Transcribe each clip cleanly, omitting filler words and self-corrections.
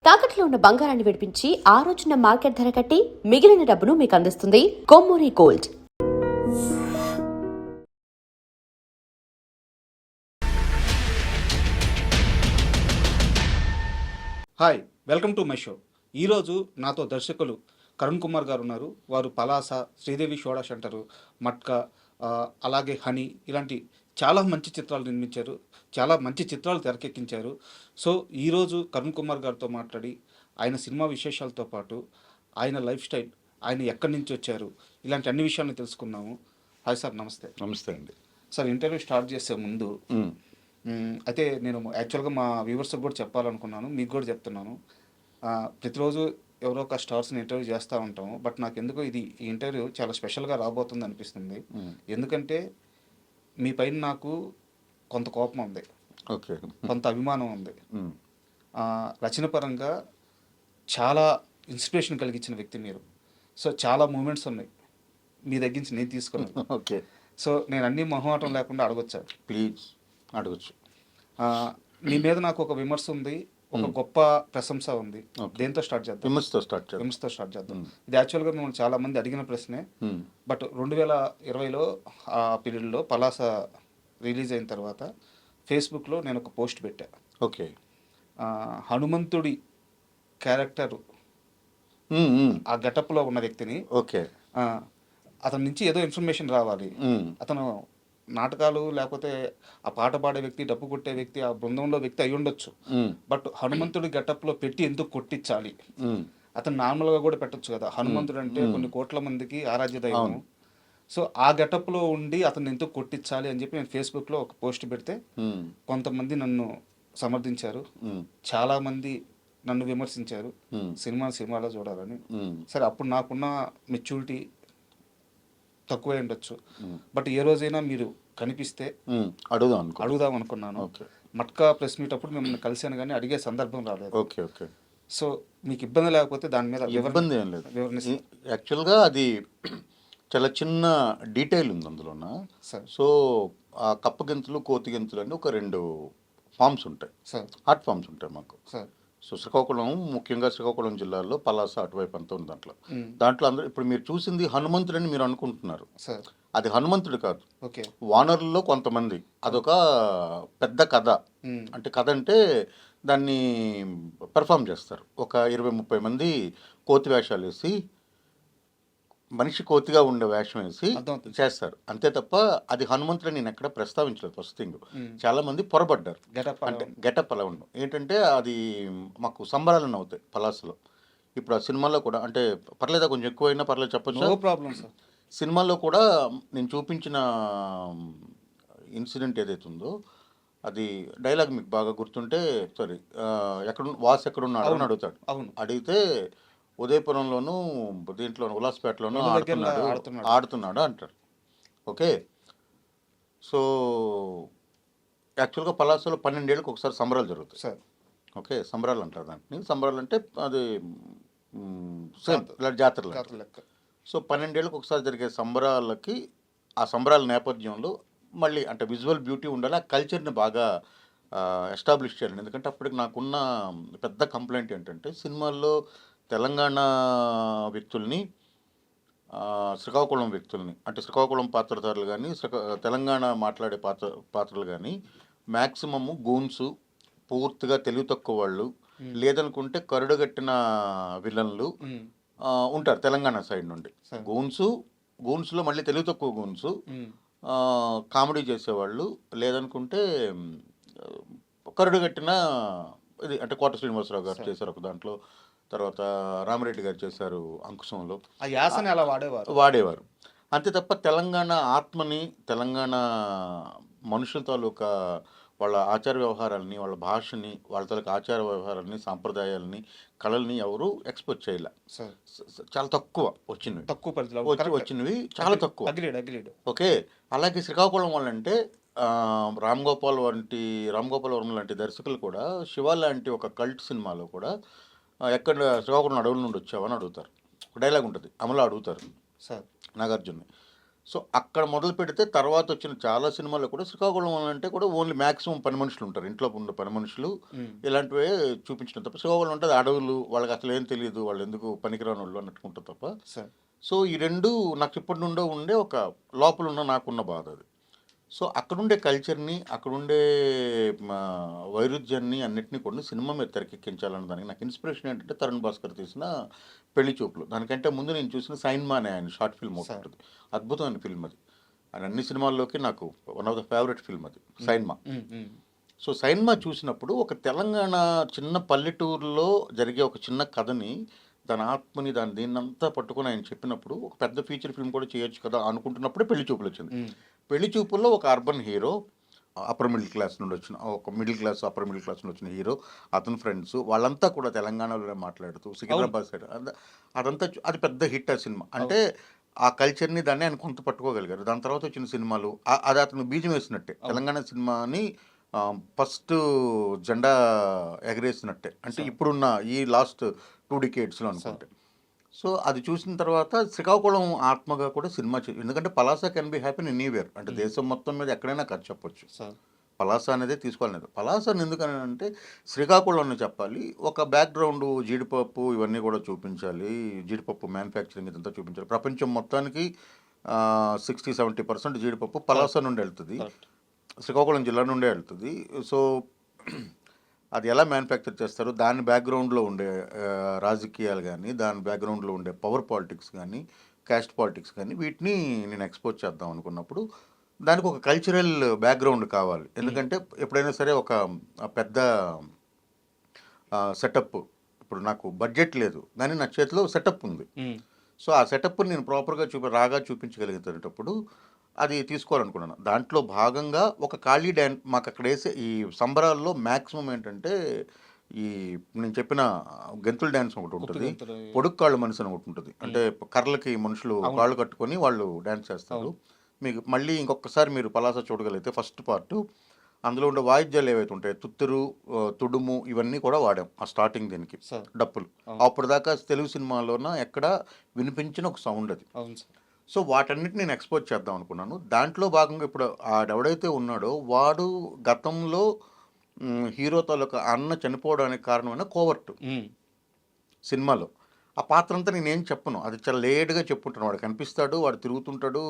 తాకట్లో ఉన్న బంగారాన్ని విడిపించి ఆ రోజున మార్కెట్ ధర కట్టి మిగిలిన డబ్బును మీకు అందిస్తుంది Kommuri gold. Hi, welcome to my show. ఈరోజు నాతో దర్శకులు కరుణ్ కుమార్ గారు ఉన్నారు. వారు పలాస, శ్రీదేవి షోడా సెంటరు, మట్కా, అలాగే హనీ ఇలాంటి చాలా మంచి చిత్రాలు నిర్మించారు. చాలా మంచి చిత్రాలు తెరకెక్కించారు. సో ఈరోజు కరుణ్ కుమార్ గారితో మాట్లాడి ఆయన సినిమా విశేషాలతో పాటు ఆయన లైఫ్ స్టైల్, ఆయన ఎక్కడి నుంచి వచ్చారు, ఇలాంటి అన్ని విషయాలను తెలుసుకున్నాము. హాయ్ సార్, నమస్తే. నమస్తే అండి. సార్, ఇంటర్వ్యూ స్టార్ట్ చేసే ముందు అయితే నేను యాక్చువల్గా మా వ్యూవర్స్కి కూడా చెప్పాలనుకున్నాను, మీకు కూడా చెప్తున్నాను. ప్రతిరోజు ఎవరో ఒక స్టార్స్ని ఇంటర్వ్యూ చేస్తూ ఉంటాము. బట్ నాకు ఎందుకో ఈ ఇంటర్వ్యూ చాలా స్పెషల్గా రాబోతుంది అనిపిస్తుంది. ఎందుకంటే మీ పైన నాకు కొంత కోపం ఉంది, ఓకే, కొంత అభిమానం ఉంది. రచన పరంగా చాలా ఇన్స్పిరేషన్ కలిగించిన వ్యక్తి మీరు. సో చాలా మూమెంట్స్ ఉన్నాయి మీ దగ్గర నుంచి నేను తీసుకున్నాను. ఓకే, సో నేను అన్ని మొహమాటం లేకుండా అడగొచ్చా? ప్లీజ్ అడగచ్చు. మీ మీద నాకు ఒక విమర్శ ఉంది, ఒక గొప్ప ప్రశంస ఉంది. దేంతో స్టార్ట్ చేద్దాం? విమర్శతో స్టార్ట్ చేద్దాం. ఇది యాక్చువల్గా మిమ్మల్ని చాలా మంది అడిగిన ప్రశ్నే. బట్ 2020లో ఆ పీరియడ్లో పలాస రిలీజ్ అయిన తర్వాత ఫేస్బుక్లో నేను ఒక పోస్ట్ పెట్టా. ఓకే, హనుమంతుడి క్యారెక్టర్ ఆ గెటప్లో ఉన్న వ్యక్తిని, ఓకే, అతని నుంచి ఏదో ఇన్ఫర్మేషన్ రావాలి, అతను నాటకాలు లేకపోతే ఆ పాట పాడే వ్యక్తి, డప్పు కొట్టే వ్యక్తి, ఆ బృందంలో వ్యక్తి అయి ఉండొచ్చు. బట్ హనుమంతుడి గెటప్లో పెట్టి ఎందుకు కొట్టించాలి? అతను నార్మల్గా కూడా పెట్టొచ్చు కదా. హనుమంతుడు అంటే కొన్ని కోట్ల మందికి ఆరాధ్య దైవం. సో ఆ గెటప్లో ఉండి అతను ఎందుకు కొట్టించాలి అని చెప్పి నేను ఫేస్బుక్లో ఒక పోస్ట్ పెడితే కొంతమంది నన్ను సమర్థించారు, చాలామంది నన్ను విమర్శించారు, సినిమాలో చూడాలని. సరే, అప్పుడు నాకున్న మెచ్యూరిటీ తక్కువే ఉండొచ్చు. బట్ ఏ రోజైనా మీరు కనిపిస్తే అడుగుదాం అనుకున్నాను. మట్కా ప్రెస్ మీట్ అప్పుడు మిమ్మల్ని కలిసాను, కానీ అడిగే సందర్భం రాలేదు. Okay, okay. సో మీకు ఇబ్బంది లేకపోతే దాని మీద ఇబ్బంది ఏం లేదు. యాక్చువల్గా అది చాలా చిన్న డీటెయిల్ ఉంది అందులోన. సో ఆ కప్ప గెంతులు, కోతి గెంతులు అని ఒక 2 ఫామ్స్ ఉంటాయి, ఆర్ట్ ఫామ్స్ ఉంటాయి మాకు. సో శ్రీకాకుళం, ముఖ్యంగా శ్రీకాకుళం జిల్లాలో పలాస అటువైపు అంతా ఉంది. దాంట్లో అందరూ ఇప్పుడు మీరు చూసింది హనుమంతుడని మీరు అనుకుంటున్నారు. అది హనుమంతుడు కాదు, వానరుల్లో కొంతమంది. అదొక పెద్ద కథ. అంటే కథ అంటే దాన్ని పెర్ఫామ్ చేస్తారు. ఒక 20-30 మంది కోతి వేషాలు వేసి, మనిషి కోతిగా ఉండే వేషం వేసి చేస్తారు, అంతే తప్ప అది హనుమంతుడు నేను ఎక్కడ ప్రస్తావించలేదు. ఫస్ట్ థింగ్, చాలా మంది పొరపడ్డారు. అంటే గెటప్ అలా ఉండవు. ఏంటంటే అది మాకు సంబరాలను అవుతాయి పలాసలో. ఇప్పుడు ఆ సినిమాలో కూడా, అంటే పర్లేదా, కొంచెం ఎక్కువైనా పర్లేదు, చెప్పచ్చు, నో ప్రాబ్లం సార్. సినిమాలో కూడా నేను చూపించిన ఇన్సిడెంట్ ఏదైతే ఉందో, అది డైలాగ్ మీకు బాగా గుర్తుంటే, సారీ, ఎక్కడున్నాడు అని అడుగుతాడు. అడిగితే ఉదయపురంలోను, దీంట్లోను, ఉల్లాస్పేటలోను ఆడుతున్నాడు అంటారు. ఓకే. సో యాక్చువల్గా పలాసలో 12 ఏళ్ళకి ఒకసారి సంబరాలు జరుగుతాయి సార్. ఓకే, సంబరాలు అంటారు దాంట్లో. సంబరాలు అంటే అది సేమ్ ఇలా జాతరలు. సో 12 ఏళ్ళకి ఒకసారి జరిగే సంబరాలకి, ఆ సంబరాల నేపథ్యంలో మళ్ళీ అంటే విజువల్ బ్యూటీ ఉండాలి, ఆ కల్చర్ని బాగా ఎస్టాబ్లిష్ చేయాలి. ఎందుకంటే అప్పటికి నాకున్న పెద్ద కంప్లైంట్ ఏంటంటే, సినిమాల్లో తెలంగాణ వ్యక్తుల్ని, శ్రీకాకుళం వ్యక్తుల్ని, అంటే శ్రీకాకుళం పాత్రధారులు కానీ, తెలంగాణ మాట్లాడే పాత్రలు కానీ మ్యాక్సిమము గూన్స్, పూర్తిగా తెలివి తక్కువ వాళ్ళు, లేదనుకుంటే కరుడుగట్టిన విలన్లు ఉంటారు తెలంగాణ సైడ్ నుండి. గూన్స్లో మళ్ళీ తెలివి తక్కువ గూన్స్, కామెడీ చేసేవాళ్ళు, లేదనుకుంటే కరుడుగట్టిన ఇది, అంటే కోట శ్రీనివాసరావు గారు చేశారు ఒక దాంట్లో, తర్వాత రామిరెడ్డి గారు చేశారు అంకుశంలో. ఆ యాసని అలా వాడేవారు అంతే తప్ప తెలంగాణ ఆత్మని, తెలంగాణ మనుషుల తాలూకా వాళ్ళ ఆచార వ్యవహారాలని, వాళ్ళ భాషని, వాళ్ళ తాలూకా ఆచార వ్యవహారాలని, సాంప్రదాయాలని, కళల్ని ఎవరు ఎక్స్పోజ్ చేయలే. చాలా తక్కువ వచ్చినవి చాలా తక్కువ. ఓకే. అలాగే శ్రీకాకుళం వాళ్ళంటే రామ్ గోపాల్ వర్మ లాంటి దర్శకులు కూడా శివ లాంటి ఒక కల్ట్ సినిమాలో కూడా ఎక్కడ శ్రీకాకుళం అడవుల నుండి వచ్చావని అడుగుతారు. ఒక డైలాగ్ ఉంటుంది, అమలు అడుగుతారు సార్ నాగార్జున్ని. సో అక్కడ మొదలు పెడితే తర్వాత వచ్చిన చాలా సినిమాల్లో కూడా శ్రీకాకుళం అంటే కూడా ఓన్లీ మ్యాక్సిమం పని మనుషులు ఉంటారు, ఇంట్లో ఉన్న పని మనుషులు ఇలాంటివే చూపించడం తప్ప. శ్రీకాకుళం ఉంటుంది అడవులు, వాళ్ళకి అసలు ఏం తెలియదు, వాళ్ళు ఎందుకు పనికిరాని వాళ్ళు అన్నట్టుకుంటారు తప్ప. సో ఈ రెండు నాకు ఇప్పటి నుండో ఉండే ఒక లోపల ఉన్న నాకున్న బాధ అది. సో అక్కడుండే కల్చర్ని, అక్కడుండే వైరుధ్యాన్ని అన్నింటినీ కూడా సినిమా మీద తెరకెక్కించాలన్న దానికి నాకు ఇన్స్పిరేషన్ ఏంటంటే తరుణ్ భాస్కర్ తీసిన పెళ్లి చూపులు. దానికంటే ముందు నేను చూసిన సైన్మా అనే ఆయన షార్ట్ ఫిల్మ్ ఒకటి ఉంటుంది, అద్భుతమైన ఫిల్మ్ అది. ఆయన అన్ని సినిమాల్లోకి నాకు one of the favourite film అది సైన్మా. సో సైన్మా చూసినప్పుడు ఒక తెలంగాణ చిన్న పల్లెటూరులో జరిగే ఒక చిన్న కథని, దాని ఆత్మని, దీన్నంతా పట్టుకొని ఆయన చెప్పినప్పుడు ఒక పెద్ద ఫీచర్ ఫిల్మ్ కూడా చేయొచ్చు కదా అనుకుంటున్నప్పుడే పెళ్లి చూపులు వచ్చింది. పెళ్లి చూపుల్లో ఒక urban hero, upper middle class నుండి వచ్చిన, ఒక middle class upper middle class నుండి వచ్చిన హీరో, అతని ఫ్రెండ్స్ వాళ్ళంతా కూడా తెలంగాణలోనే మాట్లాడుతూ సికింద్రాబాద్ సైడ్ అదంతా అది పెద్ద హిట్ ఆ సినిమా. అంటే ఆ కల్చర్ని దాన్ని ఆయన కొంత పట్టుకోగలిగారు. దాని తర్వాత వచ్చిన సినిమాలు అది అతను బీజం వేసినట్టే, తెలంగాణ సినిమాని ఫస్ట్ జెండా ఎగరేసినట్టే, అంటే ఇప్పుడున్న ఈ లాస్ట్ 2 decadesలో అనుకుంటే. సో అది చూసిన తర్వాత శ్రీకాకుళం ఆత్మగా కూడా సినిమా ఎందుకంటే Palasa can be happen anywhere, అంటే దేశం మొత్తం మీద ఎక్కడైనా ఖర్చు చెప్పొచ్చు. పలాస అనేది తీసుకోవాలనేది. పలాసని ఎందుకని అంటే శ్రీకాకుళంలో చెప్పాలి, ఒక బ్యాక్గ్రౌండ్ జీడిపప్పు ఇవన్నీ కూడా చూపించాలి, జీడిపప్పు మ్యానుఫ్యాక్చరింగ్ ఇదంతా చూపించాలి. ప్రపంచం మొత్తానికి 60-70% జీడిపప్పు పలాస నుండి వెళ్తుంది, శ్రీకాకుళం జిల్లా నుండే వెళ్తుంది. సో అది ఎలా మ్యానుఫ్యాక్చర్ చేస్తారు, దాని బ్యాక్గ్రౌండ్లో ఉండే రాజకీయాలు కానీ, దాని బ్యాక్గ్రౌండ్లో ఉండే పవర్ పాలిటిక్స్ కానీ, క్యాస్ట్ పాలిటిక్స్ కానీ, వీటిని నేను ఎక్స్పోజ్ చేద్దాం అనుకున్నప్పుడు దానికి ఒక కల్చరల్ బ్యాక్గ్రౌండ్ కావాలి. ఎందుకంటే ఎప్పుడైనా సరే ఒక పెద్ద సెటప్, ఇప్పుడు నాకు బడ్జెట్ లేదు కానీ నా చేతిలో సెటప్ ఉంది. సో ఆ సెటప్ని నేను ప్రాపర్గా రాగా చూపించగలిగేటప్పుడు అది తీసుకోవాలనుకున్నాను. దాంట్లో భాగంగా ఒక ఖాళీ డ్యాన్స్ మాకు అక్కడ వేసే ఈ సంబరాల్లో మ్యాక్సిమం ఏంటంటే ఈ నేను చెప్పిన గెంతుల డ్యాన్స్ ఒకటి ఉంటుంది, పొడుగు కాళ్ళు మనిషి అని ఒకటి ఉంటుంది, అంటే కర్రలకి మనుషులు కాళ్ళు కట్టుకొని వాళ్ళు డ్యాన్స్ చేస్తారు. మీకు మళ్ళీ ఇంకొకసారి మీరు పలాస చూడగలిగితే ఫస్ట్ పార్ట్ అందులో ఉండే వాయిద్యాలు ఏవైతే ఉంటాయి, తుత్తూరు, తుడుము, ఇవన్నీ కూడా వాడాం ఆ స్టార్టింగ్ దీనికి, డప్పులు. అప్పటిదాకా తెలుగు సినిమాలోన ఎక్కడ వినిపించిన ఒక సౌండ్ అది. సో వాటన్నిటిని నేను ఎక్స్పోజ్ చేద్దాం అనుకున్నాను. దాంట్లో భాగంగా ఇప్పుడు ఆడెవడైతే ఉన్నాడో వాడు గతంలో హీరో తాలూకా అన్న చనిపోవడానికి కారణమైన కోవర్టు సినిమాలో. ఆ పాత్ర అంతా నేనేం చెప్పను, అది చాలా లేట్గా చెప్పుంటాను. వాడు కనిపిస్తాడు, వాడు తిరుగుతుంటాడు,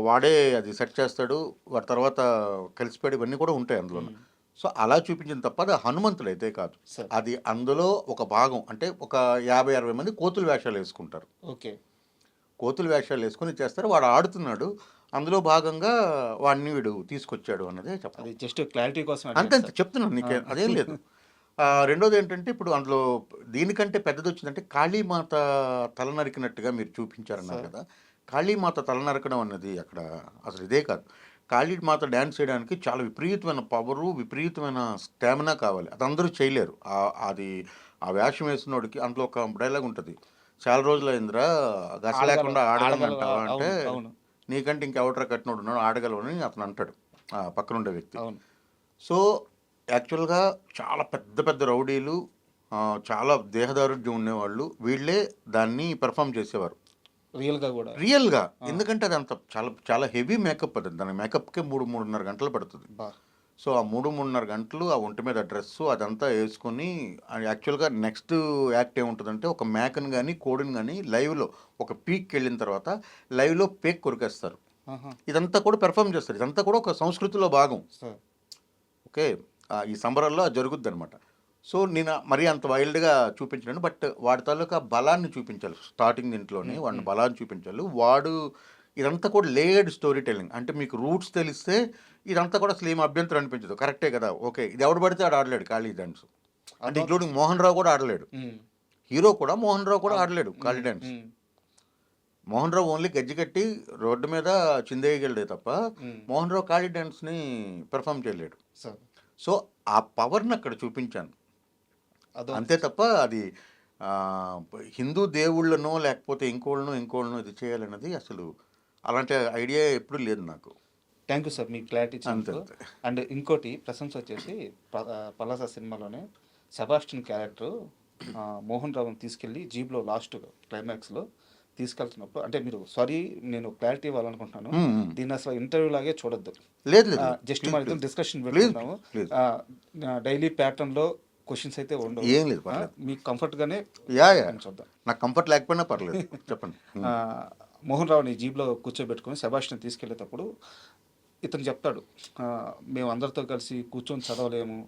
వాడే అది సెట్ చేస్తాడు, వాడి తర్వాత కలిసిపోయాడు, ఇవన్నీ కూడా ఉంటాయి అందులో. సో అలా చూపించిన తప్ప అది హనుమంతుడు అయితే కాదు. అది అందులో ఒక భాగం, అంటే ఒక 50-60 మంది కోతుల వేషాలు వేసుకుంటారు. ఓకే, కోతుల వేషాలు వేసుకొని చేస్తారు, వాడు ఆడుతున్నాడు, అందులో భాగంగా వాడిని వీడు తీసుకొచ్చాడు అన్నదే చెప్పాలి. జస్ట్ క్లారిటీ కోసం అంతే చెప్తున్నాను, నీకే అదేం లేదు. రెండోది ఏంటంటే ఇప్పుడు అందులో దీనికంటే పెద్దది వచ్చిందంటే కాళీమాత తల నరికినట్టుగా మీరు చూపించారన్నారు కదా. కాళీమాత తల నరకడం అన్నది అక్కడ అసలు ఇదే కాదు. కాళీమాత డ్యాన్స్ చేయడానికి చాలా విపరీతమైన పవరు, విపరీతమైన స్టామినా కావాలి, అది అందరూ చేయలేరు. అది ఆ వేషం వేసినోడికి అందులో ఒక డైలాగ్ ఉంటుంది, చాలా రోజులు అయిందిరా గస లేకుండా ఆడగలంటావా అంటే, నీకంటే ఇంకెవడరా కట్టినోడు ఉన్నాడు ఆడగలవని అతను అంటాడు పక్కనుండే వ్యక్తి. సో యాక్చువల్గా చాలా పెద్ద పెద్ద రౌడీలు, చాలా దేహదారుఢ్యం ఉండేవాళ్ళు వీళ్ళే దాన్ని పెర్ఫామ్ చేసేవారు రియల్గా. ఎందుకంటే అది అంత చాలా చాలా హెవీ మేకప్, అది దాని మేకప్కే 3-3.5 గంటలు పడుతుంది. సో ఆ 3-3.5 గంటలు ఆ ఒంటి మీద డ్రెస్సు అదంతా వేసుకొని, యాక్చువల్గా నెక్స్ట్ యాక్ట్ ఏముంటుందంటే ఒక మేకను కానీ కోడిని కానీ లైవ్లో ఒక పీక్కి వెళ్ళిన తర్వాత లైవ్లో పేక్ కొరికేస్తారు. ఇదంతా కూడా పెర్ఫామ్ చేస్తారు, ఇదంతా కూడా ఒక సంస్కృతిలో భాగం. ఓకే, ఈ సంబరాల్లో అది జరుగుద్ది అనమాట. సో నేను మరీ అంత వైల్డ్గా చూపించలేను, బట్ వాడి తాలూకా బలాన్ని చూపించాలి స్టార్టింగ్ దీంట్లోనే, వాడిని బలాన్ని చూపించాలి. వాడు ఇదంతా కూడా లేయర్డ్ స్టోరీ టెల్లింగ్, అంటే మీకు రూట్స్ తెలిస్తే ఇదంతా కూడా అసలు ఏం అభ్యంతరం అనిపించదు, కరెక్టే కదా, ఓకే ఇది ఎవడు పడితే ఆడు ఆడలేడు కాళీ డ్యాన్స్, అంటే ఇంక్లూడింగ్ మోహన్ రావు కూడా ఆడలేడు, హీరో కూడా మోహన్ రావు కూడా ఆడలేడు కాళీ డ్యాన్స్. మోహన్ రావు ఓన్లీ గజ్జి కట్టి రోడ్డు మీద చిందేయగలడే తప్ప మోహన్ రావు కాళీ డ్యాన్స్ని పెర్ఫామ్ చేయలేడు. సో ఆ పవర్ని అక్కడ చూపించాను అంతే తప్ప అది హిందూ దేవుళ్ళనో లేకపోతే ఇంకోళ్ళనో ఇది చేయాలన్నది అసలు అలాంటి ఐడియా ఎప్పుడు లేదు నాకు. Thank you sir me clarity ఇచ్చినందుకు. అండ్ ఇంకోటి ప్రశంస వచ్చేసి పలాస సినిమాలోనే సెబాస్టియన్ క్యారెక్టర్ మోహన్ రావుని తీసుకెళ్ళి జీప్లో లాస్ట్ క్లైమాక్స్లో తీసుకెళ్తున్నప్పుడు అంటే మీరు సారీ నేను క్లారిటీ ఇవ్వాలనుకుంటున్నాను. దీన్ని అసలు ఇంటర్వ్యూ లాగే చూడొద్దు. లేదు లేదు జస్ట్ ప్లీజ్ మన ప్లీజ్ డిస్కషన్ ప్లీజ్ పెట్టుకుందాము. ప్లీజ్ డైలీ ప్యాటర్న్లో క్వశ్చన్స్ అయితే ఉండవు. ఏం లేదు పర్లేదు. మీకు కంఫర్ట్గానే యా యా చూద్దాం. నాకు కంఫర్ట్ లేకపోయినా పర్లేదు చెప్పండి. ఆ, మోహన్ రావుని జీప్లో కూర్చోబెట్టుకొని సెబాస్టియన్ తీసుకెళ్లేటప్పుడు ఇతను చెప్తాడు, మేము అందరితో కలిసి కూర్చొని చదవలేము,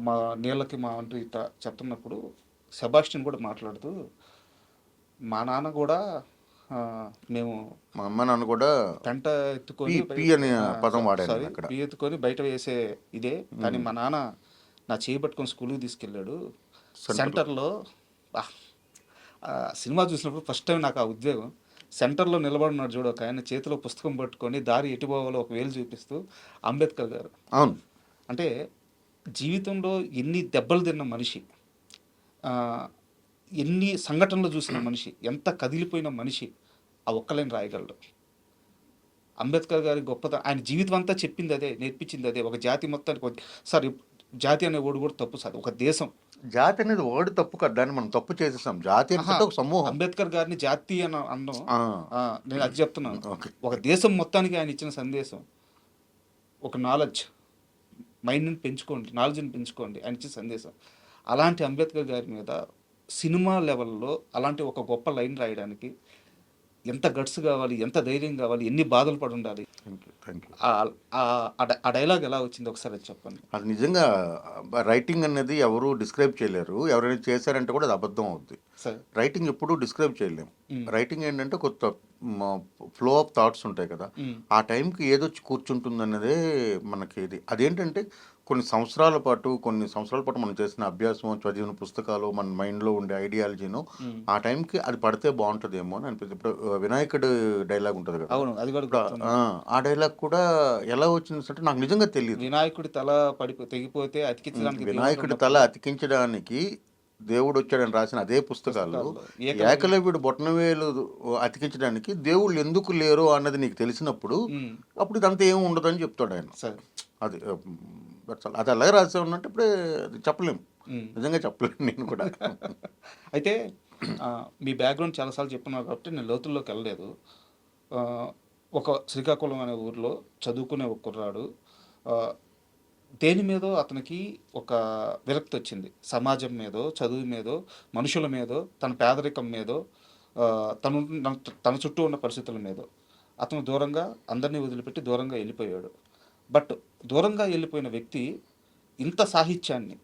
మా నీళ్ళకి మా అంటూ ఇట్లా చెప్తున్నప్పుడు సెబాస్టియన్ కూడా మాట్లాడుతూ మా నాన్న కూడా ఆ, మేము మా అమ్మ నాన్న కూడా పెంట ఎత్తుకొని పి అనే పదం వాడాను సారీ నేను అక్కడ. పి ఎత్తుకొని బయట వేసే ఇదే, కానీ మా నాన్న నా చేయి పట్టుకొని స్కూల్కి తీసుకెళ్ళాడు సెంటర్లో. సినిమా చూసినప్పుడు ఫస్ట్ టైం నాకు ఆ ఉద్వేగం. సెంటర్లో నిలబడినాడు చూడు ఒక ఆయన, చేతిలో పుస్తకం పట్టుకొని దారి ఎటు పోవాలో ఒక వేలు చూపిస్తూ అంబేద్కర్ గారు. అవును అంటే జీవితంలో ఎన్ని దెబ్బలు తిన్న మనిషి, ఆ, ఎన్ని సంఘటనలు చూసిన మనిషి, ఎంత కదిలిపోయిన మనిషి ఆ ఒక్కలేని రాయగలడు. అంబేద్కర్ గారి గొప్పత, ఆయన జీవితం అంతా చెప్పింది అదే, నేర్పించింది అదే. ఒక జాతి మొత్తానికి సార్ జాతి అనే ఓడి కూడా తప్పు సార్, ఒక దేశం. జాతి అనేది వర్డ్ తప్పు కదా, దాన్ని మనం తప్పు చేసేసాం. జాతి అంటే ఒక సమూహం. అంబేద్కర్ గారిని జాతి అని అనడం, నేను అది చెప్తున్నాను. ఓకే. ఒక దేశం మొత్తానికి ఆయన ఇచ్చిన సందేశం ఒక నాలెడ్జ్, మైండ్ని పెంచుకోండి, నాలెడ్జ్ని పెంచుకోండి ఆయన ఇచ్చిన సందేశం. అలాంటి అంబేద్కర్ గారి మీద సినిమా లెవెల్లో అలాంటి ఒక గొప్ప లైన్ రాయడానికి ఎంత గట్స్ కావాలి, ఎంత ధైర్యం కావాలి, ఎన్ని బాధలు పడి ఉండాలి. Thank you. ఆ డైలాగ్ ఎలా వచ్చింది ఒకసారి అది చెప్పండి. అది నిజంగా రైటింగ్ అనేది ఎవరు డిస్క్రైబ్ చేయలేరు. ఎవరైనా చేశారంటే కూడా అది అబద్ధం అవుద్ది. సరే, రైటింగ్ ఎప్పుడూ డిస్క్రైబ్ చేయలేము. రైటింగ్ ఏంటంటే కొత్త ఫ్లో ఆఫ్ థాట్స్ ఉంటాయి కదా, ఆ టైంకి ఏదొచ్చి కూర్చుంటుంది అన్నదే మనకి ఇది. అదేంటంటే కొన్ని సంవత్సరాల పాటు మనం చేసిన అభ్యాసం, చదివిన పుస్తకాలు, మన మైండ్లో ఉండే ఐడియాలజీను ఆ టైంకి అది పడితే బాగుంటుందేమో అని అనిపిస్తుంది. ఇప్పుడు వినాయకుడు డైలాగ్ ఉంటుంది కదా, అవును అది కూడా గుర్తుంది. ఆ డైలాగ్ కూడా ఎలా వచ్చింది అంటే నాకు నిజంగా తెలియదు. వినాయకుడి తల తెగిపోతే అతికించడానికి వినాయకుడి తల అతికించడానికి దేవుడు వచ్చాడని రాసిన అదే పుస్తకాలు ఏకలవ్యుడు బొట్టనవేలు అతికించడానికి దేవుళ్ళు ఎందుకు లేరు అన్నది నీకు తెలిసినప్పుడు అప్పుడు ఇదంతా ఏమి ఉండదని చెప్తాడు ఆయన. సరే, అది అది అలాగే రాసే ఉన్నట్టు ఇప్పుడే అది చెప్పలేము, నిజంగా చెప్పలేము నేను కూడా. అయితే మీ బ్యాక్గ్రౌండ్ చాలాసార్లు చెప్పున్నారు కాబట్టి నేను లోతుల్లోకి వెళ్ళలేదు. ఆ, ఒక శ్రీకాకుళం అనే ఊర్లో చదువుకునే ఒక కుర్రాడు, దేని మీదో అతనికి ఒక విరక్తి వచ్చింది. సమాజం మీదో, చదువు మీదో, మనుషుల మీదో, తన పేదరికం మీదో, తన చుట్టూ ఉన్న పరిస్థితుల మీదో అతను దూరంగా, అందరినీ వదిలిపెట్టి దూరంగా వెళ్ళిపోయాడు. బట్ దూరంగా వెళ్ళిపోయిన వ్యక్తి ఇంత సాహిత్యాన్ని,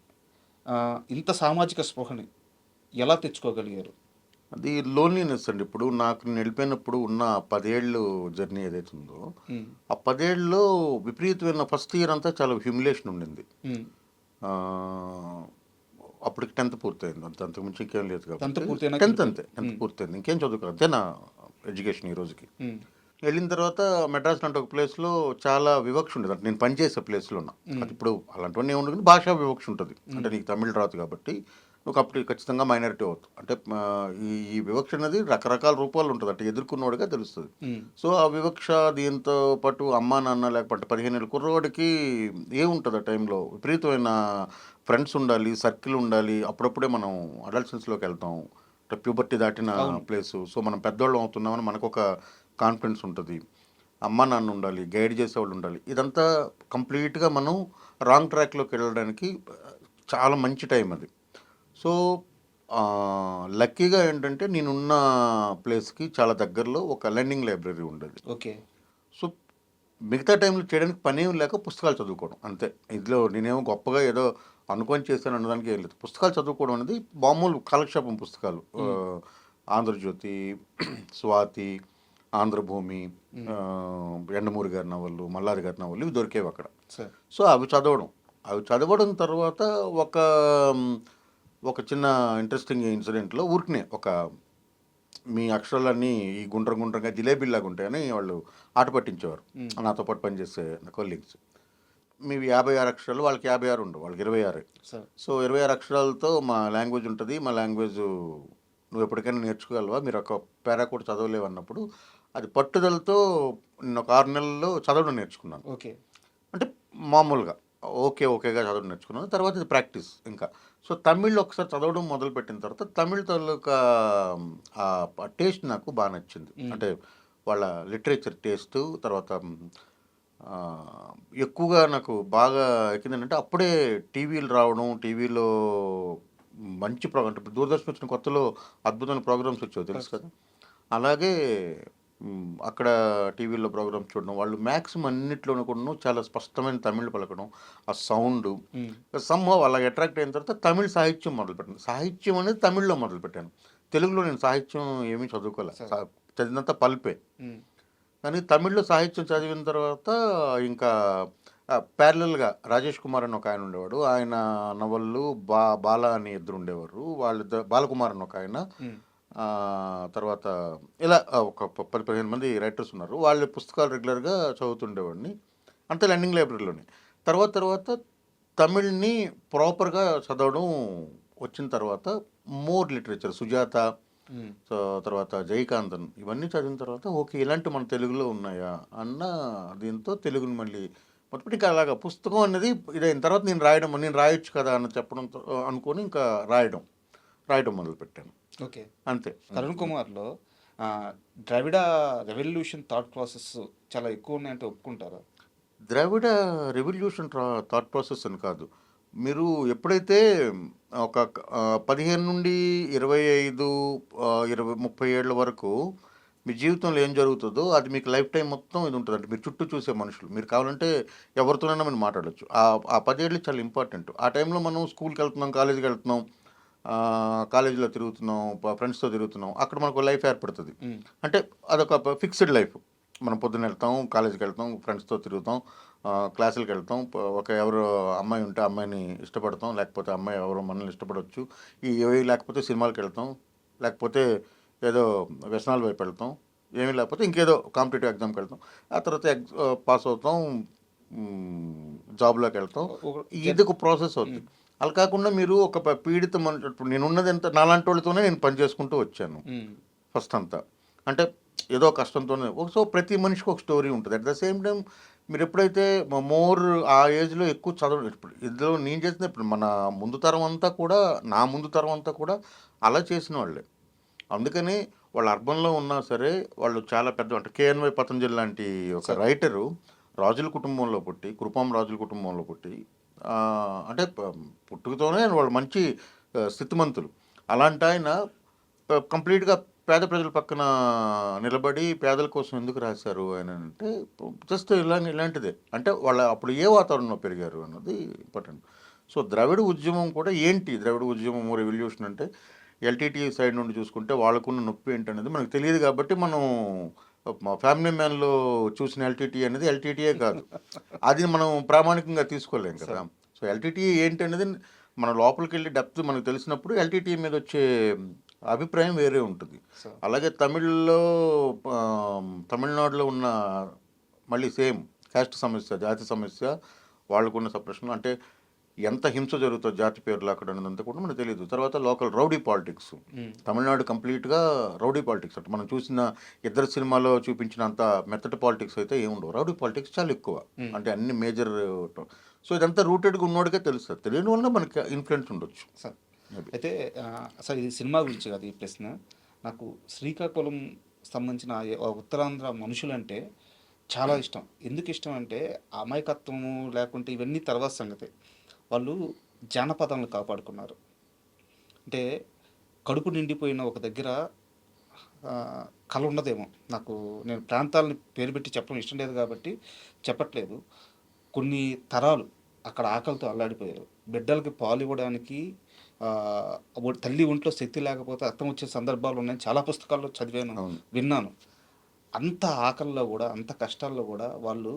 ఇంత సామాజిక స్పృహని ఎలా తెచ్చుకోగలిగారు? అది లోన్లీనెస్ అండి. ఇప్పుడు నాకు నేను వెళ్ళిపోయినప్పుడు ఉన్న 10 ఏళ్ళు జర్నీ ఏదైతే ఉందో, ఆ 10 ఏళ్ళలో విపరీతమైన ఫస్ట్ ఇయర్ అంతా చాలా హ్యూమిలేషన్ ఉండింది. అప్పటికి 10th పూర్తయింది, అంతకుమించి ఇంకేం లేదు కాబట్టి 10th అంతే, 10th పూర్తయింది, ఇంకేం చదువుకోవాలి, అంతే నా ఎడ్యుకేషన్ ఈ రోజుకి. వెళ్ళిన తర్వాత మెడ్రాస్ అంటే ఒక ప్లేస్లో చాలా వివక్ష ఉండేది. అంటే నేను పనిచేసే ప్లేస్లో ఉన్నా, అది ఇప్పుడు అలాంటివన్నీ ఉండదు కానీ భాషా వివక్ష ఉంటుంది. అంటే నీకు తమిళ్ రాదు కాబట్టి నువ్వు అప్పుడు ఖచ్చితంగా మైనారిటీ అవుతావు. అంటే ఈ వివక్ష అనేది రకరకాల రూపాలు ఉంటుంది, అంటే ఎదుర్కొన్నవాడిగా తెలుస్తుంది. సో ఆ వివక్ష, దీంతో పాటు అమ్మా నాన్న లేకపోతే 15 ఏళ్ళ కుర్రవాడికి ఏముంటుంది ఆ టైంలో, విపరీతమైన ఫ్రెండ్స్ ఉండాలి, సర్కిల్ ఉండాలి. అప్పుడప్పుడే మనం అడల్సెన్స్లోకి వెళ్తాం, ప్యూబర్టీ దాటిన ప్లేసు. సో మనం పెద్దవాళ్ళం అవుతున్నామని మనకు ఒక కాన్ఫిడెన్స్ ఉంటుంది. అమ్మ నాన్న ఉండాలి, గైడ్ చేసేవాళ్ళు ఉండాలి. ఇదంతా కంప్లీట్గా మనం రాంగ్ ట్రాక్లోకి వెళ్ళడానికి చాలా మంచి టైం అది. సో లక్కీగా ఏంటంటే నేనున్న ప్లేస్కి చాలా దగ్గరలో ఒక లెర్నింగ్ లైబ్రరీ ఉండేది. ఓకే. సో మిగతా టైంలో చేయడానికి పని ఏం లేక పుస్తకాలు చదువుకోవడం అంతే. ఇందులో నేనేమో గొప్పగా ఏదో అనుకొని చేశాను అన్నదానికి ఏం లేదు. పుస్తకాలు చదువుకోవడం అనేది మామూలు కాలక్షేపం పుస్తకాలు. ఆంధ్రజ్యోతి, స్వాతి, ఆంధ్రభూమి, ఎండమూరి గారి నవళ్ళు, మల్లాది గారి నవళ్ళు ఇవి దొరికేవి అక్కడ. సో అవి చదవడం తర్వాత ఒక చిన్న ఇంట్రెస్టింగ్ ఇన్సిడెంట్లో ఊరికనే మీ అక్షరాలన్నీ ఈ గుండ్రంగా జిలేబీలాగా ఉంటాయని వాళ్ళు ఆట పట్టించేవారు నాతో పాటు పనిచేసే కొలీగ్స్. మీవి 56 అక్షరాలు, వాళ్ళకి 56 ఉండవు, వాళ్ళకి 26. సో 26 అక్షరాలతో మా లాంగ్వేజ్ ఉంటుంది, మా లాంగ్వేజ్ నువ్వు ఎప్పటికైనా నేర్చుకోగలవా, మీరు ఒక పేరా కూడా చదవలేవు అన్నప్పుడు అది పట్టుదలతో నేను ఒక 6 నెలల్లో చదవడం నేర్చుకున్నాను. ఓకే. అంటే మామూలుగా ఓకేగా చదవడం నేర్చుకున్నాను. తర్వాత ఇది ప్రాక్టీస్. ఇంకా సో తమిళ్ ఒకసారి చదవడం మొదలుపెట్టిన తర్వాత తమిళ్ తాలూకా టేస్ట్ నాకు బాగా నచ్చింది. అంటే వాళ్ళ లిటరేచర్ టేస్ట్ తర్వాత ఆ, ఎక్కువగా నాకు బాగా ఎక్కిందంటే అప్పుడే టీవీలు రావడం, టీవీలో మంచి ప్రోగ్రామ్ అంటే ఇప్పుడు దూరదర్శన్ వచ్చిన కొత్తలో అద్భుతమైన ప్రోగ్రామ్స్ వచ్చాయి తెలుసు కదా. అలాగే అక్కడ టీవీలో ప్రోగ్రామ్స్ చూడడం, వాళ్ళు మ్యాక్సిమం అన్నిట్లోనూ కూడా చాలా స్పష్టమైన తమిళ్ పలకడం, ఆ సౌండ్ సంహవ్ అలా అట్రాక్ట్ అయిన తర్వాత తమిళ సాహిత్యం మొదలుపెట్టాను. సాహిత్యం అనేది తమిళ్లో మొదలుపెట్టాను. తెలుగులో నేను సాహిత్యం ఏమీ చదువుకోలే, చదివినంత పల్పే. కానీ తమిళ్లో సాహిత్యం చదివిన తర్వాత ఇంకా ప్యారలల్గా రాజేష్ కుమార్ అని ఒక ఆయన ఉండేవాడు, ఆయన నవళ్ళు బాల అని ఇద్దరు ఉండేవారు, వాళ్ళిద్దరు బాలకుమార్ అని ఒక ఆయన, తర్వాత ఇలా ఒక 10-15 మంది రైటర్స్ ఉన్నారు. వాళ్ళ పుస్తకాలు రెగ్యులర్గా చదువుతుండేవాడిని, అంతే లెర్నింగ్ లైబ్రరీలోని. తర్వాత తమిళ్ని ప్రాపర్గా చదవడం వచ్చిన తర్వాత మోర్ లిటరేచర్ సుజాత, సో తర్వాత జయకాంతన్ ఇవన్నీ చదివిన తర్వాత ఓకే ఇలాంటి మన తెలుగులో ఉన్నాయా అన్న దీంతో తెలుగుని మళ్ళీ మొదటి ఇంకా అలాగా పుస్తకం అనేది ఇదైన తర్వాత నేను రాయొచ్చు కదా అని చెప్పడంతో అనుకొని ఇంకా రాయడం మొదలుపెట్టాను. ఓకే, అంతే. తరుణ్ కుమార్లో ద్రవిడ రెవల్యూషన్ థాట్ ప్రాసెస్ చాలా ఎక్కువ ఉన్నాయంటే ఒప్పుకుంటారా? ద్రవిడ రెవల్యూషన్ థాట్ ప్రాసెస్ అని కాదు, మీరు ఎప్పుడైతే ఒక 15 నుండి 25, 30 ఏళ్ళ వరకు మీ జీవితంలో ఏం జరుగుతుందో అది మీకు లైఫ్ టైం మొత్తం ఇది ఉంటుంది. అంటే మీరు చుట్టూ చూసే మనుషులు, మీరు కావాలంటే ఎవరితోనైనా మీరు మాట్లాడచ్చు. ఆ 10 ఏళ్ళు చాలా ఇంపార్టెంట్. ఆ టైంలో మనం స్కూల్కి వెళ్తున్నాం, కాలేజీకి వెళ్తున్నాం, కాలేజీలో తిరుగుతున్నాం, ఫ్రెండ్స్తో తిరుగుతున్నాం, అక్కడ మనకు లైఫ్ ఏర్పడుతుంది. అంటే అదొక ఫిక్స్డ్ లైఫ్. మనం పొద్దున్న వెళ్తాం, కాలేజీకి వెళ్తాం, ఫ్రెండ్స్తో తిరుగుతాం, క్లాసులకు వెళ్తాం, ఎవరు అమ్మాయి ఉంటే అమ్మాయిని ఇష్టపడతాం, లేకపోతే అమ్మాయి ఎవరో మనల్ని ఇష్టపడవచ్చు, లేకపోతే సినిమాలకు వెళ్తాం, లేకపోతే ఏదో వ్యసనాల వైపు వెళ్తాం, ఏమీ లేకపోతే ఇంకేదో కాంపిటేటివ్ ఎగ్జామ్కి వెళ్తాం, ఆ తర్వాత పాస్ అవుతాం, జాబ్లోకి వెళ్తాం. ఇది ఒక ప్రాసెస్ అవుతుంది. అలా కాకుండా మీరు ఒక పీడిత ఇప్పుడు నేనున్నది ఎంత నాలాంటి వాళ్ళతోనే నేను పని చేసుకుంటూ వచ్చాను ఫస్ట్ అంతా. అంటే ఏదో కష్టంతోనే. సో ప్రతి మనిషికి ఒక స్టోరీ ఉంటుంది. అట్ ద సేమ్ టైం మీరు ఎప్పుడైతే మోర్ ఆ ఏజ్లో ఎక్కువ చదవడం, ఇప్పుడు ఇందులో నేను చేసిన ఇప్పుడు మన ముందు తరం అంతా కూడా, నా ముందు తరం అంతా కూడా అలా చేసిన వాళ్ళే. అందుకని వాళ్ళు అర్బన్లో ఉన్నా సరే వాళ్ళు చాలా పెద్ద, అంటే కేఎన్వై పతంజలి లాంటి ఒక రైటరు రాజుల కుటుంబంలో పుట్టి, కృపాం రాజుల కుటుంబంలో పుట్టి, అంటే పుట్టుకతోనే వాళ్ళు మంచి స్థితిమంతులు. అలాంటి ఆయన కంప్లీట్గా పేద ప్రజల పక్కన నిలబడి పేదల కోసం ఎందుకు రాశారు ఆయన అంటే జస్ట్ ఇలాంటిదే. అంటే వాళ్ళ అప్పుడు ఏ వాతావరణంలో పెరిగారు అన్నది ఇంపార్టెంట్. సో ద్రవిడ ఉద్యమం కూడా ఏంటి, ద్రవిడ ఉద్యమం రెవల్యూషన్ అంటే ఎల్టీటీ సైడ్ నుండి చూసుకుంటే వాళ్ళకున్న నొప్పి ఏంటనేది మనకు తెలియదు. కాబట్టి మనం మా ఫ్యామిలీ మ్యాన్లో చూసిన ఎల్టీటీ అనేది ఎల్టీటీయే కాదు, అది మనం ప్రామాణికంగా తీసుకోలేం కదా. సో ఎల్టీటీ ఏంటి అనేది మన లోపలికి వెళ్ళి డెప్త్ మనకు తెలిసినప్పుడు ఎల్టీటీ మీద వచ్చే అభిప్రాయం వేరే ఉంటుంది. అలాగే తమిళనాడులో ఉన్న మళ్ళీ సేమ్ క్యాస్ట్ సమస్య, జాతి సమస్య, వాళ్ళకున్న సప్రెషన్, అంటే ఎంత హింస జరుగుతుందో జాతి పేర్లు అక్కడ ఉన్నదంతా కూడా మనకు తెలియదు. తర్వాత లోకల్ రౌడీ పాలిటిక్స్, తమిళనాడు కంప్లీట్గా రౌడీ పాలిటిక్స్. అంటే మనం చూసిన ఇద్దరు సినిమాలో చూపించినంత మెత్తటి పాలిటిక్స్ అయితే ఏముండవు, రౌడీ పాలిటిక్స్ చాలా ఎక్కువ, అంటే అన్ని మేజర్. సో ఇదంతా రూటెడ్గా ఉన్నోడికే తెలుస్తుంది, తెలియని వల్ల మనకి ఇన్ఫ్లుయెన్స్ ఉండొచ్చు. అయితే అసలు ఇది సినిమా గురించి కాదు ఈ ప్రశ్న. నాకు శ్రీకాకుళం సంబంధించిన ఉత్తరాంధ్ర మనుషులంటే చాలా ఇష్టం. ఎందుకు ఇష్టం అంటే అమాయకత్వము లేకుంటే ఇవన్నీ తర్వాత సంగతి. వాళ్ళు జానపదాలను కాపాడుకున్నారు. అంటే కడుపు నిండిపోయిన ఒక దగ్గర కళ ఉన్నదేమో. నేను ప్రాంతాలని పేరు పెట్టి చెప్పడం ఇష్టం లేదు కాబట్టి చెప్పట్లేదు. కొన్ని తరాలు అక్కడ ఆకలితో అల్లాడిపోయారు. బిడ్డలకి పాలు ఇవ్వడానికి తల్లి ఒంట్లో శక్తి లేకపోతే రక్తం వచ్చే సందర్భాలు ఉన్నాయని చాలా పుస్తకాల్లో చదివాను, విన్నాను. అంత ఆకలిలో కూడా, అంత కష్టాల్లో కూడా వాళ్ళు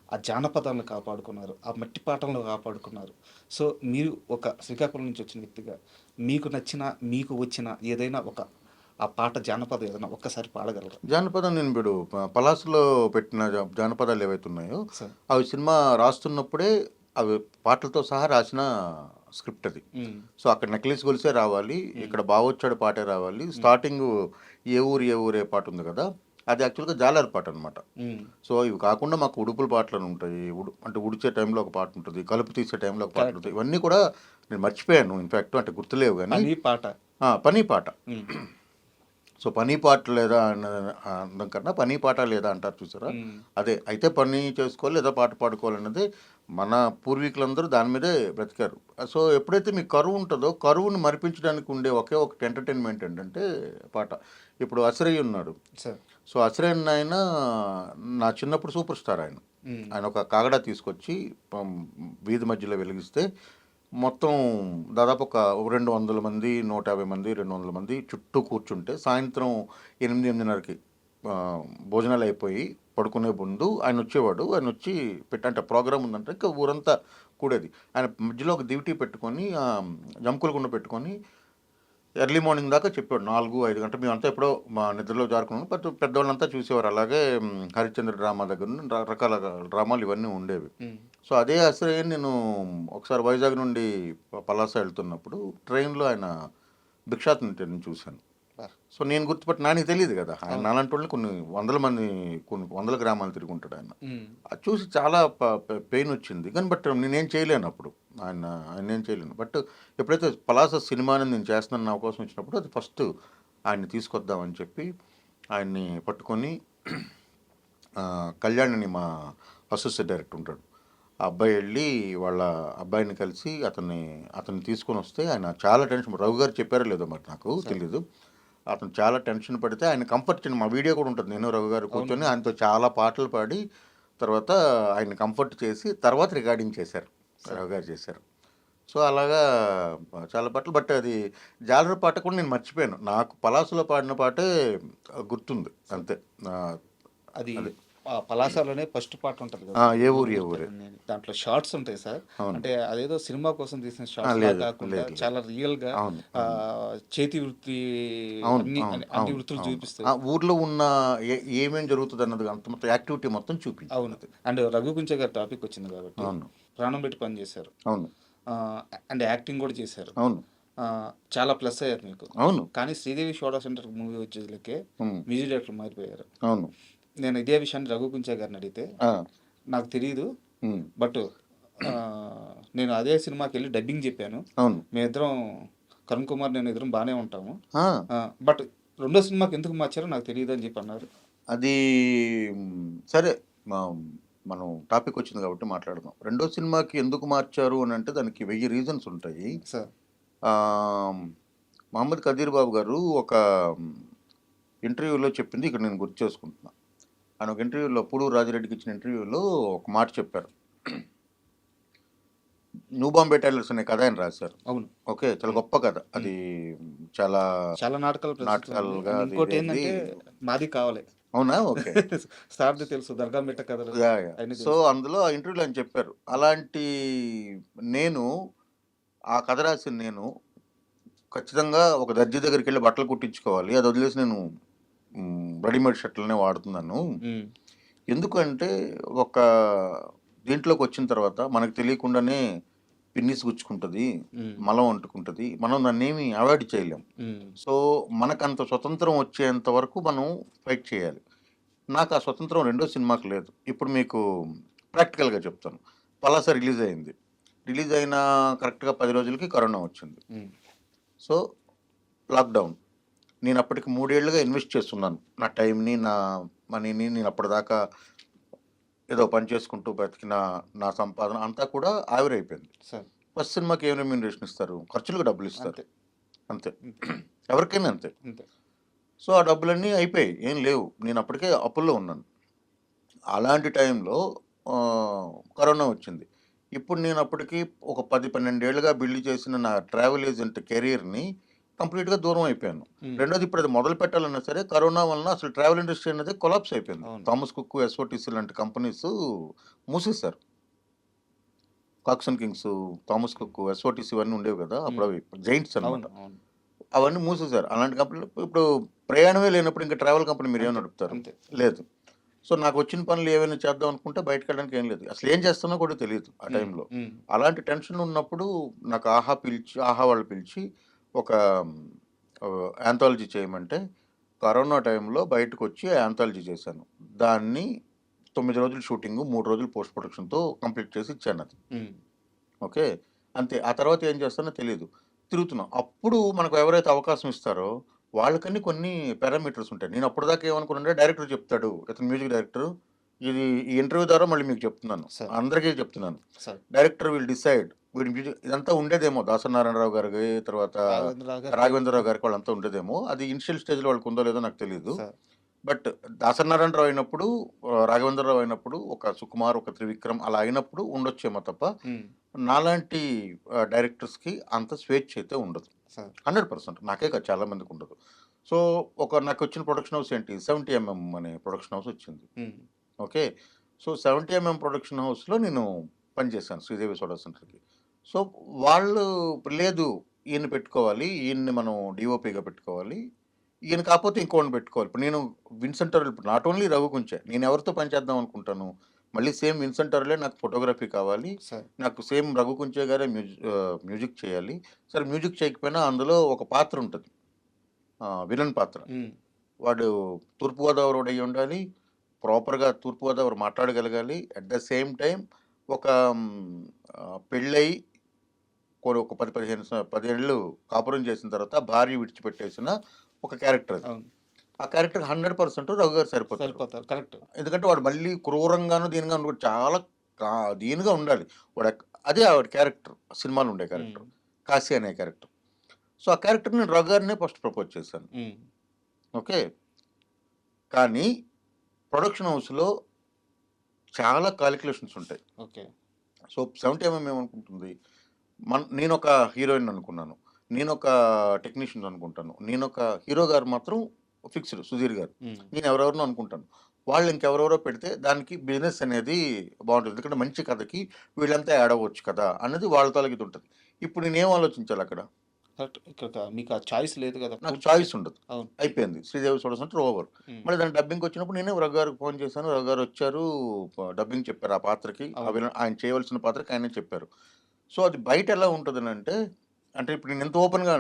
ఆ జానపదాలను కాపాడుకున్నారు, ఆ మట్టి పాటలను కాపాడుకున్నారు. సో మీరు ఒక శ్రీకాకుళం నుంచి వచ్చిన వ్యక్తిగా మీకు నచ్చిన, మీకు వచ్చిన ఏదైనా ఆ పాట జానపదం ఏదైనా ఒక్కసారి పాడగలరు? జానపదం నేను ఇప్పుడు పలాసులో పెట్టిన జానపదాలు ఏవైతే ఉన్నాయో అవి సినిమా రాస్తున్నప్పుడే అవి పాటలతో సహా రాసిన స్క్రిప్ట్ అది. సో అక్కడ నెక్లెస్ గొలిసే రావాలి, ఇక్కడ బావొచ్చాడు పాటే రావాలి, స్టార్టింగ్ ఏ ఊరే పాట ఉంది కదా, అది యాక్చువల్గా జాలర్ పాట అనమాట. సో ఇవి కాకుండా మాకు ఉడుపుల పాటలు ఉంటాయి, అంటే ఉడిచే టైంలో ఒక పాట ఉంటుంది, కలుపు తీసే టైంలో ఒక పాట ఉంటుంది, ఇవన్నీ కూడా నేను మర్చిపోయాను ఇన్ఫ్యాక్ట్, అంటే గుర్తులేవు కానీ పని పాట. పని పాట. ఉమ్, సో పని పాట లేదా అనడం కన్నా పని పాట లేదా అంటారు చూసారా, ఉమ్, అదే. అయితే పని చేసుకోవాలి లేదా పాట పాడుకోవాలన్నది మన పూర్వీకులందరూ దాని మీదే బ్రతికారు. సో ఎప్పుడైతే మీకు కరువు ఉంటుందో, కరువును మరిపించడానికి ఉండే ఒకే ఒకటి ఎంటర్టైన్మెంట్ ఏంటంటే పాట. ఇప్పుడు అసరయ్య ఉన్నాడు. సార్. సో అసరయ్య ఆయన నా చిన్నప్పుడు సూపర్ స్టార్ ఆయన. ఉమ్, ఆయన ఒక కాగడా తీసుకొచ్చి వీధి మధ్యలో వెలిగిస్తే మొత్తం దాదాపు ఒక 200 మంది, 150 మంది, 200 మంది చుట్టూ కూర్చుంటే సాయంత్రం 8-8:30కి భోజనాలు అయిపోయి పడుకునే ముందు ఆయన వచ్చేవాడు. ఆయన వచ్చి అంటే ప్రోగ్రామ్ ఉందంటే ఇంకా ఊరంతా కూడేది. ఆయన మధ్యలో ఒక దివిటీ పెట్టుకొని జంకుల గుండ పెట్టుకొని ఎర్లీ మార్నింగ్ దాకా చెప్పాడు. 4-5 గంటలు మేమంతా ఎప్పుడో మా నిద్రలో జారుకున్నాం. బట్ పెద్దవాళ్ళంతా చూసేవారు. అలాగే హరిశ్చంద్ర డ్రామా దగ్గర నుండి రకరకాల డ్రామాలు ఇవన్నీ ఉండేవి. ఉమ్, సో అదే ఆశ్రయ నేను ఒకసారి వైజాగ్ నుండి పలాస వెళ్తున్నప్పుడు ట్రైన్లో ఆయన భిక్షాటన చూశాను. సో నేను గుర్తుపట్టి, నాకు తెలియదు కదా, ఆయన నాలాంటి వాళ్ళు కొన్ని వందల గ్రామాలు తిరుగుంటాడు ఆయన. ఉమ్, అది చూసి చాలా పెయిన్ వచ్చింది. కానీ బట్ నేనేం చేయలేను అప్పుడు, ఆయన ఏం చేయలేను. బట్ ఎప్పుడైతే పలాస సినిమాని నేను చేస్తున్నాను, నా అవకాశం వచ్చినప్పుడు అది ఫస్ట్ ఆయన్ని తీసుకొద్దామని చెప్పి ఆయన్ని పట్టుకొని కళ్యాణ్ని మా అసోసియేట్ డైరెక్టర్ ఉంటాడు, ఆ అబ్బాయి వెళ్ళి వాళ్ళ అబ్బాయిని కలిసి అతన్ని తీసుకొని వస్తే ఆయన చాలా టెన్షన్. రఘు గారు చెప్పారో లేదో మరి నాకు తెలీదు. అతను చాలా టెన్షన్ పడితే ఆయన కంఫర్ట్ చేయండి, మా వీడియో కూడా ఉంటుంది, నేను రఘు గారు కూర్చొని ఆయనతో చాలా పాటలు పాడి తర్వాత ఆయన కంఫర్ట్ చేసి తర్వాత రికార్డింగ్ చేశారు, రఘు గారు చేశారు. సో అలాగా చాలా పాటలు. బట్ అది జాలర పాట కూడా నేను మర్చిపోయాను. నాకు పలాసలో పాడిన పాటే గుర్తుంది అంతే. అది పలాసలోనే ఫస్ట్ పాట ఉంటుంది కదా, ఏ ఊరు ఏ ఊరే. దాంట్లో షార్ట్స్ ఉంటాయి సార్. అంటే అదేదో సినిమా కోసం తీసిన షార్ట్స్ లేదు, కాకుండా లేదు. చాలా రియల్ గా అవును, చేతి వృత్తి అన్ని వృత్తులు చూపిస్తారు. ఊర్లో ఉన్న ఏమేం జరుగుతుంది అన్నది అంత మొత్తం యాక్టివిటీ మొత్తం చూపించి. అవును. అండ్ రఘుకుంచ గారి టాపిక్ వచ్చింది కాబట్టి అవును, ప్రాణం పెట్టి పని చేశారు. అవును, అండ్ యాక్టింగ్ కూడా చేశారు. అవును, చాలా ప్లస్ అయ్యారు మీకు. అవును, కానీ శ్రీదేవి షోడా సెంటర్ మూవీ వచ్చేసరికి మ్యూజిక్ డైరెక్టర్ మారిపోయారు. అవును. నేను ఇదే విషయాన్ని రఘుకుంచ గారిని అడిగితే నాకు తెలియదు, బట్ నేను అదే సినిమాకి వెళ్ళి డబ్బింగ్ చెప్పాను, అవును, మేమిద్దరం కరుణ్ కుమార్ నేను ఇద్దరం బాగానే ఉంటాము, బట్ రెండో సినిమాకి ఎందుకు మార్చారో నాకు తెలియదు అని చెప్పి అన్నారు. అది సరే, మనం టాపిక్ వచ్చింది కాబట్టి మాట్లాడదాం. రెండో సినిమాకి ఎందుకు మార్చారు అని అంటే దానికి 1000 రీజన్స్ ఉంటాయి సార్. మహమ్మద్ కదీర్ బాబు గారు ఒక ఇంటర్వ్యూలో చెప్పింది ఇక్కడ నేను గుర్తు చేసుకుంటున్నా. ఆయన ఒక ఇంటర్వ్యూలో, పూడూరు రాజిరెడ్డికి ఇచ్చిన ఇంటర్వ్యూలో ఒక మాట చెప్పారు. న్యూ బాంబే టైలర్స్ అనే కథ ఆయన రాశారు. అవును. ఓకే, చాలా గొప్ప కథ అది. చాలా చాలా నాటకాలుగా ఇంకోటి ఏంటంటే మాది కావాలి. అవునా? ఓకే. సార్ది తెలుసు, దర్గా మిట్ట కథలు. సో అందులో ఆ ఇంటర్వ్యూలో ఆయన చెప్పారు, అలాంటి నేను ఆ కథ రాసిన నేను ఖచ్చితంగా ఒక దర్జీ దగ్గరికి వెళ్ళి బట్టలు కుట్టించుకోవాలి, అది వదిలేసి నేను రెడీమేడ్ షర్ట్లనే వాడుతున్నాను. ఎందుకంటే ఒక దీంట్లోకి వచ్చిన తర్వాత మనకు తెలియకుండానే పిన్నిస్ గుచ్చుకుంటుంది, మలం అంటుకుంటుంది, మనం దాన్నేమి అవాయిడ్ చేయలేం. సో మనకు అంత స్వతంత్రం వచ్చేంత వరకు మనం ఫైట్ చేయాలి. నాకు ఆ స్వతంత్రం రెండో సినిమాకి లేదు. ఇప్పుడు మీకు ప్రాక్టికల్గా చెప్తాను. పలాస రిలీజ్ అయింది. రిలీజ్ అయిన కరెక్ట్గా 10 రోజులకి కరోనా వచ్చింది. So lockdown. నేను అప్పటికి 3 ఏళ్ళుగా ఇన్వెస్ట్ చేస్తున్నాను నా టైంని, నా మనీని. నేను అప్పటిదాకా ఏదో పని చేసుకుంటూ బతికిన నా సంపాదన అంతా కూడా ఆవిరైపోయింది. ఫస్ట్ సినిమాకి ఏం రెమ్యూనరేషన్ ఇస్తారు? ఖర్చులకు డబ్బులు ఇస్తారు, అంతే. ఎవరికైనా అంతే. సో ఆ డబ్బులన్నీ అయిపోయాయి, ఏం లేవు. నేను అప్పటికే అప్పుల్లో ఉన్నాను. అలాంటి టైంలో కరోనా వచ్చింది. ఇప్పుడు నేను అప్పటికి ఒక 10-12 ఏళ్ళుగా బిల్డ్ చేసిన నా ట్రావెల్ ఏజెంట్ కెరీర్ని కంప్లీట్గా దూరం అయిపోయాను. రెండోది, ఇప్పుడు అది మొదలు పెట్టాలన్నా సరే కరోనా వలన అసలు ట్రావెల్ ఇండస్ట్రీ అనేది కొలాప్స్ అయిపోయింది. థామస్ కుక్, ఎస్ఓటీసీ లాంటి కంపెనీస్ మూసేశారు. Cox and Kings, Thomas Cook, SOTC ఇవన్నీ ఉండేవి కదా అప్పుడు, అవి జైంట్స్ అనమాట, అవన్నీ మూసేశారు. అలాంటి కంపెనీలు ఇప్పుడు ప్రయాణమే లేనప్పుడు ఇంకా ట్రావెల్ కంపెనీ మీరు ఏమైనా నడుపుతారు? లేదు. సో నాకు వచ్చిన పనులు ఏమైనా చేద్దాం అనుకుంటే బయటకు వెళ్ళడానికి ఏం లేదు, అసలు ఏం చేస్తానో కూడా తెలియదు ఆ టైంలో. అలాంటి టెన్షన్ ఉన్నప్పుడు నాకు ఆహా వాళ్ళు పిలిచి ఒక యాంథాలజీ చేయమంటే కరోనా టైంలో బయటకు వచ్చి యాంథాలజీ చేశాను. దాన్ని 9 రోజులు షూటింగ్, 3 రోజులు పోస్ట్ ప్రొడక్షన్తో కంప్లీట్ చేసి ఇచ్చాను అది. ఓకే, అంతే. ఆ తర్వాత ఏం చేస్తానో తెలీదు. తిరుగుతున్నాం. అప్పుడు మనకు ఎవరైతే అవకాశం ఇస్తారో వాళ్ళకని కొన్ని పారామీటర్స్ ఉంటాయి. నేను అప్పటిదాకా ఏమనుకున్నానంటే డైరెక్టర్ చెప్తాడు. ఇతను మ్యూజిక్ డైరెక్టర్. ఇది ఈ ఇంటర్వ్యూ ద్వారా మళ్ళీ మీకు చెప్తున్నాను. సార్. అందరికీ చెప్తున్నాను. సార్. డైరెక్టర్ విల్ డిసైడ్ వీడి మ్యూజిక్ ఇదంతా ఉండేదేమో దాసనారాయణరావు గారికి, తర్వాత రాఘవేంద్రరావు గారు. రాఘవేంద్రరావు గారికి వాళ్ళంతా ఉండేదేమో. అది ఇనిషియల్ స్టేజ్‌లో వాళ్ళకి ఉందో లేదో నాకు తెలీదు. సార్. బట్ దాసనారాయణరావు అయినప్పుడు, రాఘవేంద్రరావు అయినప్పుడు, ఒక సుకుమార్, ఒక త్రివిక్రమ్ అలా అయినప్పుడు ఉండొచ్చేమో తప్ప హ్మ్. నాలాంటి డైరెక్టర్స్‌కి అంత స్వేచ్ఛ అయితే ఉండదు. సార్. 100% నాకే కాదు చాలా మందికి ఉండదు. సో, నాకొచ్చిన ప్రొడక్షన్ హౌస్ ఏంటి 70 ఎంఎం అనే ప్రొడక్షన్ హౌస్ వచ్చింది. హ్మ్. ఓకే. సో, 70 ఎంఎం ప్రొడక్షన్ హౌస్‌లో నేను పనిచేశాను శ్రీదేవి సోడా సెంటర్‌కి. సో, వాళ్ళు లేదు ఈయన్ని పెట్టుకోవాలి. ఈయన్ని మనం డీఓపీగా పెట్టుకోవాలి. ఈయన కాకపోతే ఇంకోడిని పెట్టుకోవాలి. ఇప్పుడు నేను విన్సెంట్ అరుల్ ఇప్పుడు నాట్ ఓన్లీ రఘు కుంచే. నేను ఎవరితో పని చేద్దాం అనుకుంటాను. మళ్ళీ సేమ్ విన్సెంట్ అరులే నాకు ఫోటోగ్రఫీ కావాలి. సార్. నాకు సేమ్ రఘు కుంచే గారే మ్యూజిక్ చేయాలి. సరే మ్యూజిక్ చేయకపోయినా అందులో ఒక పాత్ర ఉంటది. విలన్ పాత్ర. హ్మ్. వాడు తూర్పుగోదావరోడు అయ్యి ఉండాలి. ప్రాపర్‌గా తూర్పుగోదావరి మాట్లాడగలగాలి. అట్ ద సేమ్ టైమ్ ఒక పెళ్ళై ఒక 10, 10 ఏళ్ళు కాపురం చేసిన తర్వాత భార్య విడిచిపెట్టేసిన ఒక క్యారెక్టర్ అది. అవును. ఆ క్యారెక్టర్ 100% రఘు గారు సరిపోతారు. సరిపోతారు. కరెక్ట్. ఎందుకంటే వాడు మళ్ళీ క్రూరంగాను, దీనిగాను కూడా చాలా దీనిగా ఉండాలి. అదే ఆవిడ క్యారెక్టర్. సినిమాలో ఉండే క్యారెక్టర్. హ్మ్. కాశీ అనే క్యారెక్టర్. సో, ఆ క్యారెక్టర్ నేను రఘు గారినే ఫస్ట్ ప్రపోజ్ చేశాను. హ్మ్. ఓకే. కానీ ప్రొడక్షన్ హౌస్‌లో చాలా కాలిక్యులేషన్స్ ఉంటాయి. ఓకే. సో, 70 ఎంఎం ఏమనుకుంటుంది, నేనొక హీరోయిన్ అనుకున్నాను. నేనొక టెక్నీషియన్ అనుకుంటాను. నేనొక హీరో గారు మాత్రం ఫిక్స్‌డ్ సుధీర్ గారు. హ్మ్. నేను ఎవరెవరినో అనుకుంటాను. వాళ్ళు ఇంకెవరెవరో పెడితే దానికి బిజినెస్ అనేది బావుంటది. ఎందుకంటే మంచి కథకి వీళ్ళంతా యాడ్ అవ్వచ్చు కదా! అన్నది వాళ్ళ తాలూకా ఇది ఉంటది. ఇప్పుడు నేనేం ఆలోచించాలి అక్కడ? కరెక్ట్. ఇక్కడ మీకు ఆ చాయిస్ లేదు కదా! నాకు చాయిస్ ఉండదు. అవును. అయిపోయింది. Sridevi soda centre over. హ్మ్. మళ్ళీ దాని డబ్బింగ్‌కొచ్చినప్పుడు నేనే రఘు గారికి ఫోన్ చేశాను. రఘు గారు వచ్చారు. డబ్బింగ్ చెప్పారు ఆ పాత్రకి. అవును. ఆయన చేయవలసిన పాత్రకి ఆయనే చెప్పారు. సో, అది బయట ఎలా ఉంటదనంటే, అంటే ఇప్పుడు నేను ఇంత ఓపెన్‌గా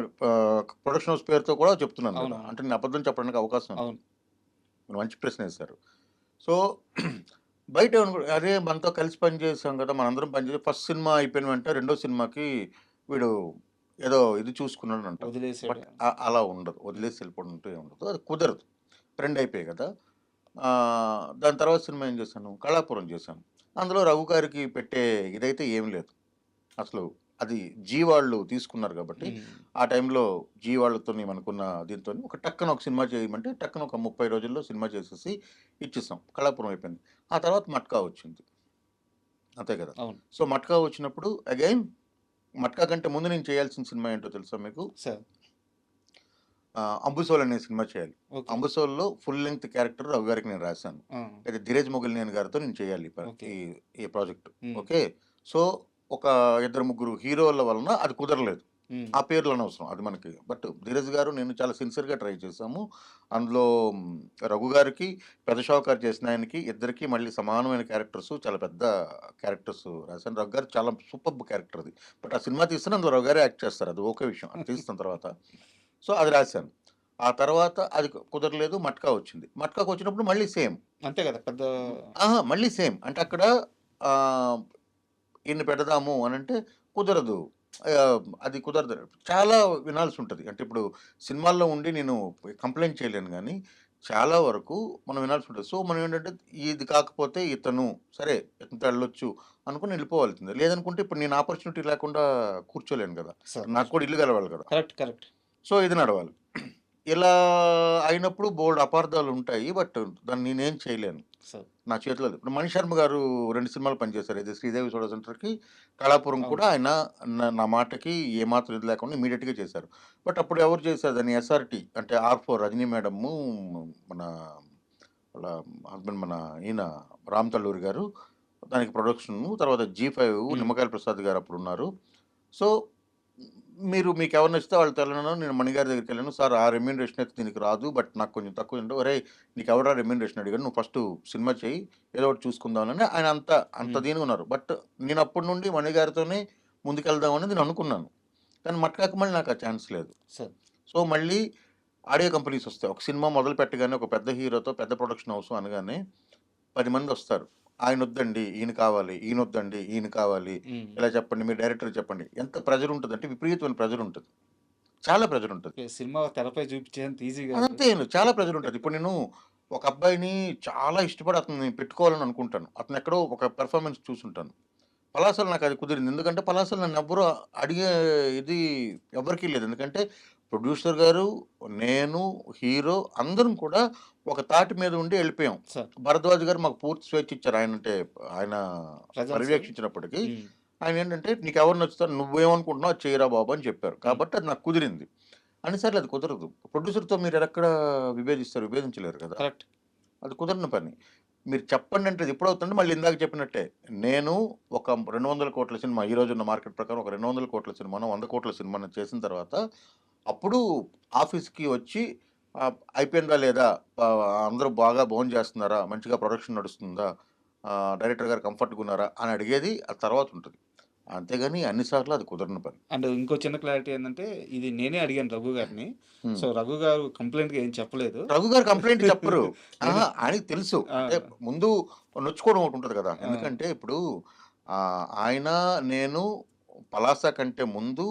ప్రొడక్షన్ హౌస్ పేరుతో కూడా చెప్తున్నాను కదా! అవును. అంటే నేను అబద్ధం చెప్పడానికి అవకాశం ఉంది. అవును. మీరు మంచి ప్రశ్న వేశారు. సో, బయట అరే! మనతో కలిసి పని చేసాం కదా! మనందరం పని చేసి ఫస్ట్ సినిమా అయిపోయిన వెంటనే రెండో సినిమాకి వీడు ఏదో ఇది చూసుకున్నాడంటారు. వదిలేసాడు. బట్ అలా ఉండదు. వదిలేసి వెళ్ళిపోవడం అంటూ ఏమి ఉండదు. అది కుదరదు. 2 అయిపోయాయి కదా! దాని తర్వాత సినిమా ఏం చేశాను? కళాపురం చేశాను. అందులో రఘు గారికి పెట్టే ఇదైతే ఏమి లేదు. అసలు అది జీ వాళ్ళు తీసుకున్నారు కాబట్టి, హ్మ్. ఆ టైంలో జీ వాళ్ళతోని మనకున్న దీంతోని టక్కన ఒక సినిమా చేయమంటే టక్కన ఒక 30 రోజుల్లో సినిమా చేసేసి ఇచ్చేసాం. కళాపురం అయిపోయింది. ఆ తర్వాత మట్కా వచ్చింది. అంతే కదా! అవును. సో, మట్కా వచ్చినప్పుడు అగైన్ మట్కా కంటే ముందు నేను చేయాల్సిన సినిమా ఏంటో తెలుసా మీకు? సార్. 'అంబుసోల్' అనే సినిమా చేయాలి. ఓకే. 'అంబుసోల్‌లో' ఫుల్ లెంగ్త్ క్యారెక్టర్ రఘు గారికి నేను రాశాను. ఆ! అయితే ధీరజ్ మొగలినేని గారితో నేను చేయాలి ఓకే. ఈ ఈ ప్రాజెక్ట్. హ్మ్. ఓకే. సో, ఒక ఇద్దరు ముగ్గురు హీరోల వలన అది కుదరలేదు. హ్మ్. ఆ పేర్లు అనవసరం అది మనకి. బట్ ధీరజ్ గారు నేను చాలా సిన్సియర్‌గా ట్రై చేశాము. అందులో రఘు గారికి, పెద్ద షావుకారు చేసిన ఆయనకి ఇద్దరికీ మళ్ళీ సమానమైన క్యారెక్టర్స్, చాలా పెద్ద క్యారెక్టర్స్ రాశాను. రఘు గారు చాలా సూపర్బ్ క్యారెక్టర్ అది. బట్ ఆ సినిమా తీస్తేనే అందులో రఘు గారే యాక్ట్ చేస్తారు. అది ఓకే విషయం. అది తీసిన తర్వాత. సో, అది రాశాను. ఆ తర్వాత అది కుదరలేదు. మట్కా వచ్చింది. మట్కాకి వచ్చినప్పుడు మళ్ళీ సేమ్. అంతే కదా! పెద్ద మళ్ళీ సేమ్. అంటే అక్కడ ఆహ్, ఈయన్ని పెడదాము అనంటే కుదరదు. అది కుదరదు. చాలా వినాల్సుంటది. అంటే ఇప్పుడు సినిమాల్లో ఉండి నేను కంప్లెయింట్ చేయలేను గానీ, చాలా వరకు మనం వినాల్సుంటది. సో, మనం ఏంటంటే ఇది కాకపోతే ఇతను, సరే ఇతనితో ఎళ్ళొచ్చు అనుకుని ఎళ్ళిపోవాల్సిందే. లేదనుకుంటే ఇప్పుడు నేను ఆపర్చునిటీ లేకుండా కూర్చోలేను గదా! సార్. నాకు కూడా ఇల్లు గలవాలి గదా! కరెక్ట్. కరెక్ట్. సో, ఇది నడవాలి. ఇలా అయినప్పుడు బోలెడు అపార్థాలుంటాయి. బట్ దాన్ని నేనేం చేయలేను. సార్. నా చేతిలో లేదు. ఇప్పుడు మణి శర్మ గారు 2 సినిమాలు పనిచేశారు. ఇది 'శ్రీదేవి సోడా సెంటర్‌కి', 'కళాపురం' అవును. కూడా ఆయన నా మాటకి ఏమాత్రం ఇది లేకుండా ఇమ్మీడియేట్‌గా చేశారు. బట్ అప్పుడు ఎవరు చేశారు దాన్ని ఎస్ఆర్‌టి అంటే ఆర్4 రజనీ మేడము, మన వాళ్ళ హస్బెండ్ మన ఈయన 'రామ్ తల్లూరి' గారు దానికి ప్రొడక్షను. తర్వాత జీ5 హ్మ్. నిమ్మకాయల ప్రసాద్ గారు అప్పుడున్నారు. సో, మీకెవరు నచ్చితే వాళ్ళతో వెళ్ళను. నేను మణిగారి దగ్గరికెళ్ళాను. సార్ ఆ రెమ్యూనరేషన్ అయితే దీనికి రాదు. బట్ నాకు కొంచెం తక్కువ ఒరేయ్! నీకెవడురా రెమ్యూనరేషన్ అడిగాడు. నువ్వు ఫస్టు సినిమా చెయ్యి. ఏదో ఒకటి చూసుకుందామని ఆయన అంత హ్మ్. దీనిగా ఉన్నారు. బట్ నేను అప్పటి నుండి మణిగారితోనే ముందుకెళ్దామని నేను అనుకున్నాను. కానీ మట్కాకి మళ్ళీ నాకు ఆ ఛాన్స్ లేదు. సార్. సో, మళ్ళీ ఆడియో కంపెనీస్ వస్తాయి. ఒక సినిమా మొదలు పెట్టగానే ఒక పెద్ద హీరోతో పెద్ద ప్రొడక్షన్ హౌస్ అనగానే 10 మందొస్తారు. ఆయన వద్దండి ఈయన కావాలి, ఈయన వద్దండి ఈయన కావాలి, ఇలా చెప్పండి, మీరు డైరెక్టర్ చెప్పండి. ఎంత ప్రెజర్ ఉంటుంది అంటే విపరీతమైన ప్రెజర్ ఉంటుంది. చాలా ప్రెజర్ ఉంటుంది. సినిమా తెరపై చూపించేంత ఈజీ కాదు. అదంతే చాలా ప్రెజర్ ఉంటుంది. ఇప్పుడు నేను ఒక అబ్బాయిని చాలా ఇష్టపడి అతన్ని పెట్టుకోవాలని అనుకుంటాను. అతను ఎక్కడో ఒక పెర్ఫార్మెన్స్ చూసుంటాను. పలాసలో నాకు అది కుదిరింది. ఎందుకంటే పలాసలో నన్ను ఎవ్వరు అడిగే ఇది ఎవ్వరికీ లేదు. ఎందుకంటే ప్రొడ్యూసర్ గారు, నేను, హీరో అందరం కూడా ఒక తాటి మీద ఉండి వెళ్ళిపోయాం. సార్ భరద్వాజ్ గారు మాకు పూర్తి స్వేచ్ఛ ఇచ్చారు. ఆయన ప్రజెన్స్. పర్యవేక్షించినప్పటికీ ఆయన ఏంటంటే నీకెవరు నచ్చుతారు, నువ్వేమనుకుంటున్నావు అది చేయరా బాబు అని చెప్పారు. కాబట్టి అది నాకు కుదిరింది. అన్నిసార్లు అది కుదరదు. ప్రొడ్యూసర్‌తో మీరెక్కడ విభేదిస్తారు? విభేదించలేరు కదా! కరెక్ట్. అది కుదరని పని. మీరు చెప్పండి అంటే అది ఎప్పుడవుతుందంటే మళ్ళీ ఇందాక చెప్పినట్టే. నేను ఒక 200,00,00,000 సినిమా ఈ రోజున్న మార్కెట్ ప్రకారం ఒక 200,00,00,000 సినిమానో, 100,00,00,000 సినిమానో చేసిన తర్వాత అప్పుడు ఆఫీస్‌కి వచ్చి అయిపోయిందా లేదా? అందరూ బాగా భోంచేస్తున్నారా? మంచిగా ప్రొడక్షన్ నడుస్తుందా? డైరెక్టర్ గారు కంఫర్ట్‌గా ఉన్నారా? అని అడిగేది ఆ తర్వాత ఉంటది. అంతేగాని అన్ని సార్లు అది కుదరని పని. అండ్ ఇంకో చిన్న క్లారిటీ ఏంటంటే ఇది నేనే అడిగాను రఘు గారిని. హ్మ్. సో రఘు గారు కంప్లైంట్‌గా ఏం చెప్పలేదు. రఘు గారు కంప్లెయింట్ చెప్పరు. నేను ఆయనకి తెలుసు. ఆ! అంటే ముందు నొచ్చుకోవడం ఒకటి ఉంటది కదా! ఆ! ఎందుకంటే ఇప్పుడు ఆయన, నేను పలాస కంటే ముందు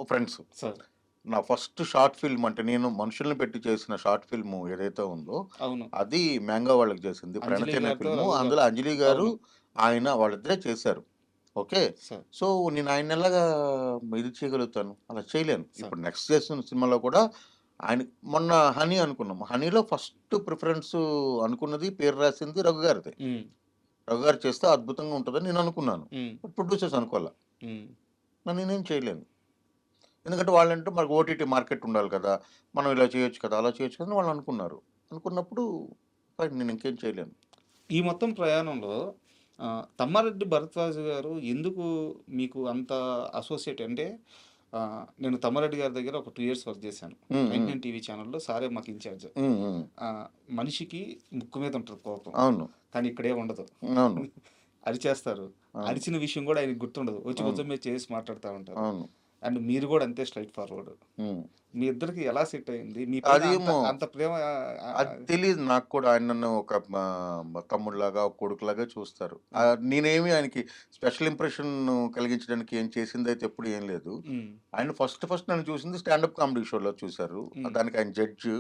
ఫ్రెండ్స్. సార్ నా ఫస్ట్ షార్ట్ ఫిల్మ్ అంటే నేను మనుషుల్ని పెట్టి చేసిన షార్ట్ ఫిల్మ్ ఏదైతే ఉందో అవును. అది మ్యాంగో వాళ్ళకి చేసింది. అంజలి ప్రణతి అనే గారితో ఫిల్మ్. రఘు గారు. అందులో అంజలి గారు, అవును. ఆయన వాళ్ళిద్దరే చేశారు. ఓకే. సార్ సో నేను ఆయన్ని ఎలాగా ఇది చేయగలుగుతాను? అలా చేయలేను. సార్ ఇప్పుడు నెక్స్ట్ చేస్తున్న సినిమాలో కూడా ఆయన మొన్న 'హనీ' అనుకున్నాం. 'హనీలో' ఫస్ట్ ప్రిఫరెన్స్ అనుకున్నది, పేరు రాసింది రఘు గారిదే. హ్మ్. రఘు గారు చేస్తే అద్భుతంగా ఉంటదని నేను అనుకున్నాను. హ్మ్. బట్ ప్రొడ్యూసర్స్ అనుకోలా. హ్మ్. మరి నేనేం చేయలేను. ఎందుకంటే వాళ్ళంటే మనకు ఓటీటీ మార్కెట్ ఉండాలి కదా! మనం ఇలా చేయొచ్చు కదా! అలా చేయొచ్చు కదా! అని వాళ్ళు అనుకున్నారు. అనుకున్నప్పుడు ఫైన్, నేను ఇంకేం చేయలేను. ఈ మొత్తం ప్రయాణంలో తమ్మారెడ్డి భరద్వాజ్ గారు ఎందుకు మీకు అంత అసోసియేట్ అంటే నేను తమ్మారెడ్డి గారి దగ్గర ఒక 2 ఇయర్స్ వర్క్ చేశాను. హ్మ్. 99 టీవీ ఛానల్‌లో సారే మాకు ఇన్‌చార్జ్. హ్మ్. హ్మ్. మనిషికి ముక్కు మీద ఉంటది కోపం. అవును. కానీ ఇక్కడేం ఉండదు. అవును. అరిచేస్తారు. అవును. అరిచిన విషయం కూడా ఆయనకి గుర్తుండదు. వచ్చి అవును. భుజం మీద చేసి మాట్లాడుతా ఉంటారు. అవును. అండ్ మీరు కూడా అంతే స్ట్రెయిట్ ఫార్వర్డ్. హ్మ్. మీ ఇద్దరికి ఎలా సెట్ అయింది? మీ పైన అంత అదేమో అంత ప్రేమ అది తెలీదు నాకు కూడా. ఆయన నన్ను ఒక తమ్ముడిలాగా, ఒక కొడుకులాగా చూస్తారు. నేనేమి ఆయనకి స్పెషల్ ఇంప్రెషన్ కలిగించడానికి ఏం చేసిందైతే ఎప్పుడు ఏం లేదు. హ్మ్. ఆయన ఫస్ట్ నన్ను చూసింది స్టాండప్ కామెడీ షోలో చూశారు. హ్మ్. దానికి ఆయన జడ్జ్.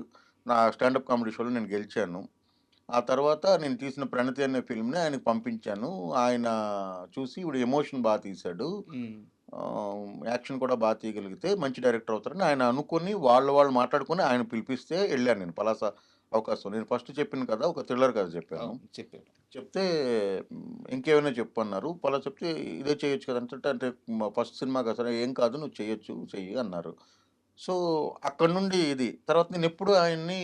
నా స్టాండప్ కామెడీ షోలో నేను గెలిచాను. ఆ తర్వాత నేను తీసిన 'ప్రణతి' అనే ఫిల్మ్‌ని ఆయనకి పంపించాను. ఆయన చూసి ఈవిడ ఎమోషన్ తీశాడు. హ్మ్. యాక్షన్ కూడా తీయగలిగితే మంచి డైరెక్టర్ అవుతారని ఆయన అనుకోని వాళ్ళు మాట్లాడుకొని ఆయన పిలిపిస్తే ఎళ్ళాను నేను పలాస అవకాశం. నేను ఫస్ట్ చెప్పాను కదా! ఒక థ్రిల్లర్ కథ చెప్పాను. అవును. చెప్పారు. చెప్తే ఇంకేమైనా చెప్పు అన్నారు. చెప్తే ఇదే చేయొచ్చు కదా! అంటే ఫస్ట్ సినిమా కదా సరే ఏం కాదు నువ్వు చేయొచ్చు, చెయ్యి అన్నారు. సో, అక్కడి నుండి ఇది. తర్వాత నేనెప్పుడు ఆయన్ని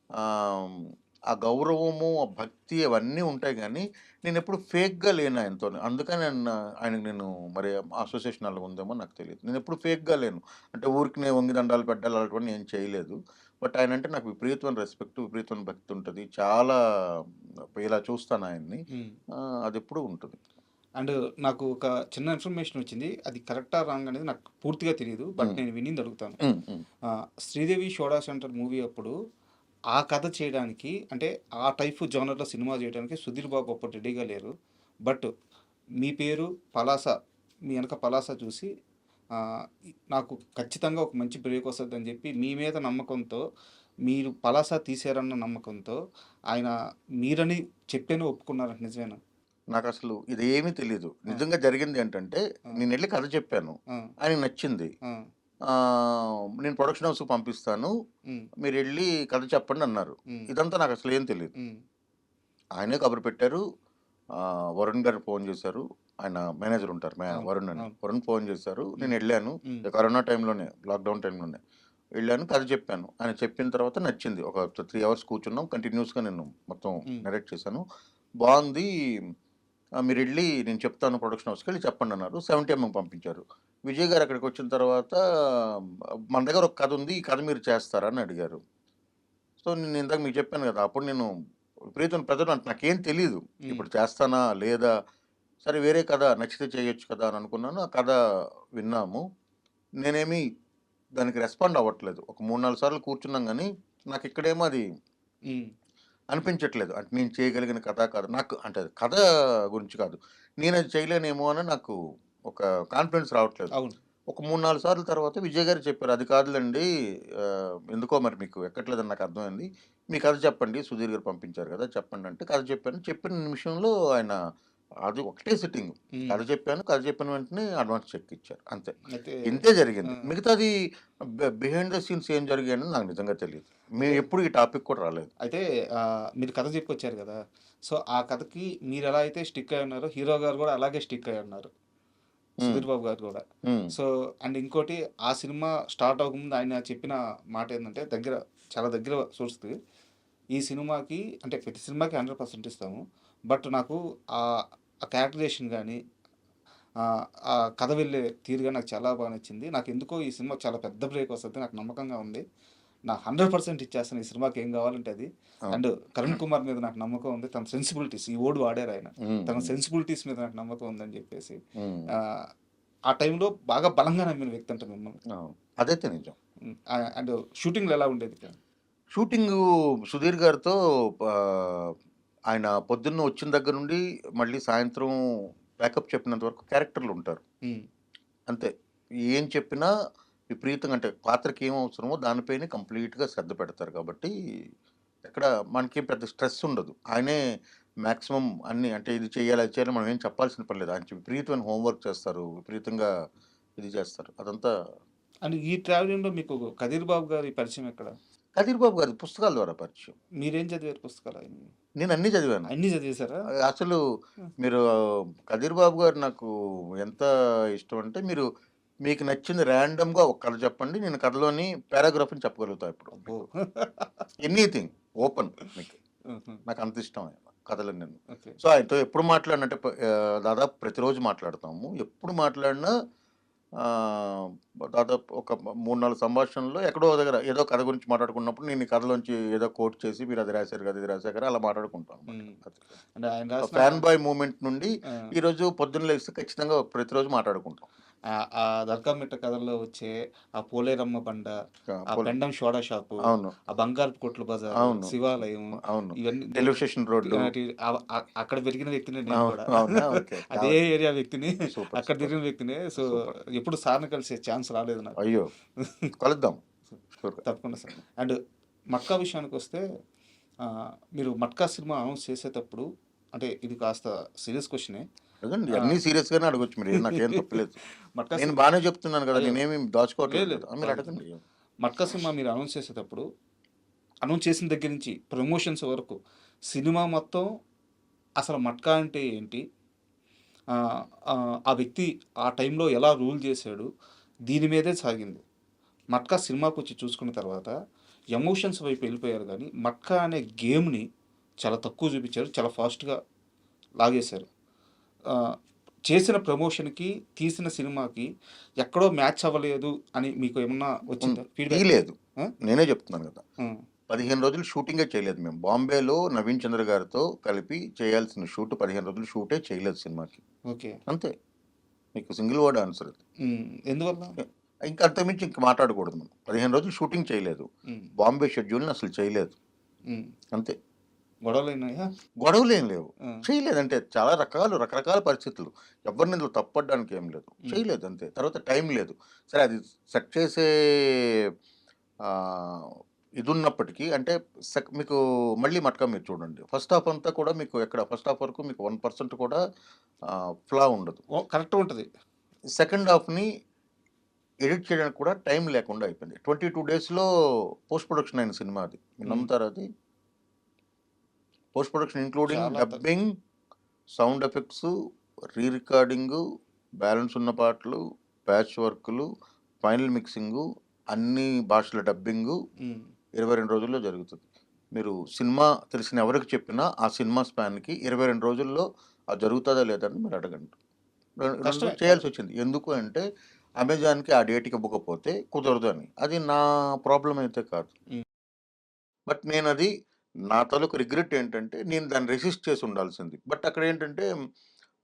ఆహ్, ఆ గౌరవము, ఆ భక్తి అవన్నీ ఉంటాయి గానీ, నేనెప్పుడు ఫేక్‌గా లేను ఆయనతోని. అందుకని ఆయనకి నేను మరి అసోసియేషన్ అలా ఉందేమో నాకు తెలీదు. నేనెప్పుడు ఫేక్‌గా లేను. అంటే ఊరికనే వంగి దండాలు పెట్టాలి అలాంటివన్నీ ఏం చేయలేదు. బట్ ఆయనంటే నాకు విపరీతమైన రెస్పెక్ట్, విపరీతమైన భక్తి ఉంటది. చాలా ఇలా చూస్తాను ఆయన్ని. హ్మ్. అదెప్పుడూ ఉంటది. అండ్ నాకు ఒక చిన్న ఇన్ఫర్మేషన్ వచ్చింది. అది కరెక్టా రాంగ్ అనేది నాకు పూర్తిగా తెలీదు. బట్ హ్మ్. నేను వినింది అడుగుతాను. హ్మ్. హ్మ్. 'శ్రీదేవి షోడా సెంటర్' మూవీ అప్పుడు ఆ కథ చేయడానికి అంటే ఆ టైప్ జోనర్‌లో సినిమా చేయడానికి సుధీర్ బాబు అప్పుడు రెడీగా లేరు. బట్ మీ పేరు పలాస మీ వెనక పలాస చూసి నాకు ఖచ్చితంగా ఒక మంచి బ్రేక్ వస్తదని చెప్పి మీ మీద నమ్మకంతో మీరు పలాస తీశారన్న నమ్మకంతో ఆయన మీరని చెప్పేనే ఒప్పుకున్నారంట నిజమేనా? నాకసలు ఇదేమీ తెలీదు. ఆ! నిజంగా జరిగింది ఏంటంటే, ఆ! నేనెళ్ళి కథ చెప్పాను. ఆ! ఆయనకి నచ్చింది. ఆ! నేను ప్రొడక్షన్ హౌస్‌కి పంపిస్తాను. హ్మ్. మీరెళ్ళి కథ చెప్పండి అన్నారు. హ్మ్. ఇదంతా నాకసలేం తెలీదు. హ్మ్. ఆయనే కబురు పెట్టారు. వరుణ్ గారు ఫోన్ చేశారు. ఆయన మేనేజర్ ఉంటారు. అవును. వరుణ్ అని. అవును. వరుణ్ ఫోన్ చేశారు. హ్మ్. నేనెళ్ళాను. హ్మ్. కరోనా టైంలోనే, లాక్‌డౌన్ టైంలోనే. వెళ్ళాను. కథ చెప్పాను. ఆయన చెప్పిన తర్వాత నచ్చింది. ఒక 3 అవర్స్ కూర్చున్నాం. కంటిన్యూయస్‌గా నేను మొత్తం హ్మ్. నరేట్ చేశాను. బావుంది. మీరెళ్ళి నేను చెప్తాను ప్రొడక్షన్ హౌస్‌కెళ్ళి చెప్పండన్నారు. 70 ఎంఎం పంపించారు. విజయ్ గారు అక్కడికొచ్చిన తర్వాత మన దగ్గర ఒక కథ ఉంది. ఈ కథ మీరు చేస్తారా అని అడిగారు. సో, నేను ఇందాక మీకు చెప్పాను గదా! అప్పుడు నేను విపరీతమైన ప్రెజర్ అంటే నాకేం తెలీదు. హ్మ్. ఇప్పుడు చేస్తానా? లేదా? సరే వేరే కథ నచ్చితే చేయొచ్చు కదా! అని అనుకున్నాను. ఆ కథ విన్నాము. నేనేమి దానికి రెస్పాండ్ అవ్వట్లేదు. ఒక 3, 4 సార్లు కూర్చున్నాం గానీ, నాకిక్కడేమో అది హ్మ్. అనిపించట్లేదు. అంటే నేను చేయగలిగిన కథ కాదు. నాకు అంటే అది కథ గురించి కాదు. నేనది చేయలేనేమో అని నాకు ఒక కాన్ఫిడెన్స్ రావట్లేదు. అవును. ఒక 3, 4 సార్లు తర్వాత విజయ్ గారు చెప్పారు. "అది కాదులెండి ఎందుకో మరి మీకు ఎక్కట్లేదని నాకు అర్థమైంది. మీ కథ చెప్పండి. సుధీర్ గారు పంపించారు కదా! చెప్పండి" అంటే కథ చెప్పాను. చెప్పిన నిమిషంలో ఆయన అది ఒకటే సిట్టింగ్. హ్మ్. కథ చెప్పాను. కథ చెప్పిన వెంటనే అడ్వాన్స్ చెక్ ఇచ్చారు. అంతే. అయితే ఇంతే జరిగింది. ఆ! మిగతాది బిహైండ్ ద సీన్స్ ఏం జరిగాయని నాకు నిజంగా తెలీదు. అయితే ఎప్పుడు ఈ టాపిక్ కూడా రాలేదు. అయితే మీరు కథ చెప్పుకొచ్చారు కదా! సో, ఆ కథకి మీరెలా అయితే స్టిక్ అయ్యి ఉన్నారో, హీరో గారు గూడా అలాగే స్టిక్ అయ్యి ఉన్నారు. హ్మ్. సుధీర్ బాబు గారు గూడా. హ్మ్. సో, అండ్ ఇంకోటి ఆ సినిమా స్టార్ట్ అవ్వకముందు ఆయన చెప్పిన మాట ఏందంటే చాలా దగ్గర సోర్స్‌ది. ఈ సినిమాకి అంటే ప్రతి సినిమాకి 100% ఇస్తాము. బట్ నాకు ఆ క్యారెక్టరైజేషన్ గాని, ఆ కథ వెళ్ళే తీరు గాని నాకు చాలా బాగా నచ్చింది. నాకెందుకో ఈ సినిమా చాలా పెద్ద బ్రేక్ వస్తది. నాకు నమ్మకంగా ఉంది. నా 100% ఇచ్చేస్తాను ఈ సినిమాకి ఏం కావాలంటే అది. అవును. అండ్ కరుణ్ కుమార్ మీద నాకు నమ్మకం ఉంది. తన సెన్సిబిలిటీస్ ఈ వర్డ్ వాడారాయన. హ్మ్. తన హ్మ్. సెన్సిబిలిటీస్ మీద నాకు నమ్మకం ఉందని చెప్పేసి. హ్మ్. ఆహ్, ఆ టైంలో బాగా బలంగా నమ్మిన వ్యక్తి అంట మిమ్మల్ని. అవును. అదైతే నిజం. అండ్ షూటింగ్‌లో ఎలా ఉండేది? షూటింగు సుధీర్ గారితో ఆహ్, ఆయన పొద్దున్న వచ్చిన దగ్గర నుండి మళ్ళీ సాయంత్రం ప్యాకప్ చెప్పినంత వరకు క్యారెక్టర్‌లుంటారు. హ్మ్. అంతే. ఏం చెప్పినా విపరీతంగా అంటే పాత్రకి ఏం అవసరమో దానిపైనే కంప్లీట్‌గా శ్రద్ధ పెడతారు కాబట్టి, ఎక్కడ మనకేం పెద్ద స్ట్రెస్ ఉండదు. ఆయనే మాక్సిమం అన్నీ అంటే ఇది చేయాలి, అది చేయాలి మనం ఏం చెప్పాల్సిన పని లేదు. ఆయన విపరీతమైన హోమ్ వర్క్ చేస్తారు. విపరీతంగా ఇది చేస్తారు. అదంతా అండ్ ఈ ట్రావెలింగ్‌లో మీకు 'కదీర్ బాబు' గారి పరిచయం ఎక్కడ? కదీర్ బాబు గారి పుస్తకాల ద్వారా పరిచయం. మీరేం చదివారు పుస్తకాలు ఆయనవి? నేనన్నీ చదివాను. అన్నీ చదివేసారా? అసలు హ్మ్. మీరు 'కదీర్ బాబు' గారు నాకు ఎంత ఇష్టమంటే, మీకు నచ్చింది ర్యాండమ్‌గా ఒక కథ చెప్పండి. నేను కథలోని పారాగ్రాఫ్‌ని చెప్పగలుగుతా ఇప్పుడు అబ్బో! మీకు. ఎనీథింగ్ ఓపెన్ మీకు. హుహు. నాకంత ఇష్టం ఆయన కథలన్నీను. ఓకే. సో, ఆయనతో ఎప్పుడు మాట్లాడినంటే దాదాపు ప్రతిరోజు మాట్లాడతాము. ఎప్పుడు మాట్లాడినా ఆహ్, దాదాపు ఒక 3, 4 సంభాషణల్లో ఎక్కడో ఒక దగ్గర ఏదో కథ గురించి మాట్లాడుకున్నప్పుడు నేను ఈ కథలోంచి ఏదో కోట్ చేసి మీరు అది రాసారు కదా! ఇది రాసారు కదా! అలా మాట్లాడుకుంటాం అనమాట. హ్మ్. అది. అంటే ఆయన రాసిన ఫ్యాన్ బాయ్ మూవ్‌మెంట్ నుండి ఆ! ఈరోజు పొద్దున్న లెగిసి ఖచ్చితంగా ప్రతిరోజు మాట్లాడుకుంటాం. ఆ 'దర్గామిట్ట' కథల్లో వచ్చే ఆ పోలేరమ్మ బండ, ఆ! ఆ పెండం సోడా షాపు, అవును. ఆ బంగారపు కొట్ల బజారు, అవును. శివాలయం అవును. ఇవన్నీ రైల్వే స్టేషన్ రోడ్డు. అక్కడ పెరిగిన వ్యక్తినే నేను అవును. కూడా. అవునా? ఓకే. అదే ఏరియా వ్యక్తిని. సూపర్. అక్కడ సూపర్. తిరిగిన వ్యక్తినే. So, super. ఎప్పుడు సార్‌ని కలిసే ఛాన్స్ రాలేదు నాకు. అయ్యో! కలుద్దాం. షూర్‌గా. తప్పకుండా సార్. అండ్ 'మట్కా' విషయానికొస్తే మీరు 'మట్కా' సినిమా అనౌన్స్ చేసేటప్పుడు అంటే ఇది కాస్త సీరియస్ క్వెషనే. అడగండి. అన్నీ ఆహ్, సీరియస్‌గానే అడగొచ్చు మీరు. నాకేం తప్పులేదు. 'మట్కా' నేను సినిమా బానే చెప్తున్నాను కదా! అయ్యో! నేనేమి లేదు దాచుకోవట్లేదు లేదు. కదా! మీరు పర్లేదు. అడగండి. 'మట్కా' సినిమా మీరు అనౌన్స్ చేసేటప్పుడు, అనౌన్స్ చేసిన దగ్గర నుంచి ప్రమోషన్స్ వరకు సినిమా మొత్తం అసలు 'మట్కా' అంటే ఏంటి? ఆ వ్యక్తి ఆ టైంలో ఎలా రూల్ చేశాడు? దీని మీదే సాగింది. 'మట్కా' సినిమాకొచ్చి చూసుకున్న తర్వాత ఎమోషన్స్ వైపు వెళ్ళిపోయారు గానీ, 'మట్కా' అనే గేమ్‌ని చాలా తక్కువ చూపించారు. చాలా ఫాస్ట్‌గా లాగేశారు. ఆహ్, చేసిన ప్రమోషన్‌కి, తీసిన సినిమాకి ఎక్కడో మ్యాచ్ అవ్వలేదు అని మీకు ఏమన్నా వచ్చిందా ఫీడ్‌బ్యాక్? తీయలేదు. ఆ! నేనే చెప్తున్నాను కదా! హ్మ్. 15 రోజులు షూటింగే చేయలేదు మేము. బాంబేలో నవీన్ చంద్ర గారితో కలిపి చేయాల్సిన 15 రోజులు షూటే చేయలేదు సినిమాకి. ఓకే. అంతే. మీకు సింగిల్ వర్డ్ ఆన్సర్ అది. హ్మ్. ఎందువల్ల? ఇంకా అంతకుమించి ఇంక మాట్లాడకూడదు మనం. 15 రోజులు షూటింగ్ చేయలేదు. హ్మ్. బాంబే షెడ్యూల్‌ని అసలు చేయలేదు. హ్మ్. అంతే. గొడవలయినాయా? గొడవలేం లేవు. ఆ! చేయలేదంటే చాలా రకరకాల పరిస్థితులు. ఎవరిని ఇందులో తప్పడడానికి ఏం లేదు. హ్మ్. చేయలేదు అంతే. తర్వాత టైం లేదు. సరే అది సెట్ చేసే ఆహ్, ఇదున్నప్పటికీ అంటే మీకు మళ్ళీ మటకా మీరు చూడండి. ఫస్ట్ హాఫ్ అంతా కూడా మీకు ఫస్ట్ హాఫ్ వరకు మీకు 1% కూడా ఫ్లా ఉండదు. కరెక్ట్‌గా ఉంటది. సెకండ్ హాఫ్‌ని ఎడిట్ చేయడానికి కూడా టైం లేకుండా అయిపోయింది. 22 డేస్‌లో పోస్ట్ ప్రొడక్షన్ అయిన సినిమా అది. మీరు హ్మ్. నమ్ముతారా అది? పోస్ట్ ప్రొడక్షన్ ఇంక్లూడింగ్ చాలా dubbing, sound effects, recording, balance ఉన్న పాటలు, ప్యాచ్ వర్కులు, ఫైనల్ మిక్సింగు, అన్ని భాషల డబ్బింగు హ్మ్. 22 రోజుల్లో జరుగుతది. మీరు సినిమా తెలిసిన ఎవరికి చెప్పినా ఆ సినిమా స్పాన్‌కి 22 రోజుల్లో అది జరుగుతదా లేదా అని మీరు అడగండి. 2 కష్టమే. రోజులు చేయాల్సొచ్చింది. ఎందుకు అంటే అమెజాన్‌కి ఆ డేట్‌కి ఇవ్వకపోతే కుదరదు అని. అది నా ప్రాబ్లమ్ అయితే కాదు. హ్మ్. బట్ నా తాలూకు రిగ్రెట్ ఏంటంటే, నేను దాన్ని రెసిస్ట్ చేసి ఉండాల్సింది. బట్ అక్కడేంటంటే,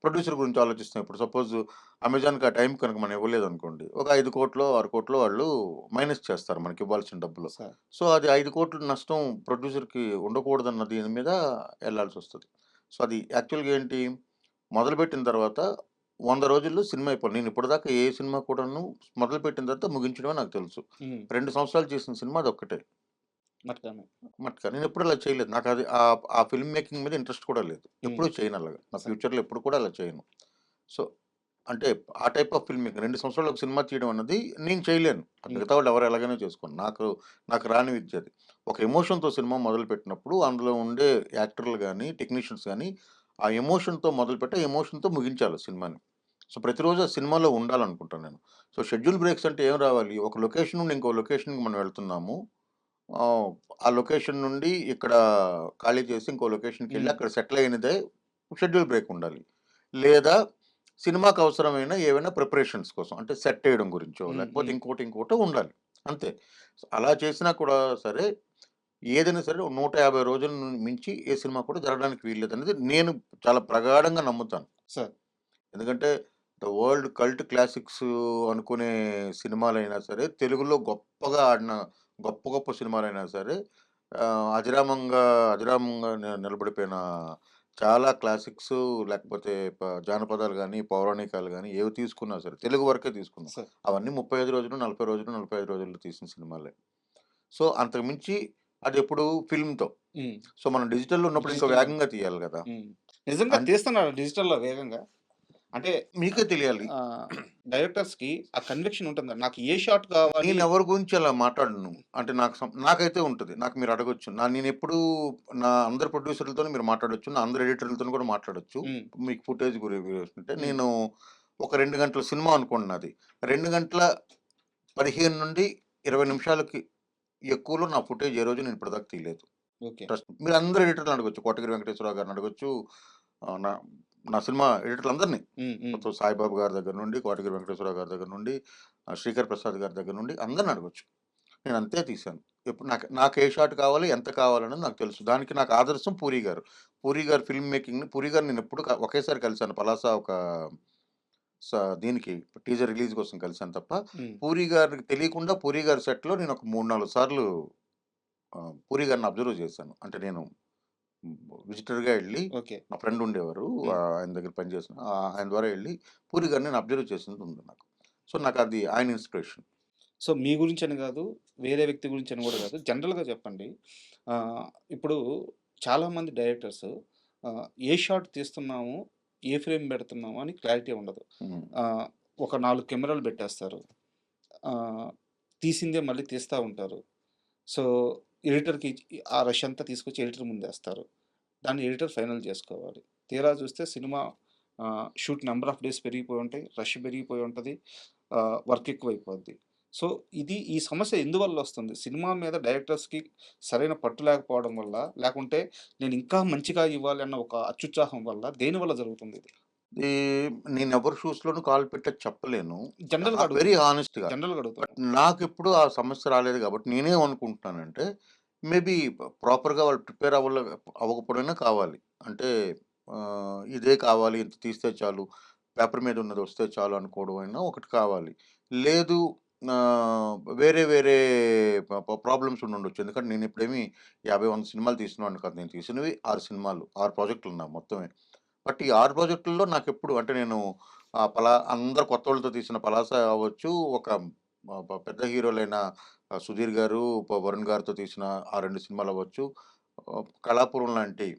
ప్రొడ్యూసర్ గురించి ఆలోచిస్తాం. ఇప్పుడు సపోజ్ అమెజాన్‌కి ఆ టైం కనుక మనం ఇవ్వలేదనుకోండి, ఒక 5,00,00,000, 6,00,00,000 వాళ్ళు మైనస్ చేస్తారు మనకి ఇవ్వాల్సిన డబ్బులు. సార్. సో, అది 5,00,00,000 నష్టం ప్రొడ్యూసర్‌కి ఉండకూడదన్న దీని మీద ఎళ్ళాల్సొస్తది. సో, అది యాక్చువల్‌గా ఏంటి, మొదలుపెట్టిన తర్వాత 100 రోజుల్లో సినిమా అయిపోవాలి. నేను ఇప్పటిదాకా ఏ సినిమా కూడాను మొదలుపెట్టిన తర్వాత ముగించడమే నాకు తెలుసు. హ్మ్. 2 సంవత్సరాలు చేసిన సినిమా అదొక్కటే. మట్కానే. మట్కా. నేనెప్పుడు అలా చేయలేదు. నాకది ఆ ఫిల్మ్ మేకింగ్ మీద ఇంట్రెస్ట్ కూడా లేదు. హ్మ్. ఎప్పుడూ చేయనలాగా. నా సరే. ఫ్యూచర్‌లో ఎప్పుడు కూడా అలా చేయను. సో, అంటే ఆ టైప్ ఆఫ్ ఫిల్మ్ మేకింగ్ 2 సంవత్సరాలు ఒక సినిమా తీయడం అన్నది నేను చేయలేను. హ్మ్. మిగతా వాళ్ళు ఎవరు ఎలాగైనా చేసుకోండి. నాకు రాని విద్య అది. ఒక ఎమోషన్‌తో సినిమా మొదలుపెట్టినప్పుడు అందులో ఉండే యాక్టర్లు గాని, టెక్నీషియన్స్ గాని ఆ ఎమోషన్‌తో మొదలుపెట్టి, ఆ ఎమోషన్‌తో ముగించాలి సినిమాని. సో, ప్రతిరోజు ఆ సినిమాలో ఉండాలనుకుంటాను నేను. సో, షెడ్యూల్ బ్రేక్స్ అంటే ఏం రావాలి? ఒక లొకేషన్ నుండి ఇంకో లొకేషన్‌కి మనం వెళ్తున్నాము. ఆహ్, ఆ లొకేషన్ నుండి ఇక్కడ ఖాళీ చేసి ఇంకో లొకేషన్‌కెళ్ళి హ్మ్. అక్కడ సెటిల్ అయినదే షెడ్యూల్ బ్రేక్ ఉండాలి. లేదా సినిమాకి అవసరమైన ఏవైనా ప్రిపరేషన్స్ కోసం అంటే సెట్ ఎయడం గురించో, హ్మ్. లేకపోతే హ్మ్. ఇంకోటో ఉండాలి. అంతే. సో, అలా చేసినా కూడా సరే, ఏదైనా సరే 150 రోజుల మించి ఏ సినిమా కూడా జరగడానికి వీల్లేదనేది నేను చాలా ప్రగాఢంగా నమ్ముతాను. సార్. ఎందుకంటే ద వరల్డ్ కల్ట్ క్లాసిక్స్ అనుకునే సినిమాలైనా సరే, తెలుగులో గొప్పగా ఆడిన గొప్ప గొప్ప సినిమాలైనా సరే, అజరామంగా అజరామంగా నిలబడిపోయిన చాలా క్లాసిక్స్, లేకపోతే జానపదాలు గాని, పౌరాణికాలు గాని ఏవి తీసుకున్నా సరే, తెలుగు వరకే తీసుకుందాం. సార్. అవన్నీ 35 రోజులు, 40 రోజులు, 45 రోజుల్లో తీసిన సినిమాలే. సో, అంతకు మించి అదెప్పుడు ఫిల్మ్‌తో. హ్మ్. సో, మనం డిజిటల్‌లో ఉన్నప్పుడు ఇంకా డిజిటల్‌లో. వేగంగా తీయాలి గదా! హ్మ్. నిజంగా అన్ తీస్తున్నారు డిజిటల్‌లో వేగంగా. అంటే మీకే తెలియాలి. ఆహ్, డైరెక్టర్స్‌కి ఆ కన్విక్షన్ ఉంటుంది. నాకు ఏ షాట్ కావాలి. నేనెవరి గురించి అలా మాట్లాడను. అంటే నాకైతే ఉంటది. నాకు మీరు అడగొచ్చు. నేనెప్పుడూ నా అందరు ప్రొడ్యూసర్‌లతోని మీరు మాట్లాడొచ్చు. నా అందరు ఎడిటర్‌లతోని కూడా మాట్లాడొచ్చు. హ్మ్. మీకు ఫుటేజ్ గురించుంటే హ్మ్. నేను ఒక 2 గంటల సినిమా అనుకోండి నాది. 2 గంటల 15-20 నిమిషాలకి ఎక్కువలో నా ఫుటేజ్ ఏ రోజు నేను ఇప్పటిదాకా తీయలేదు. ఓకే. ట్రస్ట్ మీరందరు ఎడిటర్‌లని అడగొచ్చు. కోటగిరి వెంకటేశ్వరరావు గారిని అడగొచ్చు. ఆహ్, నా నా సినిమా ఎడిటర్‌లందరిని. హ్మ్. హ్మ్. మొత్తం సాయిబాబు గారి దగ్గర నుండి, కోటగిరి వెంకటేశ్వరరావు గారి దగ్గర నుండి, శ్రీకర్ ప్రసాద్ గారి దగ్గర నుండి అందరిని అడగొచ్చు. నేనంతే తీశాను. ఎప్పుడు నాకు ఏ షాట్ కావాలి, ఎంత కావాలన్నది నాకు తెలుసు. దానికి నాకు ఆదర్శం పూరి గారు. పూరి గారి ఫిల్మ్ మేకింగ్‌ని పూరి గారిని నేనెప్పుడు ఒకేసారి కలిసాను. పలాస ఒక స దీనికి టీజర్ రిలీజ్ కోసం కలిసాను తప్ప, హ్మ్. పూరి గారికి తెలియకుండా పూరి గారి సెట్‌లో నేనొక 3, 4 సార్లు పూరి గారిని అబ్జర్వ్ చేశాను. అంటే నేను విజిటర్‌గా ఎళ్లి ఓకే. మా ఫ్రెండ్ ఉండేవారు. హ్మ్. ఆయన దగ్గర పనిచేసిన ఆయన ద్వారా ఎళ్లి పూరి గారిని నేను అబ్జర్వ్ చేసింది ఉంది నాకు. సో, నాకది ఆయన ఇన్‌స్పిరేషన్. సో, మీ గురించని గాదు, వేరే వ్యక్తి గురించని గూడా గాదు. జనరల్‌గా చెప్పండి. ఆహ్, ఇప్పుడు చాలామంది డైరెక్టర్స్ ఏ షాట్ తీస్తున్నాము, ఏ ఫ్రేమ్ పెడుతున్నాము అని క్లారిటీ ఉండదు. హ్మ్. ఆహ్, ఒక 4 కెమెరాలు పెట్టేస్తారు. ఆహ్, తీసిందే మళ్ళీ తీస్తా ఉంటారు. సో, ఎడిటర్‌కి ఆ రష్ అంతా తీసుకొచ్చి ఎడిటర్ ముందేస్తారు. దాన్ని ఎడిటర్ ఫైనల్ జేసుకోవాలి. తీరా చూస్తే cinema shoot number of days పెరిగిపోయి ఉంటాయి. రష్ పెరిగిపోయి ఉంటది. వర్క్ ఎక్కువైపోద్ది. సో, ఈ సమస్య ఎందువల్లొస్తుంది? సినిమా మీద డైరెక్టర్స్‌కి సరైన పట్టు లేకపోవడం వల్ల? లేకుంటే నేను ఇంకా మంచిగా ఇవ్వాలి అన్న ఒక అత్యుత్సాహం వల్ల? దేనివల్ల జరుగుతుందిది? ఈ నేనెవరి షూస్‌లోనూ కాలు పెట్టేది చెప్పలేను. జనరల్‌గా వెరీ అడుగుతున్నా. హానెస్ట్‌గా. జనరల్‌గా బట్ అడుగుతున్నా. నాకెప్పుడు ఆ సమస్య రాలేదు కాబట్టి నేనేమనుకుంటున్నానంటే, మేబీ ప్రాపర్‌గా వాళ్ళు ప్రిపేర్ అవ్వకపోవడమే కావాలి. అంటే ఇదే కావాలి, ఇంత తీస్తే చాలు, పేపర్ మీద ఉన్నది వస్తే చాలు అనుకోవడం అయినా ఒకటి కావాలి. లేదు వేరే వేరే ప్రాబ్లమ్స్ ఉండుండొచ్చు. ఎందుకంటే నేనిప్పుడేమి 50, 100 సినిమాలు తీసినవాడిని కాదు. నేను తీసినవి 6 సినిమాలు. 6 ప్రాజెక్టులు నావి మొత్తమే. బట్ ఈ 6 ప్రాజెక్టుల్లో నాకెప్పుడు అంటే నేను అందరు కొత్తోళ్ళతో తీసిన 'పలాస' అవ్వచ్చు, ఒక పెద్ద హీరోలైన 'సుధీర్' గారు, 'వరుణ్' గారితో తీసిన ఆ 2 సినిమాలవ్వచ్చు. 'కళాపురం' లాంటి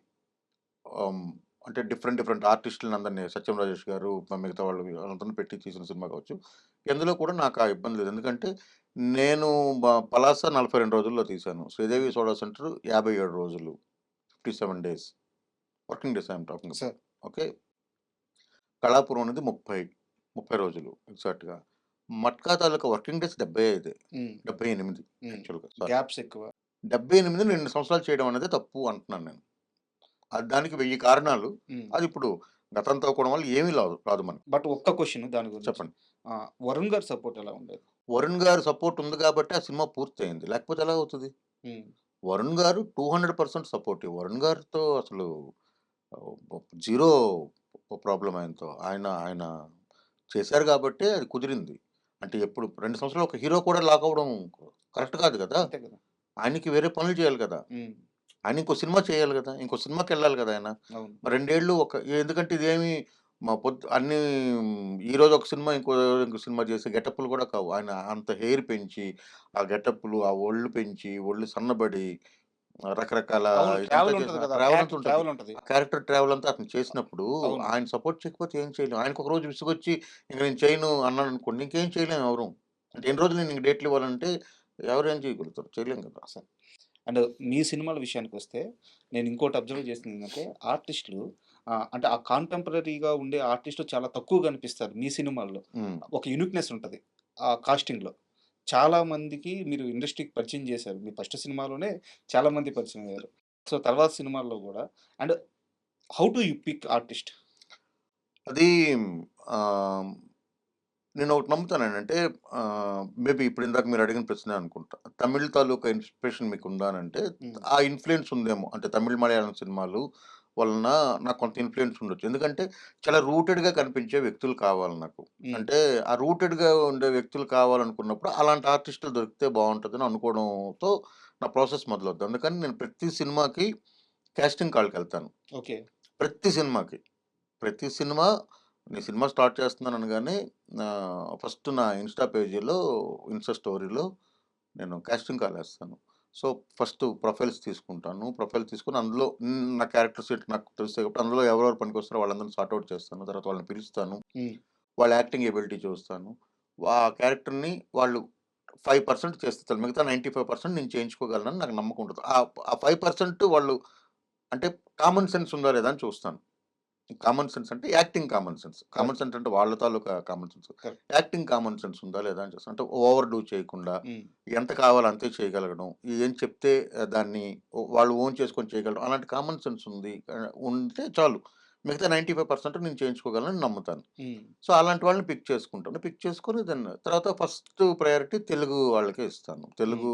ఆహ్, అంటే డిఫరెంట్ డిఫరెంట్ ఆర్టిస్టులనందరిని 'సత్యం రాజేష్' గారు, మిగతా వాళ్ళు వాళ్ళందరిని పెట్టి తీసిన సినిమా కావచ్చు. ఎందులో కూడా నాకు ఆ ఇబ్బంది లేదు. ఎందుకంటే నేను 'పలాస' 42 రోజుల్లో తీశాను. 'శ్రీదేవి సోడా సెంటర్' 57 రోజులు. 57 days. Working days I am talking about. Sir. Okay. 'Kalapuram' అనేది 30 రోజులు ఎగ్జాక్ట్‌గా. 'మట్కా' తాలూకా వర్కింగ్ డేస్ 75, హ్మ్. 78 హ్మ్. యాక్చువల్‌గా సారీ. గ్యాప్స్ ఎక్కువ. 78ని 2 సంవత్సరాలు చేయడం అనేది తప్పు అంటున్నాను నేను. దానికి 1000 కారణాలు. హ్మ్. అదిప్పుడు గతంతో అవ్వడం వల్ల ఏమీ రాదు మనకు. బట్ ఒక్క క్వెషన్ దాని గురించి. చెప్పండి. 'వరుణ్' గారి సపోర్ట్ ఎలా ఉండేది? 'వరుణ్' గారి సపోర్ట్ ఉంది గాబట్టే ఆ సినిమా పూర్తయింది. లేకపోతే ఎలా అవుతది? హ్మ్. 'వరుణ్' గారు 200% సపోర్టివ్. 'వరుణ్' గారితో అసలు జీరో ప్రాబ్లమ్ ఆయనతో. ఆయన ఆయన చేశారు గాబట్టే అది కుదిరింది. అంటే ఎప్పుడు 2 సంవత్సరాలు ఒక హీరో కూడా లాక్ అవ్వడం కరెక్ట్ కాదు గదా! అంతే కదా. ఆయనకి వేరే పనులు చేయాలి గదా! ఉమ్, ఆయన ఇంకో సినిమా చేయాలి గదా! ఇంకో సినిమాకెళ్ళాలి గదా ఆయన. అవును. మరి 2 ఏళ్ళు ఎందుకంటే ఇదేమి మా అన్నీ ఈరోజు ఒక సినిమా, ఇంకో రోజు ఇంకో సినిమా చేసే గెటప్‌లు గూడా కావు. ఆయన అంత హెయిర్ పెంచి, ఆ గెటప్‌లు, ఆ ఒళ్ళు పెంచి, ఒళ్ళు సన్నబడి రకరకాల అవును, ఇదంతా ట్రావెల్ ఉంటది చేసిన కదా, ట్రావెల్ అంతా ఉంటది. ట్రావెల్ ఉంటది. ఆ క్యారెక్టర్ ట్రావెల్ అంతా అతను చేసినప్పుడు అవును. ఆయన సపోర్ట్ చేయకపోతే ఏం చేయలేం. ఆయనకు ఒక రోజు విసుగొచ్చి ఇంక నేను చేయను అన్నాడనుకోండి, ఇంకేం చేయలేం ఎవరు. అంటే ఎన్ని రోజులు నేను నీకు డేట్లు ఇవ్వాలంటే ఎవరేం చేయగలుగుతారు? చేయలేం కదా! అసలు అండ్ మీ సినిమాల విషయానికొస్తే, నేను ఇంకోటి అబ్జర్వ్ చేసిందేంటంటే, ఆర్టిస్టులు అంటే ఆ కాంటెంపరరీగా ఉండే ఆర్టిస్టులు చాలా తక్కువ కనిపిస్తారు మీ సినిమాల్లో. హ్మ్. ఒక యూనిక్‌నెస్ ఉంటది ఆ కాస్టింగ్‌లో. చాలా మందికి మీరు ఇండస్ట్రీకి పరిచయం చేశారు. మీ ఫస్ట్ సినిమాలోనే చాలా మంది పరిచయం అయ్యారు. సో, తర్వాత సినిమాల్లో గూడా. And how do you pick artist? అది ఆహ్, నేనొకటి నమ్ముతానండి. అంటే మేబీ ఇప్పుడు ఇందాక మీరు అడిగిన ప్రశ్నే అనుకుంటా. తమిళ్ తాలూకా ఇన్‌స్పిరేషన్ మీకుందా అనంటే, హ్మ్. ఆ ఇన్‌ఫ్లూయెన్స్ ఉందేమో. అంటే తమిళ్, మలయాళం సినిమాలు వలన నాకు కొంత ఇన్‌ఫ్లూయెన్స్ ఉండొచ్చు. ఎందుకంటే చాలా రూటెడ్‌గా కనిపించే వ్యక్తులు కావాలి నాకు. హ్మ్. అంటే ఆ రూటెడ్‌గా ఉండే వ్యక్తులు కావాలనుకున్నప్పుడు అలాంటి ఆర్టిస్టులు దొరికితే బావుంటదని అనుకోవడంతో నా ప్రాసెస్ మొదలవుద్ది. అందుకని నేను ప్రతి సినిమాకి కాస్టింగ్ కాల్‌కెళ్తాను. ఓకే. ప్రతి సినిమాకి. ప్రతి సినిమా నేను సినిమా స్టార్ట్ చేస్తున్నాను అనగానే ఫస్ట్ నా ఇన్‌స్టా స్టోరీలో నేను కాస్టింగ్ కాల్ ఏస్తాను. సో, ఫస్ట్ ప్రొఫైల్స్ తీసుకుంటాను. ప్రొఫైల్ తీసుకొని అందులో నా క్యారెక్టర్ సెట్ నాకు తెలుస్తాయి కాబట్టి అందులో ఎవరెవరు పనికొస్తారో వాళ్ళందరిని సార్ట్ ఔట్ చేస్తాను. తర్వాత వాళ్ళని పిలుస్తాను. హ్మ్. వాళ్ళ యాక్టింగ్ ఎబిలిటీ చూస్తాను. ఆ క్యారెక్టర్‌ని వాళ్ళు 5% చేస్తారు. మిగతా 95% నేను చేయించుకోగలనని నాకు నమ్మకం ఉంటది. ఆ 5% వాళ్ళు అంటే కామన్ సెన్స్ ఉందా లేదా అని చూస్తాను. కామన్ సెన్స్ అంటే acting common sense. Common correct. Sense అంటే వాళ్ళ తాలూకా common sense. Correct. Acting common sense ఉందా లేదా అని చూస్తాను. అంటే ఓవర్ డూ చేయకుండా, హ్మ్. ఎంత కావాలో అంతే చేయగలగడం. ఏం చెప్తే దాన్ని వాళ్ళు ఓన్ చేసుకొని చేయగలడం. అలాంటి కామన్ సెన్స్ ఉంది. ఉంటే చాలు. మిగతా 95% నేను చేయించుకోగలనని నమ్ముతాను. హ్మ్. సో, అలాంటి వాళ్ళని పిక్ చేసుకుంటాను. పిక్ చేసుకొని తర్వాత ఫస్ట్ ప్రయారిటీ తెలుగు వాళ్ళకే ఇస్తాను. హ్మ్. తెలుగు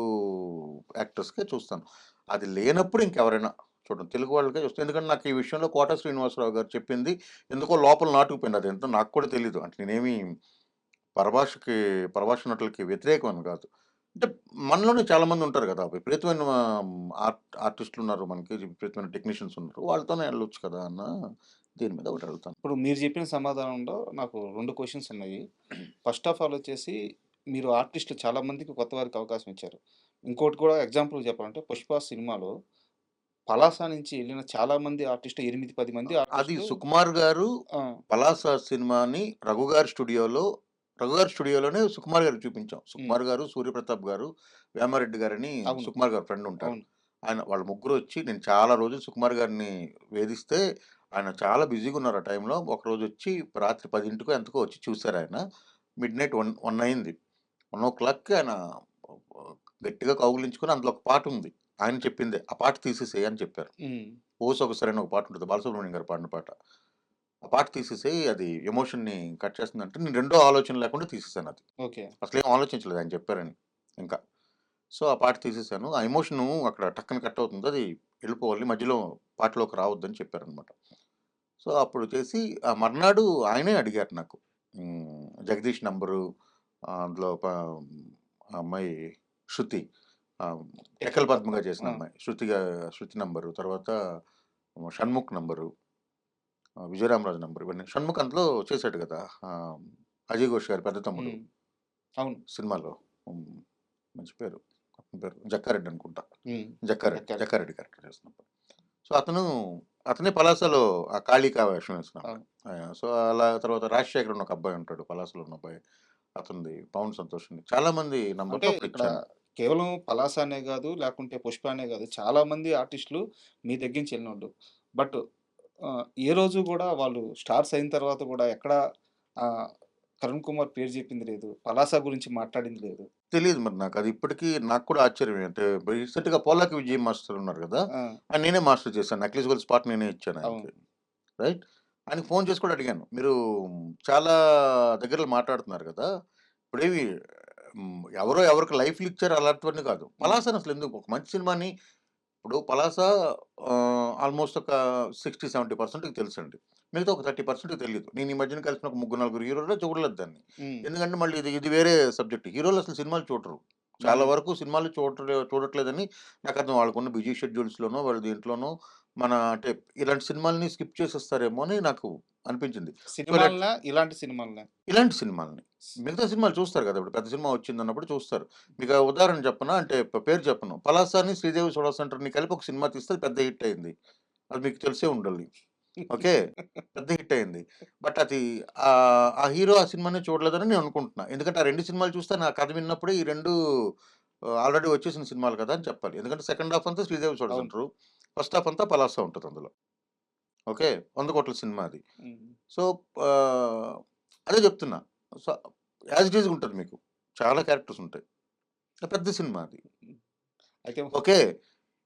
యాక్టర్స్‌కే చూస్తాను. అది లేనప్పుడు ఇంకెవరైనా చూడండి. తెలుగు వాళ్ళకే చూస్తాను. ఎందుకంటే నాకు ఈ విషయంలో 'కోట శ్రీనివాసరావు' గారు చెప్పింది ఎందుకో లోపల నాటుకుపోయింది. అదేంటో నాకు కూడా తెలీదు. అంటే నేనేమి పరభాషకి పరభాష నటులకి వ్యతిరేకమని కాదు. అంటే మనలోనే చాలామంది ఉంటారు కదా! విపరీతమైన ఆర్టిస్టులున్నారు మనకి. విపరీతమైన టెక్నీషియన్స్ ఉన్నారు. వాళ్ళతోనే ఎళ్ళొచ్చు కదా! అన్న దీని మీద ఒకటి అడుగుతాను. ఇప్పుడు మీరు చెప్పిన సమాధానంలో నాకు 2 క్వెషన్స్ ఉన్నాయి. ఫస్ట్ ఆఫ్ ఆల్ వచ్చేసి, మీరు ఆర్టిస్ట్‌లు చాలా మందికి కొత్త వారికి అవకాశం ఇచ్చారు. ఇంకోటి కూడా ఎగ్జాంపుల్ చెప్పాలంటే 'పుష్ప' సినిమాలో పలాస నుంచి ఎళ్ళిన చాలా మంది ఆర్టిస్టులు 8, 10 మంది అది ఆర్టిస్టులు. సుకుమార్ గారు ఆ! 'పలాస' సినిమాని రఘుగారి స్టూడియోలోనే సుకుమార్ గారికి చూపించాం. హ్మ్. సుకుమార్ గారు, సూర్యప్రతాప్ గారు, వేమారెడ్డి గారని అవును. సుకుమార్ గారి ఫ్రెండ్ ఉంటారు. అవును. వాళ్ళ ముగ్గురొచ్చి నేను చాలా రోజులు సుకుమార్ గారిని వేధిస్తే, ఆయన చాలా బిజీగా ఉన్నారు ఆ టైంలో. ఒకరోజొచ్చి రాత్రి 10కో ఎంతకో వచ్చి చూసారాయన. మిడ్‌నైట్ 1 అయింది. 1:00కి ఆయన గట్టిగా కౌగిలించుకొని అందులో ఒక పాటుంది. ఆయన చెప్పిందే. ఆ పాట తీసేసేయి అని చెప్పారు. హ్మ్. 'ఓ సొగసరి' అని ఒక పాటుంటది. బాలసుబ్రహ్మణ్యం గారు పాడిన పాట. ఆ పాట తీసేసేయి అది ఎమోషన్‌ని కట్ చేస్తుందంటే నేను రెండో ఆలోచన లేకుండా తీసేసానది. ఓకే. అసలేం ఆలోచించలేదు ఆయన చెప్పారని ఇంకా. సో, ఆ పాట తీసేసాను. ఆ ఎమోషను అక్కడ టక్కన కట్ అవుతుంది. అది వెళ్ళిపోవాలి. మధ్యలో పాటలోకి రావద్దని చెప్పారనమాట. సో, అప్పుడు చేసి ఆ మర్నాడు ఆయనే అడిగారు నాకు. 'జగదీష్' నంబరు అందులో ఆ అమ్మాయి 'శృతి' టెక్కల 'టెక్కలి పద్మగా పద్మ'. చేసిన ఆ! అమ్మాయి. 'శృతి' నంబరు. తర్వాత 'షణ్ముఖ్' నంబరు. 'విజయరామరాజు' నంబర్ ఇవన్నీ. 'షణ్ముఖ్' అందులో చేశాడు గదా! ఆహ్, 'అజయ్ ఘోష్' గారి పెద్ద తమ్ముడు హ్మ్. అవును. సినిమాలో. హ్మ్. మంచి పేరు. అతని పేరు జక్కారెడ్డి అనుకుంటా. హ్మ్. ఎక్కారు. జక్కారెడ్డి క్యారెక్టర్ చేస్తున్నప్పుడు. సో, అతనే పలాసలో ఆ కాళికా వేషం వేసిన అమ్మాయి. అవును. సో, అలా తర్వాత 'రాజశేఖర్' అని ఒక అబ్బాయి ఉంటాడు పలాసలో ఉన్న అబ్బాయి. అతనిది 'పవన్ సంతోష్' అని చాలా మంది అంటే నంబర్‌లు ఇక్కడ అప్పుడిచ్చాను. కేవలం 'పలాస' అనే గాదు, లేకుంటే 'పుష్ప' అనే గాదు. చాలా మంది ఆర్టిస్టులు మీ దగ్గర నుంచి ఎళ్ళినోళ్ళు. బట్ ఏ రోజు గూడా వాళ్ళు స్టార్స్ అయిన తర్వాత గూడా ఎక్కడ ఆహ్, 'తరుణ్ కుమార్' పేరు జెప్పింది లేదు. 'పలాస' గురించి మాట్లాడింది లేదు. తెలీదు మరి నాకు. అది ఇప్పటికి నాకు కూడా ఆశ్చర్యమే. అంటే రీసెంట్‌గా 'పోలాకి విజయ్' మాస్టర్ ఉన్నారు గదా! ఆ! నేనే మాస్టర్ చేశాను. 'నక్లీస్ గోల్డ్' స్పాట్ నేనే ఇచ్చాను ఆయనకి. అవును. రైట్. ఆయనకి ఫోను చేసి కూడా అడిగాను. మీరు చాలా దగ్గరలో మాట్లాడుతున్నారు గదా! ఇప్పుడేమి ఎవరో ఎవరికి లైఫ్‌లు ఇచ్చారు అలాంటివన్నీ కాదు. హ్మ్. 'పలాస'ని అసలెందుకు ఒక మంచి సినిమాని ఇప్పుడు 'పలాస' ఆల్‌మోస్ట్ ఒక 60, 70%కి తెలుసండి. మిగతా ఒక 30% తెలీదు. నేను ఈ మధ్యన కలిసిన ఒక ముగ్గురు, నలుగురు హీరోల్లో చూడలేదు దాన్ని. హ్మ్. ఎందుకంటే మళ్ళీ ఇది వేరే సబ్జెక్ట్. హీరోలు అసలు సినిమాలు చూడరు. చాలా హ్మ్. వరకు సినిమాలు చూడట్లేదని నాకర్థం. వాళ్ళకున్న బిజీ షెడ్యూల్స్‌లోనో, వాళ్ళ దీంట్లోనో అంటే ఇలాంటి సినిమాలని స్కిప్ చేసేస్తారేమో అని నాకు అనిపించింది. సో, సినిమాలనా? ఇలాంటి సినిమాలనా? ఇలాంటి సినిమాలని. మిగతా సినిమాలు చూస్తారు కదా! ఇప్పుడు పెద్ద సినిమా వచ్చిందన్నప్పుడు చూస్తారు. మీకు ఉదాహరణ చెప్పనా? అంటే పేరు చెప్పను. 'పలాసాని', 'శ్రీదేవి సోడా సెంటర్‌ని' కలిపి ఒక సినిమా తీస్తే అది పెద్ద హిట్ అయింది. అది మీకు తెలిసే ఉండాలి. ఓకే. పెద్ద హిట్ అయింది. బట్ అది ఆ హీరో ఆ సినిమాని చూడలేదని నేను అనుకుంటున్నా. ఎందుకంటే ఆ 2 సినిమాలు చూస్తే నా కథ విన్నప్పుడే ఈ 2 ఆల్రెడీ వచ్చేసిన సినిమాలు కదా! అని చెప్పాలి. ఎందుకంటే సెకండ్ హాఫ్ అంతా 'శ్రీదేవి సోడా అవును. సెంటరు'. ఫస్ట్ హాఫ్ అంతా 'పలాస' ఉంటది అందులో. ఓకే. 100 కోట్ల సినిమా అది. హ్మ్. సో, ఆహ్, అదే చెప్తున్నా. సో, యాజ్ ఇట్ ఈజ్‌గా ఉంటది మీకు. చాలా క్యారెక్టర్స్ ఉంటాయి. పెద్ద సినిమా అది. అయితే ఓకే.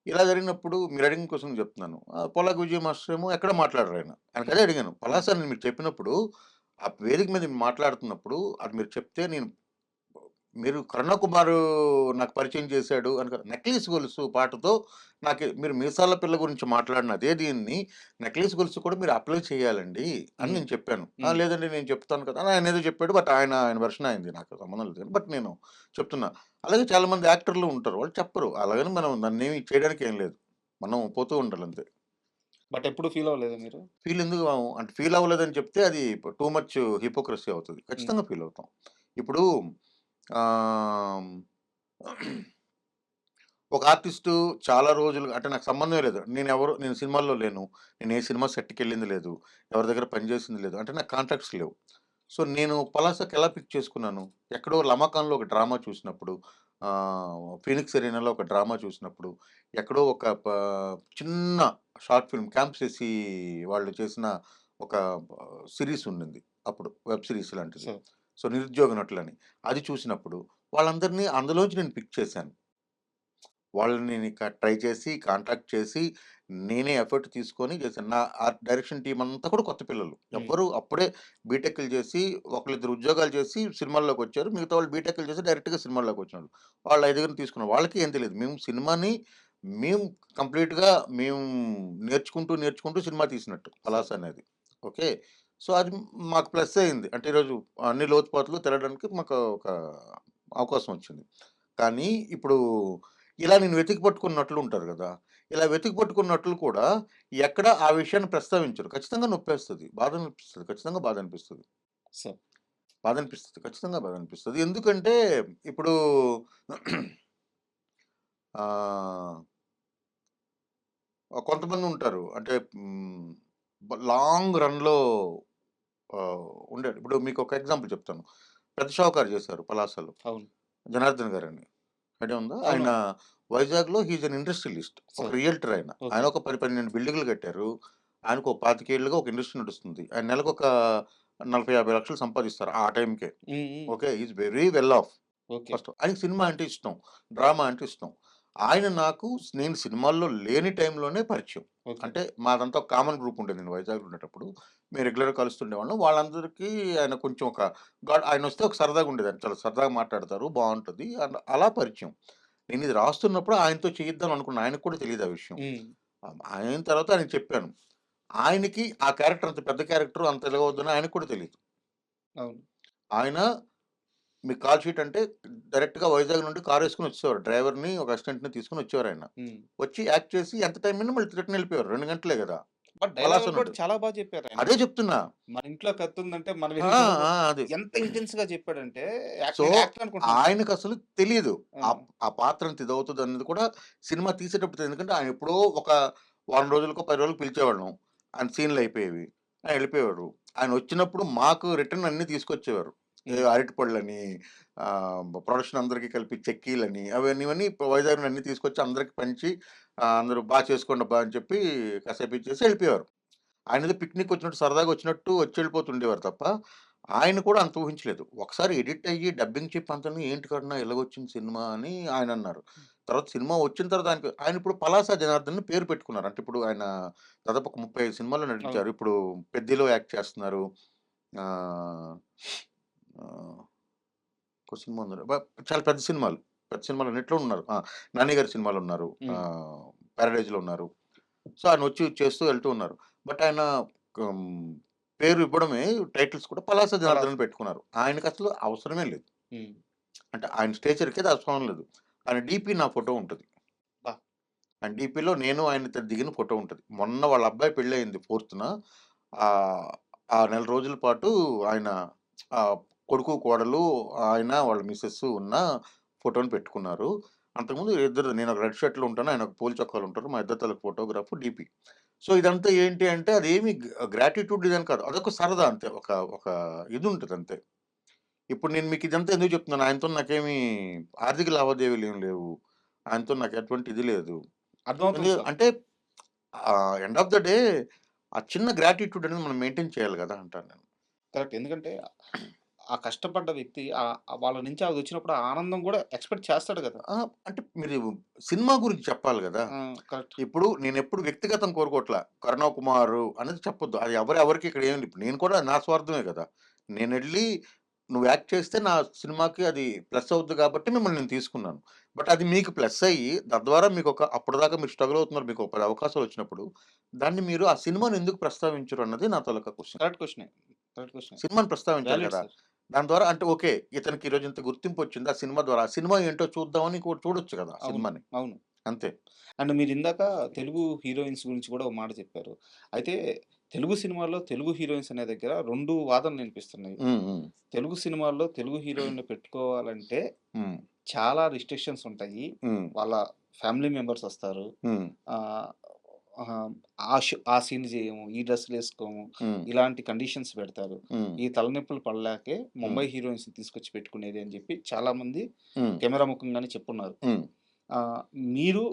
ఇలా జరిగినప్పుడు మీరు అడిగిన క్వెషన్ చెప్తున్నాను. 'పోలాకి విజయ్' మాస్టర్ ఏమో ఎక్కడ మాట్లాడరాయన. ఆయనకి అదే అడిగాను. హ్మ్. పలాస అని మీరు చెప్పినప్పుడు, ఆ వేదిక మీద మాట్లాడుతున్నప్పుడు అది మీరు చెప్తే మీరు 'కరుణకుమార్' నాకు పరిచయం చేశాడు అని కాదు. 'నక్లీస్ గొలుసు' పాటతో మీరు 'మీసాల పిల్ల' గురించి మాట్లాడిన అదే దీన్ని 'నక్లీస్ గొలుసు' కూడా మీరు అప్లై చేయాలండి అని హ్మ్. నేను చెప్పాను. హ్మ్. లేదండి నేను చెప్తాను కదా! అని ఆయన ఏదో చెప్పాడు. బట్ ఆయన వెర్షన్ ఆయనది. నాకు సంబంధం లేదు. బట్ నేను చెప్తున్నా. అలాగే చాలామంది యాక్టర్లు ఉంటారు. వాళ్ళు చెప్పరు. అలాగని మనం దాన్నేమి చేయడానికి ఏం లేదు. మనం పోతూ ఉండాలి అంతే. బట్ ఎప్పుడు ఫీల్ అవ్వలేదా మీరు? ఫీల్ ఎందుకు అవ్వం? అంటే ఫీల్ అవ్వలేదని చెప్తే అది టూ మచ్ హిపోక్రసీ అవుతది. హ్మ్. ఖచ్చితంగా ఫీల్ అవుతాం. ఇప్పుడు ఆహ్, ఒక ఆర్టిస్టు చాలా రోజులు అంటే నాకు సంబంధమే లేదు. నేను సినిమాల్లో లేను. నేను ఏ సినిమా సెట్‌కెళ్ళింది లేదు. ఎవరి దగ్గర పని చేసింది లేదు. అంటే నాకు కాంటాక్ట్స్ లేవు. సో, నేను పలాసకి ఎలా పిక్ చేసుకున్నాను? ఎక్కడో 'లమకాన్‌లో' ఒక డ్రామా చూసినప్పుడు, 'ఫీనిక్స్ ఎరీనాలో' ఒక డ్రామా చూసినప్పుడు, ఎక్కడో ఒక చిన్న షార్ట్ ఫిల్మ్ 'క్యాంప్ శశి' వాళ్ళు చేసిన ఒక సీరీస్ ఉండింది. అప్పుడు వెబ్ సీరీస్ లాంటిది. సో సో, 'నిరుద్యోగ నటులని' అది చూసినప్పుడు వాళ్ళందరిని అందులోంచి నేను పిక్ చేశాను. వాళ్ళని ట్రై చేసి, కాంటాక్ట్ చేసి, నేనే ఎఫర్ట్ తీసుకొని చేశాను. నా డైరెక్షన్ టీమ్ అంతా కూడా కొత్త పిల్లలు. హ్మ్. ఎవ్వరు అప్పుడే బీటెక్‌లు చేసి, ఒకళ్ళిద్దరు ఉద్యోగాలు చేసి సినిమాల్లోకొచ్చారు. మిగతా వాళ్ళు బీటెక్‌లు చేసి డైరెక్ట్‌గా సినిమాల్లోకొచ్చినోళ్ళు. వాళ్ళ ఐదుగురిని తీసుకున్నాం. వాళ్ళకి ఏం తెలీదు. మేము కంప్లీట్‌గా మేము నేర్చుకుంటూ సినిమా తీసినట్టు సో 'పలాస' అనేది. ఓకే. సో, అది మాకు ప్లస్ అయింది. అంటే ఈరోజు అన్ని లోతుపాతులు తెలవడానికి మాకు ఒక అవకాశం వచ్చింది. కానీ ఇప్పుడు ఇలా నేను వెతికి పట్టుకున్న నటులుంటారు గదా! ఇలా వెతికి పట్టుకున్న నటులు కూడా ఎక్కడ ఆ విషయాన్ని ప్రస్తావించరు. ఖచ్చితంగా నొప్పేస్తది. బాధనిపిస్తది. ఖచ్చితంగా బాధనిపిస్తది. సో బాధనిపిస్తది. ఖచ్చితంగా బాధనిపిస్తది. ఎందుకంటే ఇప్పుడు ఆహ్, కొంతమందుంటారు. అంటే లాంగ్ రన్‌లో ఉండేది. ఇప్పుడు మీకొక ఎగ్జాంపుల్ చెప్తాను. 'పెద్ద షావుకారు' చేశారు పలాసలో. అవును. జనార్దన్ గారని. ఐడియా ఉందా? ఆయన అవునవును. వైజాగ్‌లో he is an industrialist. So ఒక రియల్టర్ ఆయన. ఆయన ఓకే. ఒక 10, 12 బిల్డింగులు కట్టారు. ఆయనకు ఒక 25 ఏళ్లుగా ఒక ఇండస్ట్రీ నడుస్తుంది. ఆయన నెలకొక 40, 50 లక్షలు సంపాదిస్తారు ఆ టైంకే. హ్మ్. హ్మ్. Okay. He is very well of. Okay. First ఆయనకి సినిమా అంటే ఇష్టం. డ్రామా అంటే ఇష్టం. ఆయన నాకు నేను సినిమాల్లో లేని టైంలోనే పరిచయం. ఓకే. అంటే మాదంతా ఒక కామన్ గ్రూప్ ఉండేది నేను వైజాగ్‌లో ఉండేటప్పుడు. మేము రెగ్యులర్‌గా కలుస్తుండేవాళ్ళం. వాళ్ళందరికీ ఆయన కొంచెం ఆయనొస్తే ఒక సరదాగా ఉండేది. ఆయన చాలా సరదాగా మాట్లాడతారు. బావుంటది. అలా పరిచయం. నేనిది రాస్తున్నప్పుడు ఆయనతో చేయిద్దాం అనుకున్నా. ఆయనకు కూడా తెలీదు ఆ విషయం. హ్మ్. అయిన తర్వాత ఆయనకి చెప్పాను. ఆయనకి ఆ క్యారెక్టర్ అంత పెద్ద క్యారెక్టర్ అంత ఎలాగవుద్దని ఆయనకు కూడా తెలీదు. అవును. ఆయన మీకు కాల్ షీట్ అంటే డైరెక్ట్‌గా వైజాగ్ నుండి కారేసుకొని వచ్చేసేవారు. డ్రైవర్‌ని, ఒక అసిస్టెంట్‌ని తీసుకొని వచ్చేవారాయన. హ్మ్. వచ్చి యాక్ట్ చేసి ఎంత టైం అయినా మళ్ళీ రిటర్న్ ఎళ్ళిపోయేవారు. 2 గంటలే గదా! బట్ పలాస డైలాగులు కూడా నుండి. చాలా చెప్పారాయన. అదే చెప్తున్నా. మన ఇంట్లో కత్తుందంటే మనం ఆ! వెళ్లి చూడబో అది. ఎంత ఇంటెన్స్‌గా చెప్పాడంటే సో, నేను యాక్టర్ అనుకుంటున్నాను అసలు. ఆయనకసలు తెలీదు. ఆ! ఆ పాత్ర అంత ఇదవుతదనేది కూడా సినిమా తీసేటప్పుడు తెలీదు. ఎందుకంటే ఆయన ఎప్పుడో ఒక వారం రోజులకో, 10 రోజులకో పిలిచేవాళ్ళం. ఆయన సీన్‌లయిపోయేవి. ఆయన ఎళ్ళిపోయేవారు. ఆయన వచ్చినప్పుడు మాకు రిటర్న్ అన్నీ తీసుకొచ్చేవారు. హ్మ్. అరటిపళ్ళని, ప్రొడక్షన్ అందరికి కలిపి చెక్కీలని ఇవన్నీ వైజాగ్ నుండి అన్నీ తీసుకొచ్చి అందరికి పంచి, అందరూ చేసుకోండబ్బా! అని చెప్పి కాసేపు ఇచ్చేసి ఎళ్ళిపోయేవారు. ఆయనేదో పిక్నిక్ వచ్చినట్టు సరదాగా వచ్చినట్టు వచ్చెళ్ళిపోతుండేవారు తప్ప, ఆయన కూడా అంత ఊహించలేదు. ఒకసారి ఎడిట్ అయ్యి డబ్బింగ్ చెప్పి అంతాను "ఏంటి కర్ణ ఇలాగొచ్చింది సినిమా" అని ఆయనన్నారు. తర్వాత సినిమా వచ్చిన తర్వాత ఆయనిప్పుడు 'పలాస జనార్దన్' అని పేరు పెట్టుకున్నారు. అంటే ఇప్పుడు ఆయన దాదాపు ఒక 35 సినిమాల్లో అవును. నటించారు. ఇప్పుడు 'పెద్దిలో' యాక్ట్ చేస్తున్నారు. ఆహ్, ఆహ్, ఇంకో సినిమా ఉందిరా చాలా పెద్ద సినిమాలు. పెద్ద సినిమాలన్నిట్లో ఉన్నారు. 'నాని' గారి సినిమాలున్నారు. హ్మ్. 'పారడైజ్‌లో' ఉన్నారు. సో, ఆయనొచ్చి చేస్తూ వెళ్తూ ఉన్నారు. బట్ ఆయన పేరు ఇవ్వడమే టైటిల్స్ కూడా పలాస జనార్దన్ పెట్టుకున్నారు. ఆయనకి అసలు అవసరమే లేదు. ఉమ్. అంటే ఆయన స్టేచర్కి అది అవసరం లేదు. ఆయన డీపీ నా ఫోటో ఉంటుంది. బా. ఆయన డీపీలో నేను ఆయన ఇద్దరు దిగిన ఫోటో ఉంటుంది. మొన్న వాళ్ళ అబ్బాయి పెళ్ళయింది 4th ఆ నెల రోజుల పాటు ఆయన కొడుకు కోడలు ఆయన వాళ్ళ మిస్సెస్ ఉన్న ఫోటోని పెట్టుకున్నారు. అంతకుముందు ఇద్దరు, నేను ఒక రెడ్ షర్ట్లో ఉంటాను, ఆయన ఒక పూల చొక్కాలు ఉంటారు, మా ఇద్దరు తలకు ఫోటోగ్రాఫ్ డీపీ. సో ఇదంతా ఏంటి అంటే అదేమి గ్రాటిట్యూడ్ ఇదని కాదు, అదొక సరదా అంతే, ఒక ఒక ఇది ఉంటుంది అంతే. ఇప్పుడు నేను మీకు ఇదంతా ఎందుకు చెప్తున్నాను, ఆయనతో నాకేమి ఆర్థిక లావాదేవీలు ఏం లేవు, ఆయనతో నాకు ఎటువంటి ఇది లేదు. అర్థమవుతుంది సార్. అంటే ఎండ్ ఆఫ్ ద డే ఆ చిన్న గ్రాటిట్యూడ్ అనేది మనం మెయింటైన్ చేయాలి కదా అంటాను నేను. కరెక్ట్. ఎందుకంటే ఆ కష్టపడ్డ వ్యక్తి వాళ్ళ నుంచి అది వచ్చినప్పుడు ఆ ఆనందం కూడా ఎక్స్పెక్ట్ చేస్తాడు కదా. అంటే మీరు సినిమా గురించి చెప్పాలి కదా. కరెక్ట్. ఇప్పుడు నేను ఎప్పుడు వ్యక్తిగతం కోరుకోవట్లా, కరుణా కుమార్ అనేది చెప్పొద్దు, అది ఎవరికి ఇక్కడ ఏమి, నేను కూడా నా స్వార్థమే కదా. నేను వెళ్ళి నువ్వు యాక్ట్ చేస్తే నా సినిమాకి అది ప్లస్ అవుద్ది కాబట్టి మిమ్మల్ని నేను తీసుకున్నాను. బట్ అది మీకు ప్లస్ అయ్యి తద్వారా మీకు అప్పటిదాకా మీరు స్ట్రగుల్ అవుతున్నారు, మీకు ఒక 10 అవకాశాలు వచ్చినప్పుడు దాన్ని మీరు ఆ సినిమాని ఎందుకు ప్రస్తావించరు అన్నది నా తలక question. Correct question. Correct question. సినిమాని ప్రస్తావించారు కదా. దాని ద్వారా అంటే ఓకే, ఇతనికి ఈరోజు ఇంత గుర్తింపు వచ్చింది ఆ సినిమా ద్వారా, ఆ సినిమా ఏంటో చూద్దామని కూడా చూడొచ్చు కదా ఆ సినిమాని. అవును. అంతే. అండ్ మీరు ఇందాక తెలుగు హీరోయిన్స్ గురించి కూడా ఒక మాట చెప్పారు. అయితే తెలుగు సినిమాల్లో తెలుగు హీరోయిన్స్ అనే దగ్గర 2 వాదనలు వినిపిస్తున్నాయి. తెలుగు సినిమాల్లో తెలుగు హీరోయిన్ పెట్టుకోవాలంటే చాలా రిస్ట్రిక్షన్స్ ఉంటాయి. వాళ్ళ ఫ్యామిలీ మెంబర్స్ వస్తారు. ఆ సీన్ చేయము, ఈ డ్రెస్సులు వేసుకోము, ఇలాంటి కండిషన్స్ పెడతారు. ఈ తలనొప్పులు పడలేకే ముంబై హీరోయిన్స్ తీసుకొచ్చి పెట్టుకునేది అని చెప్పి చాలా మంది కెమెరా ముఖంగానే చెప్పున్నారు. మీరు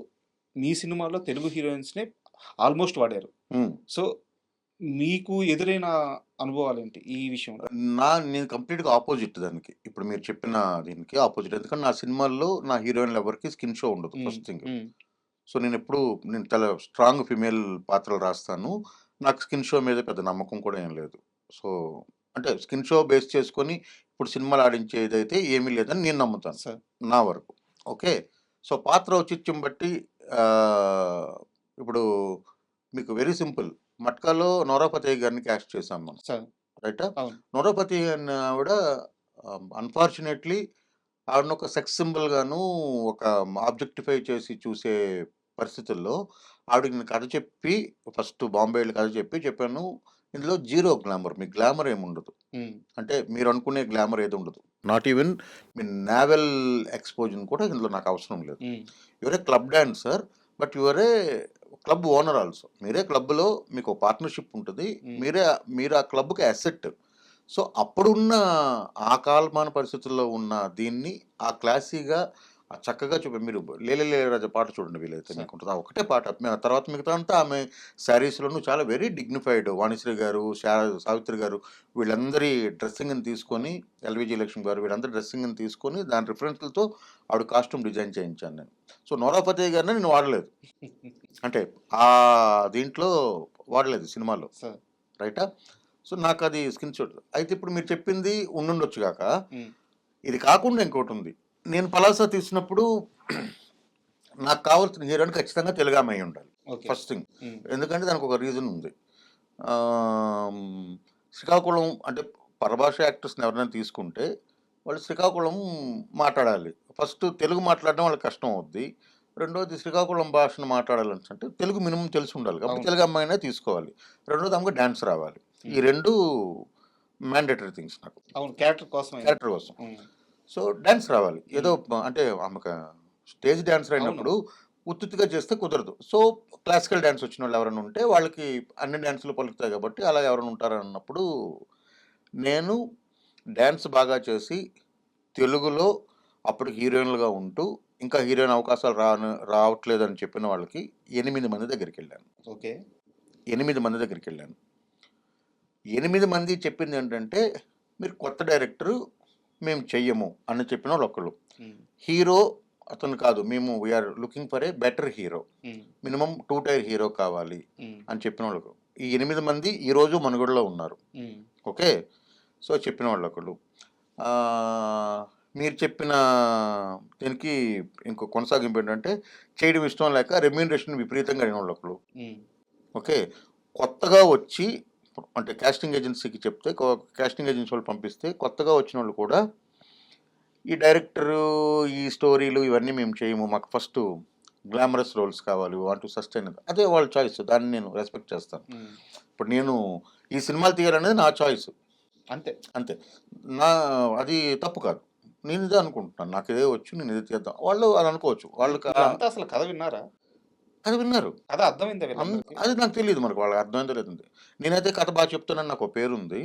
మీ సినిమాలో తెలుగు హీరోయిన్స్ నే ఆల్మోస్ట్ వాడారు. సో మీకు ఎదురైన అనుభవాలు ఏంటి ఈ విషయంలో? నేను కంప్లీట్గా ఆపోజిట్ దానికి, ఇప్పుడు మీరు చెప్పిన దీనికి ఆపోజిట్. ఎందుకంటే నా సినిమాల్లో నా హీరోయిన్లు ఎవరికి స్కిన్ షో ఉండదు ఫస్ట్ థింగ్. సో నేను చాలా స్ట్రాంగ్ ఫిమేల్ పాత్రలు రాస్తాను, నాకు స్కిన్ షో మీద పెద్ద నమ్మకం కూడా ఏం లేదు. సో అంటే స్కిన్ షో బేస్ చేసుకొని ఇప్పుడు సినిమాలు ఆడించేదైతే ఏమీ లేదని నేను నమ్ముతాను సార్. నా వరకు. ఓకే. సో పాత్ర ఔచిత్యం బట్టి ఇప్పుడు మీకు వెరీ సింపుల్, మట్కాలో నోరా ఫతేహి గారిని క్యాస్ట్ చేశాం మనం, రైటా. నోరా ఫతేహి అన్న ఆవిడ అన్ఫార్చునేట్లీ ఆవిడను ఒక సెక్స్ సింబల్ గాను ఒక ఆబ్జెక్టిఫై చేసి చూసే పరిస్థితుల్లో ఆవిడకి నేను కథ చెప్పి, ఫస్ట్ బాంబే వెళ్ళి కథ చెప్పాను, ఇందులో జీరో గ్లామర్, మీ గ్లామర్ ఏముండదు, అంటే మీరు అనుకునే గ్లామర్ ఏది ఉండదు, నాట్ ఈవెన్ మీ నావెల్ ఎక్స్పోజర్ కూడా ఇందులో నాకు అవసరం లేదు. You are a club dancer, but you are a club owner also. మీరే క్లబ్లో మీకు పార్ట్నర్షిప్ ఉంటుంది, మీరు ఆ క్లబ్కి అసెట్. సో అప్పుడున్న ఆ కాలమాన పరిస్థితుల్లో ఉన్న దీన్ని ఆ క్లాసీగా చక్కగా మీరు లేలే రాజా పాట చూడండి వీలైతే, మీకు ఉంటుంది ఒకటే పాట, తర్వాత మిగతా అంతా ఆమె శారీస్లోనూ చాలా వెరీ డిగ్నిఫైడ్. వాణిశ్రీ గారు, సావిత్రి గారు వీళ్ళందరి డ్రెస్సింగ్ని తీసుకొని, ఎల్విజి లక్ష్మి గారు వీళ్ళందరి డ్రెస్సింగ్ని తీసుకొని దాని రిఫరెన్స్లతో ఆవిడ కాస్ట్యూమ్ డిజైన్ చేయించాను నేను. సో నోరా ఫతేహి గారిని నేను వాడలేదు, అంటే ఆ దీంట్లో వాడలేదు సినిమాలో, రైటా. సో నాకు అది స్కిన్ షాట్. అయితే ఇప్పుడు మీరు చెప్పింది ఉండుండొచ్చు కాక, ఇది కాకుండా ఇంకోటి ఉంది. నేను పలాస తీసినప్పుడు నాకు కావాల్సిన హీరోయిన్ ఖచ్చితంగా తెలుగు అమ్మాయి ఉండాలి ఫస్ట్ థింగ్. ఎందుకంటే దానికి ఒక రీజన్ ఉంది. శ్రీకాకుళం అంటే పరభాష యాక్టర్స్ని ఎవరైనా తీసుకుంటే వాళ్ళు శ్రీకాకుళం మాట్లాడాలి. ఫస్ట్ తెలుగు మాట్లాడడం వాళ్ళకి కష్టం అవుద్ది. రెండోది శ్రీకాకుళం భాషను మాట్లాడాలంటే తెలుగు మినిమం తెలిసి ఉండాలి కాబట్టి తెలుగు అమ్మాయినే తీసుకోవాలి. రెండోది ఆమెకు డ్యాన్స్ రావాలి. ఈ 2 మ్యాండేటరీ థింగ్స్ నాకు క్యారెక్టర్ కోసం. సో డ్యాన్స్ రావాలి, ఏదో అంటే ఆమెకు స్టేజ్ డ్యాన్సర్ అయినప్పుడు ఉత్తుగా చేస్తే కుదరదు. సో క్లాసికల్ డ్యాన్స్ వచ్చిన వాళ్ళు ఎవరైనా ఉంటే వాళ్ళకి అన్ని డ్యాన్సులు పలుకుతాయి కాబట్టి అలా ఎవరైనా ఉంటారన్నప్పుడు నేను డ్యాన్స్ బాగా చేసి తెలుగులో అప్పుడు హీరోయిన్లుగా ఉంటూ ఇంకా హీరోయిన్ అవకాశాలు రావట్లేదని చెప్పిన వాళ్ళకి 8 మంది దగ్గరికి వెళ్ళాను. ఓకే. 8 మంది దగ్గరికి వెళ్ళాను. 8 మంది చెప్పింది ఏంటంటే, మీరు కొత్త డైరెక్టరు, మేము చెయ్యము అని చెప్పిన వాళ్ళు ఒకళ్ళు. హీరో అతను కాదు, మేము we're looking for a better hero, minimum 2 tier hero కావాలి అని చెప్పిన వాళ్ళు. ఈ 8 మంది ఈరోజు మనుగడలో ఉన్నారు. ఓకే. సో చెప్పిన వాళ్ళు ఒకళ్ళు. మీరు చెప్పిన దీనికి ఇంకో కొనసాగింపు ఏంటంటే, చేయడం ఇష్టం లేక రెమ్యూనరేషన్ విపరీతంగా అయిన వాళ్ళు ఒకళ్ళు. ఓకే. కొత్తగా వచ్చి అంటే కాస్టింగ్ ఏజెన్సీకి చెప్తే కాస్టింగ్ ఏజెన్సీ వాళ్ళు పంపిస్తే కొత్తగా వచ్చిన వాళ్ళు కూడా ఈ డైరెక్టరు ఈ స్టోరీలు ఇవన్నీ మేము చేయము, మాకు ఫస్ట్ గ్లామరస్ రోల్స్ కావాలి, వాంట్ టు సస్టైన్, అదే వాళ్ళ చాయిస్, దాన్ని నేను రెస్పెక్ట్ చేస్తాను. ఇప్పుడు నేను ఈ సినిమాలు తీయాలనేది నా చాయిస్, అంతే. అంతే. నా అది తప్పు కాదు, నేను ఇదే అనుకుంటున్నాను, నాకు ఇదే వచ్చు, నేను ఇదే చేద్దాం, వాళ్ళు అది అనుకోవచ్చు, వాళ్ళు అంతా అసలు కథ విన్నారా? అది విన్నారు, కథ అర్థమైందా వీళ్ళందరికీ? అది నాకు తెలియదు, మనకు వాళ్ళకి అర్థమైందో లేదండి. నేనైతే కథ బాగా చెప్తానని నాకు ఒక పేరుంది,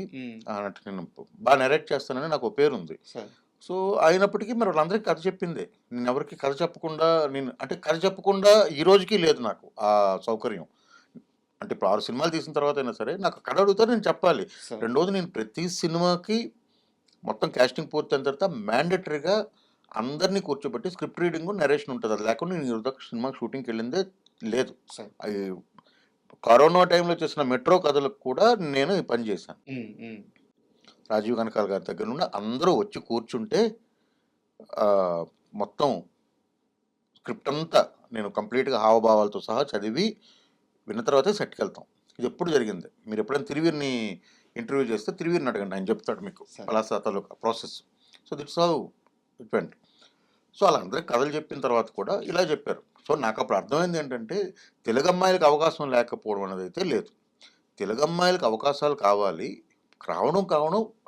అంటే నేను బాగా నెరేట్ చేస్తానని నాకు ఒక పేరుంది. సరే. సో అయినప్పటికీ మరి వాళ్ళందరికీ కథ చెప్పిందే, నేను ఎవరికి కథ చెప్పకుండా, నేను అంటే కథ చెప్పకుండా ఈ రోజుకి లేదు నాకు ఆ సౌకర్యం. అంటే ఇప్పుడు 6 సినిమాలు తీసిన తర్వాత అయినా సరే నాకు కథ అడుగుతారు, నేను చెప్పాలి. సరే. రెండోది, నేను ప్రతి సినిమాకి మొత్తం కాస్టింగ్ పూర్తయిన తర్వాత మ్యాండేటరీగా అందరినీ కూర్చోబెట్టి స్క్రిప్ట్ రీడింగ్, నరేషన్ ఉంటుంది. అది లేకుండా నేను ఈరోజు సినిమా షూటింగ్కి వెళ్ళిందే లేదు. సరే. అది కరోనా టైంలో చేసిన మెట్రో కథలకు కూడా నేను ఈ పని చేశాను. రాజీవ్ కనకాల్ గారి దగ్గర నుండి అందరూ వచ్చి కూర్చుంటే మొత్తం స్క్రిప్ట్ అంతా నేను కంప్లీట్గా హావభావాలతో సహా చదివి విన్న తర్వాతే సెట్కి వెళ్తాం. ఇది ఎప్పుడు జరిగింది, మీరు ఎప్పుడైనా తిరువీర్ని ఇంటర్వ్యూ చేస్తే తిరువీర్ని అడగండి, ఆయన చెప్తాడు మీకు పలాస తాలూకా process. So that's how it went. So అలా అందరికి కథలు చెప్పిన తర్వాత కూడా ఇలా చెప్పారు. సో నాకు అప్పుడు అర్థమైంది ఏంటంటే, తెలుగు అమ్మాయిలకు అవకాశం లేకపోవడం అనేది అయితే లేదు, తెలుగు అమ్మాయిలకు అవకాశాలు కావాలి, కావడం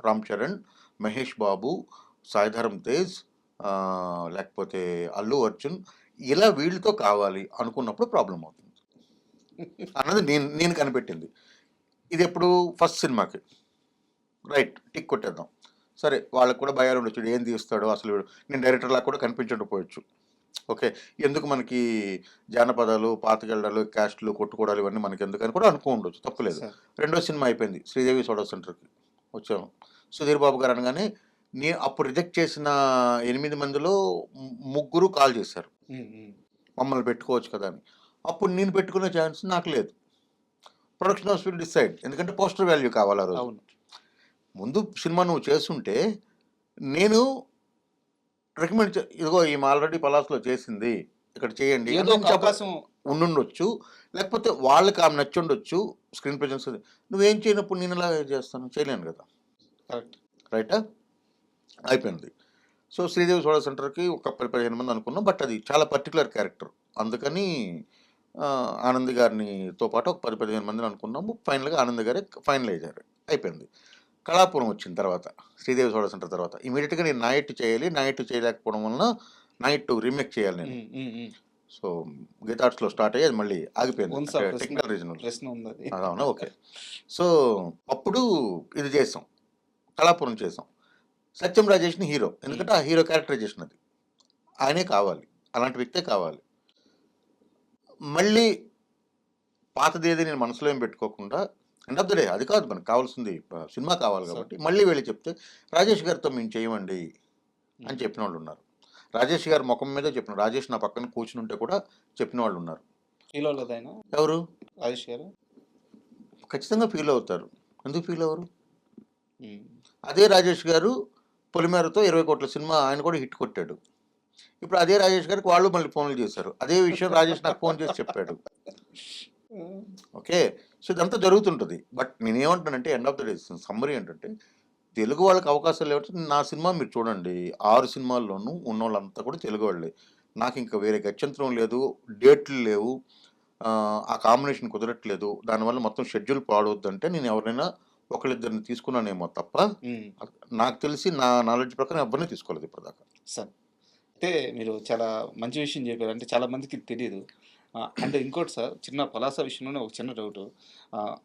రామ్ చరణ్, మహేష్ బాబు, సాయిధరం తేజ్, లేకపోతే అల్లు అర్జున్, ఇలా వీళ్ళతో కావాలి అనుకున్నప్పుడు ప్రాబ్లం అవుతుంది అన్నది నేను కనిపెట్టింది. ఇది ఎప్పుడు ఫస్ట్ సినిమాకి రైట్ టిక్ కొట్టేద్దాం. సరే, వాళ్ళకి కూడా భయాలు ఉండొచ్చు, ఏం తీస్తాడో అసలు, నేను డైరెక్టర్లా కూడా కనిపించకపోవచ్చు. ఓకే, ఎందుకు మనకి జానపదాలు, పాతకెళ్ళడాలు, క్యాస్ట్లు, కొట్టుకోవడాలు ఇవన్నీ మనకి ఎందుకని కూడా అనుకో ఉండొచ్చు, తప్పులేదు. రెండో సినిమా అయిపోయింది, శ్రీదేవి సోడా సెంటర్కి వచ్చాము. సుధీర్ బాబు గారు అనగానే నేను అప్పుడు రిజెక్ట్ చేసిన 8 మందిలో 3 కాల్ చేశారు, మమ్మల్ని పెట్టుకోవచ్చు కదా అని. అప్పుడు నేను పెట్టుకునే ఛాన్స్ నాకు లేదు. ప్రొడక్షన్ హౌస్ విల్ డిసైడ్, ఎందుకంటే పోస్టర్ వాల్యూ కావాలి ఆ రోజు. ముందు సినిమా నువ్వు చేస్తుంటే నేను రికమెండ్ ఇదిగో ఈమె ఆల్రెడీ పలాస్లో చేసింది, ఇక్కడ చేయండి అవకాశం ఉండుండొచ్చు, లేకపోతే వాళ్ళకి ఆమె నచ్చుండొచ్చు, స్క్రీన్ ప్రెజెన్స్. నువ్వేం చేయనప్పుడు నేను ఇలా చేస్తాను, చేయలేను కదా. రైటా, అయిపోయింది. సో శ్రీదేవి సోడా సెంటర్కి ఒక 10-15 మంది అనుకున్నాం, బట్ అది చాలా పర్టికులర్ క్యారెక్టర్, అందుకని ఆనంద్ గారితో పాటు ఒక 10-15 మందిని అనుకున్నాము. ఫైనల్గా ఆనంద్ గారే ఫైనల్ అయ్యారు, అయిపోయింది. కళాపురం వచ్చిన తర్వాత, శ్రీదేవి సోడా సెంటర్ తర్వాత ఇమీడియట్గా నేను నైట్ చేయాలి, నైట్ చేయలేకపోవడం వలన నైట్ రీమేక్ చేయాలి నేను. సో గీతార్ట్స్లో స్టార్ట్ అయ్యి అది మళ్ళీ ఆగిపోయింది, టెక్నికల్ రీజన్. అవునా, ఓకే. సో అప్పుడు ఇది చేసాం, కళాపురం చేసాం. సత్యం రాజేష్ని హీరో, ఎందుకంటే ఆ హీరో క్యారెక్టరైజేషన్ అది, ఆయనే కావాలి, అలాంటి వ్యక్తే కావాలి. మళ్ళీ పాతదేది నేను మనసులో ఏం పెట్టుకోకుండా, ఎండ్ ఆఫ్ ద డే అది కాదు మనకు కావాల్సింది, సినిమా కావాలి కాబట్టి మళ్ళీ వెళ్ళి చెప్తే, రాజేష్ గారితో మేము చేయమండి అని చెప్పిన వాళ్ళు ఉన్నారు. రాజేష్ గారి ముఖం మీదే చెప్పిన, రాజేష్ నా పక్కన కూర్చుని ఉంటే కూడా చెప్పిన వాళ్ళు ఉన్నారు. ఎవరు? రాజేష్ గారు ఖచ్చితంగా ఫీల్ అవుతారు, ఎందుకు ఫీల్ అవ్వరు? అదే రాజేష్ గారు పొలిమేరతో 20 కోట్ల సినిమా ఆయన కూడా హిట్ కొట్టాడు. ఇప్పుడు అదే రాజేష్ గారికి వాళ్ళు మళ్ళీ ఫోన్లు చేశారు, అదే విషయం రాజేష్ నాకు ఫోన్ చేసి చెప్పాడు. ఓకే, సో ఇదంతా జరుగుతుంటుంది. బట్ నేనేమంటానంటే, end of the day summary ఏంటంటే, తెలుగు వాళ్ళకి అవకాశాలు లేకపోతే నా సినిమా మీరు చూడండి, 6 సినిమాల్లోనూ ఉన్న వాళ్ళంతా కూడా తెలుగు వాళ్ళే. నాకు ఇంకా వేరే గత్యంతరం లేదు, డేట్లు లేవు, ఆ కాంబినేషన్ కుదరట్లేదు, దానివల్ల మొత్తం షెడ్యూల్ పాడవద్దంటే నేను ఎవరైనా ఒకళ్ళిద్దరిని తీసుకున్నానేమో తప్ప, నాకు తెలిసి నా నాలెడ్జ్ ప్రకారం ఎవరిని తీసుకోలేదు ఇప్పటిదాకా. సార్, అయితే మీరు చాలా మంచి విషయం చెప్పారు, అంటే చాలా మందికి తెలియదు. అంటే ఇంకోటి సార్, చిన్న పలాస విషయంలోనే ఒక చిన్న డౌట్.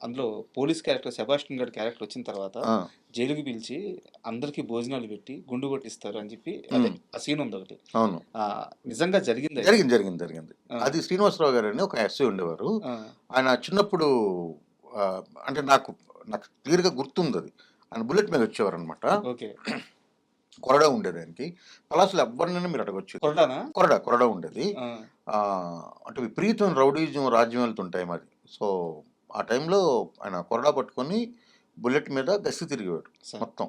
అందులో పోలీస్ క్యారెక్టర్ సెబాస్టియన్ గారి క్యారెక్టర్ వచ్చిన తర్వాత జైలుకి పిలిచి అందరికి భోజనాలు పెట్టి గుండు కొట్టిస్తారు అని చెప్పి ఆ సీన్ ఉంది ఒకటి. అవును, నిజంగా జరిగింది. అది శ్రీనివాసరావు గారు అని ఒక ఎస్ఐ ఉండేవారు. ఆయన చిన్నప్పుడు అంటే నాకు క్లియర్గా గుర్తుంది, అది ఆయన బుల్లెట్ మీద వచ్చేవారు అనమాట. ఓకే, కొరడా ఉండేది ఆయనకి. పలాసలో ఎవరినైనా మీరు అడగొచ్చు, కొరడా ఉండేది. అంటే విపరీతం రౌడీజం రాజ్యం వెళ్తుంటాయి మరి. సో ఆ టైంలో ఆయన కొరడా పట్టుకొని బుల్లెట్ మీద గస్తీ తిరిగేవాడు మొత్తం.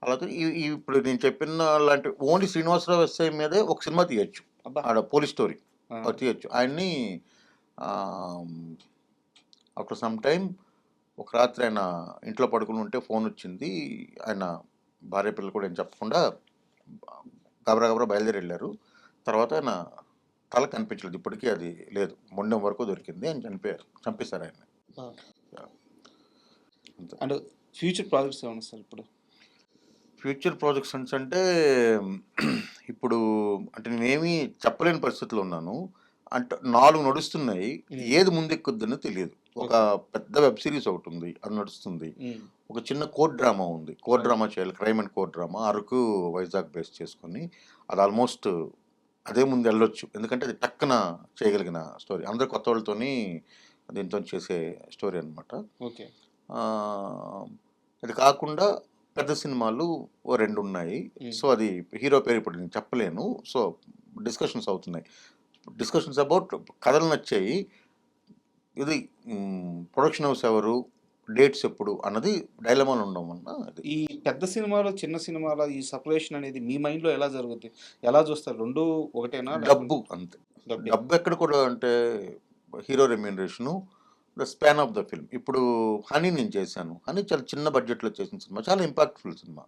అలాగే ఇప్పుడు నేను చెప్పిన లాంటి ఓన్లీ శ్రీనివాసరావు ఎస్ఐ మీదే ఒక సినిమా తీయచ్చు, ఆడ పోలీస్ స్టోరీ తీయచ్చు. ఆయన్ని ఆఫ్టర్ సమ్ టైమ్ ఒక రాత్రి ఆయన ఇంట్లో పడుకుని ఉంటే ఫోన్ వచ్చింది. ఆయన భార్య పిల్లలు కూడా ఏం చెప్పకుండా గబరా గబరా బయలుదేరి వెళ్ళారు. తర్వాత ఆయన తల కనిపించలేదు, ఇప్పటికీ అది లేదు, మొండెం వరకు దొరికింది, ఆయన చంపేశారు ఆయన. అండ్ ఫ్యూచర్ ప్రాజెక్ట్స్ ఏమన్నా సార్ ఇప్పుడు? ఫ్యూచర్ ప్రాజెక్ట్స్ అంటే ఇప్పుడు అంటే నేనేమి చెప్పలేని పరిస్థితిలో ఉన్నాను. అంటే 4 నడుస్తున్నాయి, ఏది ముందెక్కుద్దని తెలియదు. ఒక పెద్ద వెబ్ సిరీస్ ఒకటి ఉంది, అది నడుస్తుంది. ఒక చిన్న కోర్ట్ డ్రామా ఉంది, కోర్ట్ డ్రామా చేయాలి, crime and court drama, Araku Vizag base చేసుకొని. అది ఆల్మోస్ట్ అదే ముందు వెళ్ళొచ్చు, ఎందుకంటే అది టక్కున చేయగలిగిన స్టోరీ, అందరు కొత్త వాళ్ళతోని దీంతో చేసే స్టోరీ అనమాట. ఓకే. అది కాకుండా పెద్ద సినిమాలు ఓ 2 ఉన్నాయి. సో అది హీరో పేరు ఇప్పుడు నేను చెప్పలేను. సో డిస్కషన్స్ అవుతున్నాయి, డిస్కషన్స్ అబౌట్ కథలు నచ్చాయి. ఇది ప్రొడక్షన్ హౌస్ ఎవరు, డేట్స్ ఎప్పుడు అన్నది డైలమాలు ఉండడం వల్ల. అది ఈ పెద్ద సినిమాలో చిన్న సినిమాల ఈ సపరేషన్ అనేది మీ మైండ్లో ఎలా జరుగుతుంది, ఎలా చూస్తారు? రెండు ఒకటేనా? డబ్బు అంతే. డబ్బు ఎక్కడ కూడా అంటే hero remuneration, the span of the film. ఇప్పుడు హనీ నేను చేశాను, హనీ చాలా చిన్న బడ్జెట్లో చేసిన సినిమా, చాలా ఇంపాక్ట్ఫుల్ సినిమా.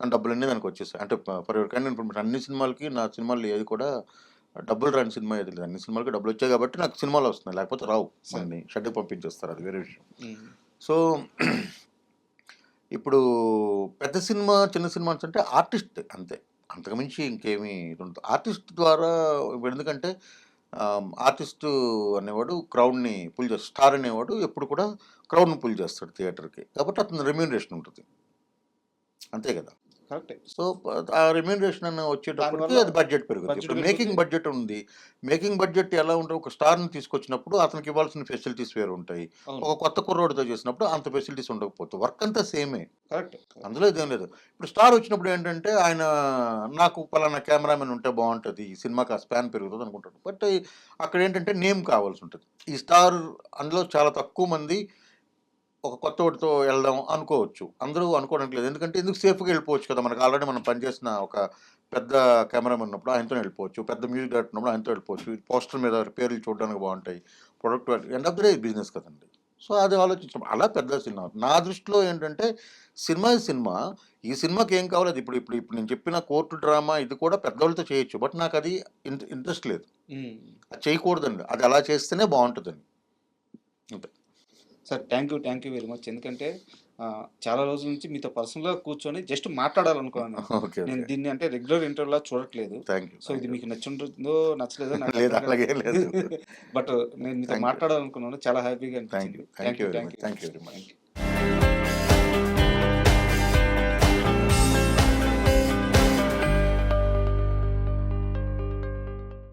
నా డబ్బులన్నీ దానికి వచ్చేసాయి. అంటే ఫర్ ఎవర్ కైండ్ ఇన్ఫర్మేషన్, అన్ని సినిమాలకి నా సినిమాలు ఏది కూడా డబ్బులు రాని సినిమా ఏది లేదు. అన్ని సినిమాలకి డబ్బులు వచ్చాయి కాబట్టి నాకు సినిమాలు వస్తున్నాయి, లేకపోతే రావు, అన్ని షెడ్కి పంపించేస్తారు, అది వేరే విషయం. సో ఇప్పుడు పెద్ద సినిమా చిన్న సినిమా అంటే ఆర్టిస్ట్ అంతే, అంతకుమించి ఇంకేమీ ఇది ఉండదు. ఆర్టిస్ట్ ద్వారా ఎందుకంటే ఆర్టిస్టు అనేవాడు క్రౌడ్ని పుల్ చేస్తాడు, స్టార్ అనేవాడు ఎప్పుడు కూడా క్రౌడ్ని పుల్ చేస్తాడు థియేటర్కి, కాబట్టి అతను రెమ్యూనరేషన్ ఉంటుంది, అంతే కదా. కరెక్టే. సో ఆ రెమ్యూనరేషన్ అన్న వచ్చేటప్పటికి అది బడ్జెట్ పెరుగుతుంది. ఇప్పుడు మేకింగ్ బడ్జెట్ ఉంది, మేకింగ్ బడ్జెట్ ఎలా ఉంటుంది, ఒక స్టార్ని తీసుకొచ్చినప్పుడు అతనికి ఇవ్వాల్సిన ఫెసిలిటీస్ వేరు ఉంటాయి. ఒక కొత్త కుర్రోడితో చేసినప్పుడు అంత ఫెసిలిటీస్ ఉండకపోతే వర్క్ అంతా సేమే, కరెక్ట్, అందులో ఇదేం లేదు. ఇప్పుడు స్టార్ వచ్చినప్పుడు ఏంటంటే ఆయన నాకు పలానా కెమెరామెన్ ఉంటే బాగుంటుంది, ఈ సినిమాకి ఆ స్పాన్ పెరుగుతుంది అనుకుంటాడు. బట్ అక్కడ ఏంటంటే నేమ్ కావాల్సి ఉంటుంది. ఈ స్టార్ అందులో చాలా తక్కువ మంది ఒక కొత్త వాడితో వెళ్దాం అనుకోవచ్చు, అందరూ అనుకోవడానికి లేదు. ఎందుకంటే ఎందుకు సేఫ్గా వెళ్ళిపోవచ్చు కదా, మనకు ఆల్రెడీ మనం పనిచేసిన ఒక పెద్ద కెమెరామెన్ ఉన్నప్పుడు ఆయనతో వెళ్ళిపోవచ్చు, పెద్ద మ్యూజిక్ డైరెక్టర్ ఉన్నప్పుడు ఆయనతో వెళ్ళిపోవచ్చు, పోస్టర్ మీద పేర్లు చూడడానికి బాగుంటాయి, product end of the day business కదండి. సో అది ఆలోచించడం అలా పెద్ద సినిమా. నా దృష్టిలో ఏంటంటే సినిమా ఈ సినిమాకి ఏం కావాలి అది ఇప్పుడు ఇప్పుడు ఇప్పుడు నేను చెప్పిన కోర్టు డ్రామా ఇది కూడా పెద్దవాళ్ళతో చేయొచ్చు, బట్ నాకు అది ఇంట్రెస్ట్ లేదు, అది చేయకూడదండి, అది అలా చేస్తేనే బాగుంటుందండి, అంతే. Sir thank you very much. ఎందుకంటే చాలా రోజుల నుంచి మీతో పర్సనల్గా కూర్చొని జస్ట్ మాట్లాడాలనుకున్నాను. ఓకే, నేను దీన్ని అంటే రెగ్యులర్ ఇంటర్వ్యూలా చూడట్లేదు. Thank you. సో ఇది మీకు నచ్చుంటుందో నచ్చలేదో నాకు లేదు, అలాగే లేదు. బట్ నేను మీతో మాట్లాడాలనుకున్నాను, చాలా హ్యాపీగా థ్యాంక్ అనిపించింది. You very much.